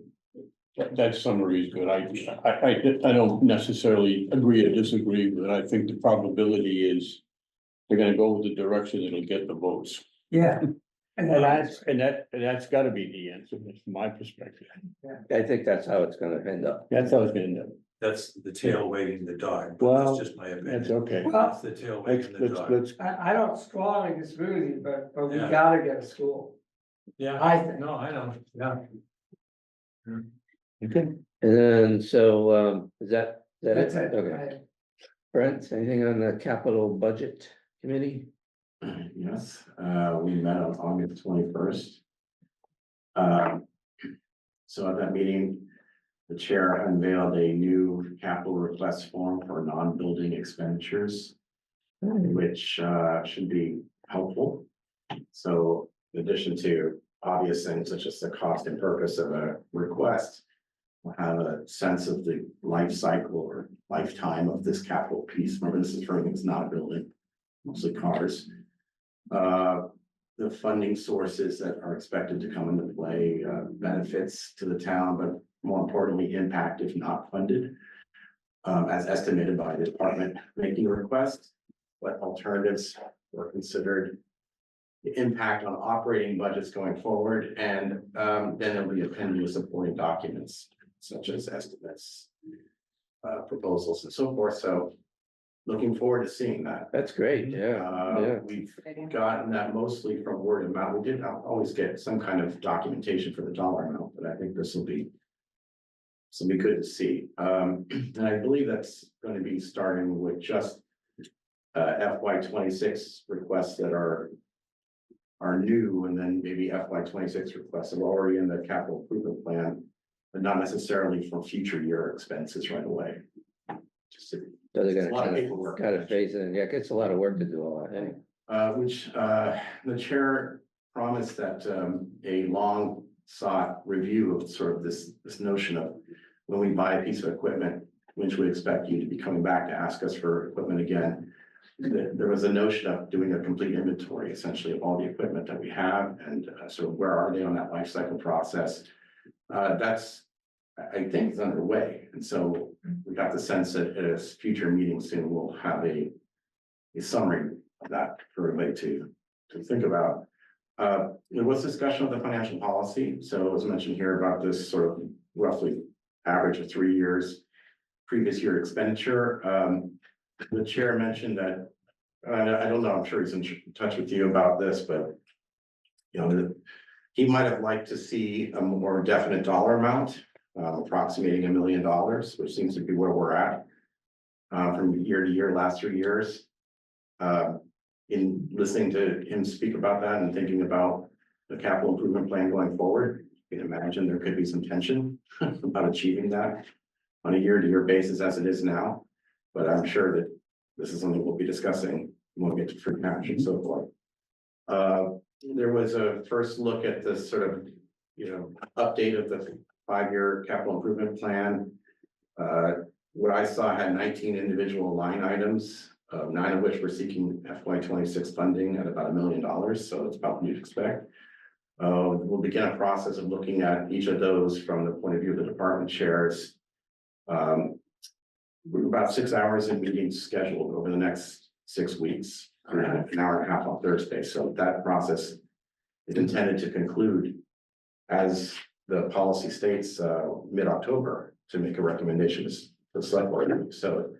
that summary is good. I don't necessarily agree or disagree, but I think the probability is they're gonna go with the direction that'll get the votes. Yeah. And then That's gotta be the answer, that's my perspective. I think that's how it's gonna end up. That's how it's gonna end up. That's the tail wagging the dog, but Well, that's just my That's opinion. okay. That's the tail wagging the dog. Let's, I don't strongly disagree with you, but we Yeah. gotta get a school, Yeah, I think. no, I know, yeah. okay. And then, so, is that it? That's it. Okay. Brent, anything on the capital budget committee? Yes, we met on August 21st. So at that meeting, the chair unveiled a new capital request form for non-building expenditures, which should be helpful. So in addition to obvious things such as the cost and purpose of a request, we'll have a sense of the life cycle or lifetime of this capital piece. Remember, this is for anything that's not a building, mostly cars. The funding sources that are expected to come into play, benefits to the town, but more importantly, impact if not funded. As estimated by the department making a request, what alternatives were considered. The impact on operating budgets going forward, and then there'll be appended with supporting documents such as estimates. Proposals and so forth, so looking forward to seeing that. That's great, yeah. We've gotten that mostly from word of mouth. We did not always get some kind of documentation for the dollar amount, but I think this will be good to see. And I believe that's going to be starting with just FY 26 requests that are new, and then maybe FY 26 requests that are already in the capital improvement plan, but not necessarily for future year expenses right away. Just So they're a lot of gonna paperwork. kind of phase it in, yeah, it's a lot of work to do all that, hey. Which the chair promised that a long sought review of sort of this notion of when we buy a piece of equipment, which we expect you to be coming back to ask us for equipment again. There was a notion of doing a complete inventory essentially of all the equipment that we have, and so where are they on that life cycle process? That's, I think, is underway, and so we got the sense that at a future meeting soon, we'll have a a summary of that for everybody to think about. There was discussion of the financial policy, so it was mentioned here about this sort of roughly average of 3 years. Previous year expenditure, the chair mentioned that, I don't know, I'm sure he's in touch with you about this, but. You know, he might have liked to see a more definite dollar amount, approximating $1 million, which seems to be where we're at. From year to year, last 3 years. In listening to him speak about that and thinking about the capital improvement plan going forward, you can imagine there could be some tension about achieving that on a year-to-year basis as it is now. But I'm sure that this is something we'll be discussing when we get to free cash and so forth. There was a first look at the sort of, update of the 5-year capital improvement plan. What I saw had 19 individual line items, 9 of which were seeking FY26 funding at about $1 million. So it's about what you'd expect. We'll begin a process of looking at each of those from the point of view of the department chairs. We're about 6 hours in meetings scheduled over the next 6 weeks, an hour and a half on Thursday. So that process is intended to conclude as the policy states mid-October to make a recommendation to the select board. So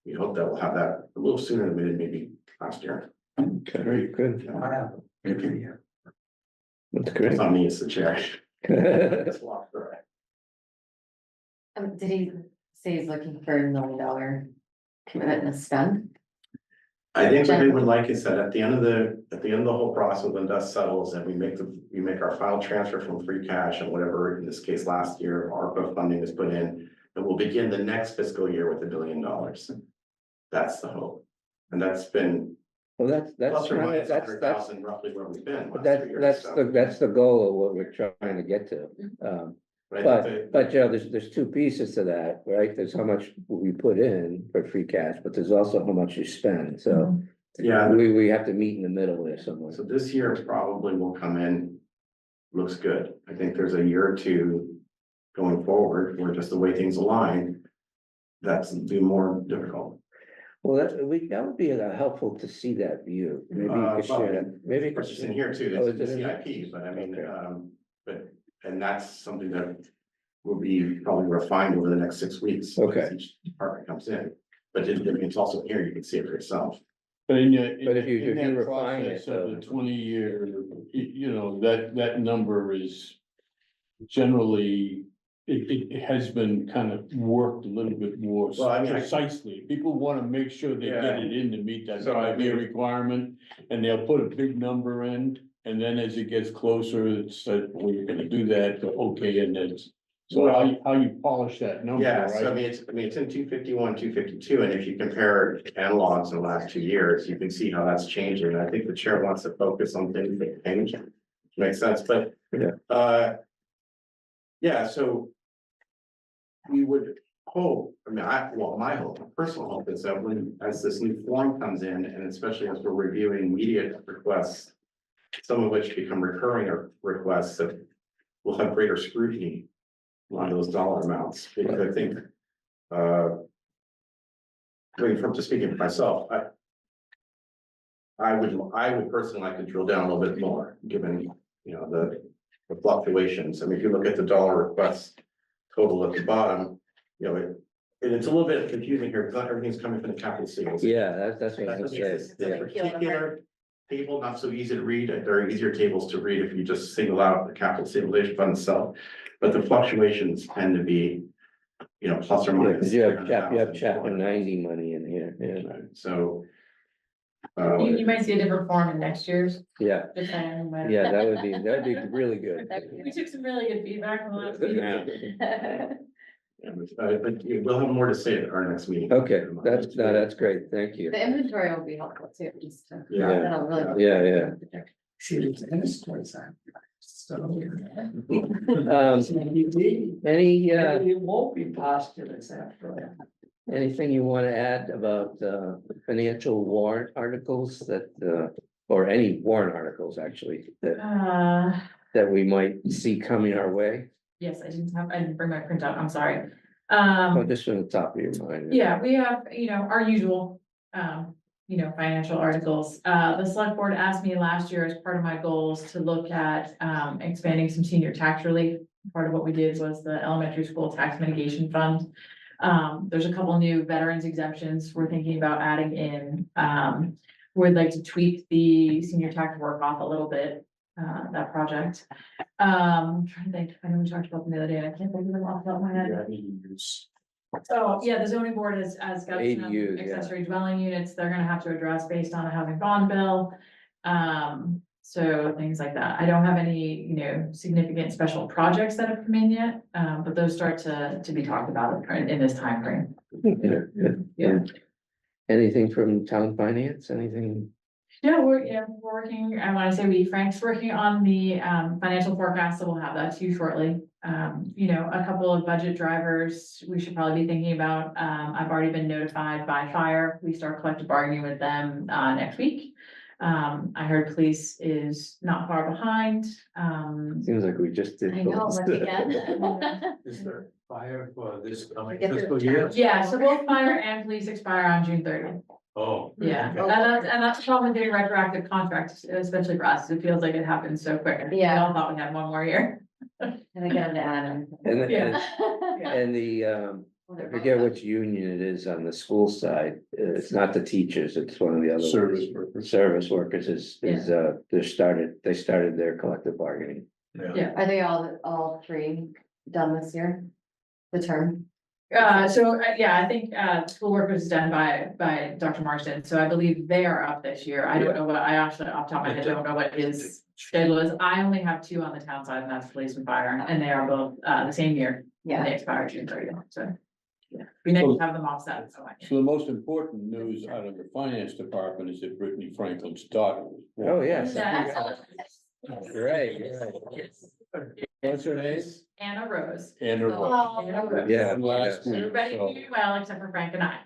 we hope that we'll have that a little sooner than maybe last year. Okay, very good. Wow. That's It's great. not me, it's the chair. It's locked, right. Did he say he's looking for $1 million commitment to spend? I think what they would like is that at the end of the whole process, when dust settles and we make our final transfer from free cash and whatever, in this case, last year, ARPA funding is put in, and we'll begin the next fiscal year with $1 billion. That's the hope. And that's been Well, that's plus or kind minus of, that's, 100,000 roughly where we've been. last that's, 3 years, that's so. that's the goal of what we're trying to get to. But I think But Joe, there's 2 pieces to that, right? There's how much we put in for free cash, but there's also how much you spend, so. Yeah. We have to meet in the middle there somewhere. So this year probably will come in, looks good. I think there's a year or two going forward, where just the way things align, that's be more difficult. Well, that would be helpful to see that view. Maybe you could share that, maybe. you Of course, could it's in share- here too, Oh, it's in is the it in there? CIP, but I mean, Okay. and that's something that will be probably refined over the next 6 weeks. Okay. as each department comes in, but it's also here, you can see it for yourself. But But if you in that refine it, process of the so- 20-year, that number is generally, it has been kind of worked a little bit more Well, I mean, precisely. People want to make sure they Yeah. get it in to meet that So, I 5-year mean- requirement, and they'll put a big number in, and then as it gets closer, it's like, well, you're gonna do that, but okay, and then. So how you polish that number, Yeah, so I right? mean, it's in 251, 252, and if you compare analogs in the last 2 years, you can see how that's changing. I think the chair wants to focus on things that change. Makes sense, but. Yeah. Yeah, so. We would hope, my hope, my personal hope is that as this new form comes in, and especially as we're reviewing immediate requests. Some of which become recurring requests, that will have greater scrutiny on those dollar amounts, because I think, from just speaking for myself, I would personally like to drill down a little bit more, given, the fluctuations. I mean, if you look at the dollar requests total at the bottom, and it's a little bit confusing here, because not everything's coming from the capital savings. Yeah, that's what I was gonna This say. Yeah. particular table, not so easy to read, there are easier tables to read if you just single out the capital stabilization fund itself. But the fluctuations tend to be, plus or Yeah, minus. 'cause you have chapter 300,000. 90 money in here, yeah, Right, so. You might see a different form in next year's, yeah, depending on when. yeah, that'd be really good. We took some really good feedback from the last meeting. But we'll have more to say at our next meeting. Okay, that's great, thank you. The inventory will be helpful too, just to. Yeah. That'll really. Yeah. See, it's in this place. So. Any, It won't be postulous after that. anything you want to add about, financial warrant articles that, or any warrant articles actually, that we might see coming our way? Yes, I didn't bring my printout, I'm sorry. Oh, just from the top of your mind. Yeah, we have, our usual, financial articles. The select board asked me last year as part of my goals to look at, expanding some senior tax relief. Part of what we did was the elementary school tax mitigation fund. There's a couple new veterans exemptions we're thinking about adding in. We'd like to tweak the senior tax work off a little bit, that project. I'm trying to think, I know we talked about them the other day, and I can't think of them off the top of my head. Oh, yeah, the zoning board has got some ADUs, yeah. accessory dwelling units they're gonna have to address based on a housing bond bill. So things like that. I don't have any, significant special projects that have come in yet, but those start to be talked about in this timeframe. Yeah. Anything from town finance, anything? No, we're working, I wanna say Frank's working on the financial forecast, so we'll have that to you shortly. A couple of budget drivers we should probably be thinking about. I've already been notified by fire. We start collective bargaining with them next week. I heard police is not far behind. Seems like we just did. I know, those. once again. Is there fire for this coming Get fiscal through. year? Yeah, so both fire and police expire on June 30th. Oh. Yeah, okay. and that's the problem with doing retroactive contracts, especially for us. It feels like it happens so quick. We Yeah. all thought we had one more year. And I get them to add them. And, Yeah. and the, I forget which union it is on the school side. It's not the teachers, it's one of the other. ones. Service workers. Service workers they started their collective bargaining. Yeah. Are they all three done this year? The term? I think, school workers is done by Dr. Marsden, so I believe they are up this year. I don't know I actually, off the top of my head, don't know what his schedule is. I only have two on the town side, and that's police and fire, and they are both, the same year. And they expire June 30th, so. Yeah, we need to have them offset, so. So the most important news out of the finance department is that Brittany Franklin's daughter was born. Oh, yes. Yeah. Right. What's her name? Anna Rose. And her. Oh. Anna Rose. Yeah. And last week, Everybody so- doing well except for Frank and I.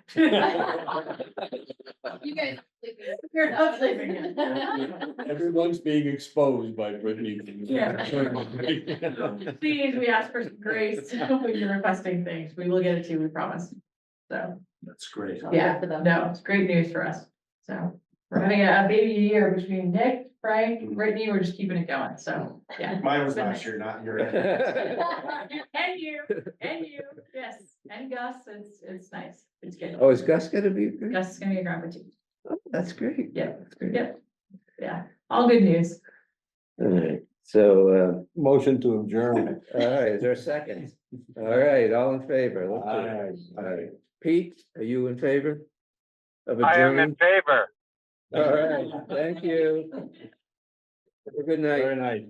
You guys are sleeping. You're not sleeping yet. Everyone's being exposed by Brittany. Yeah. Please, we ask for some grace when you're requesting things. We will get it to you, we promise. So, That's great. yeah, for them. no, it's great news for us. So we're having a baby year between Nick, Frank, and Brittany. We're just keeping it going. So, yeah. Mine was last year, not your. And you, yes, and Gus, it's nice. It's good. Oh, is Gus gonna be? Gus is gonna be a grandpa too. Oh, that's great. Yeah. That's great. Yep. Yeah, all good news. All right, so, Motion to adjourn. all right, is there a second? All right, all in favor? Let's do it. All right, Pete, are you in favor? Of adjourning? favor. All right, thank you. Have a good night. Very nice.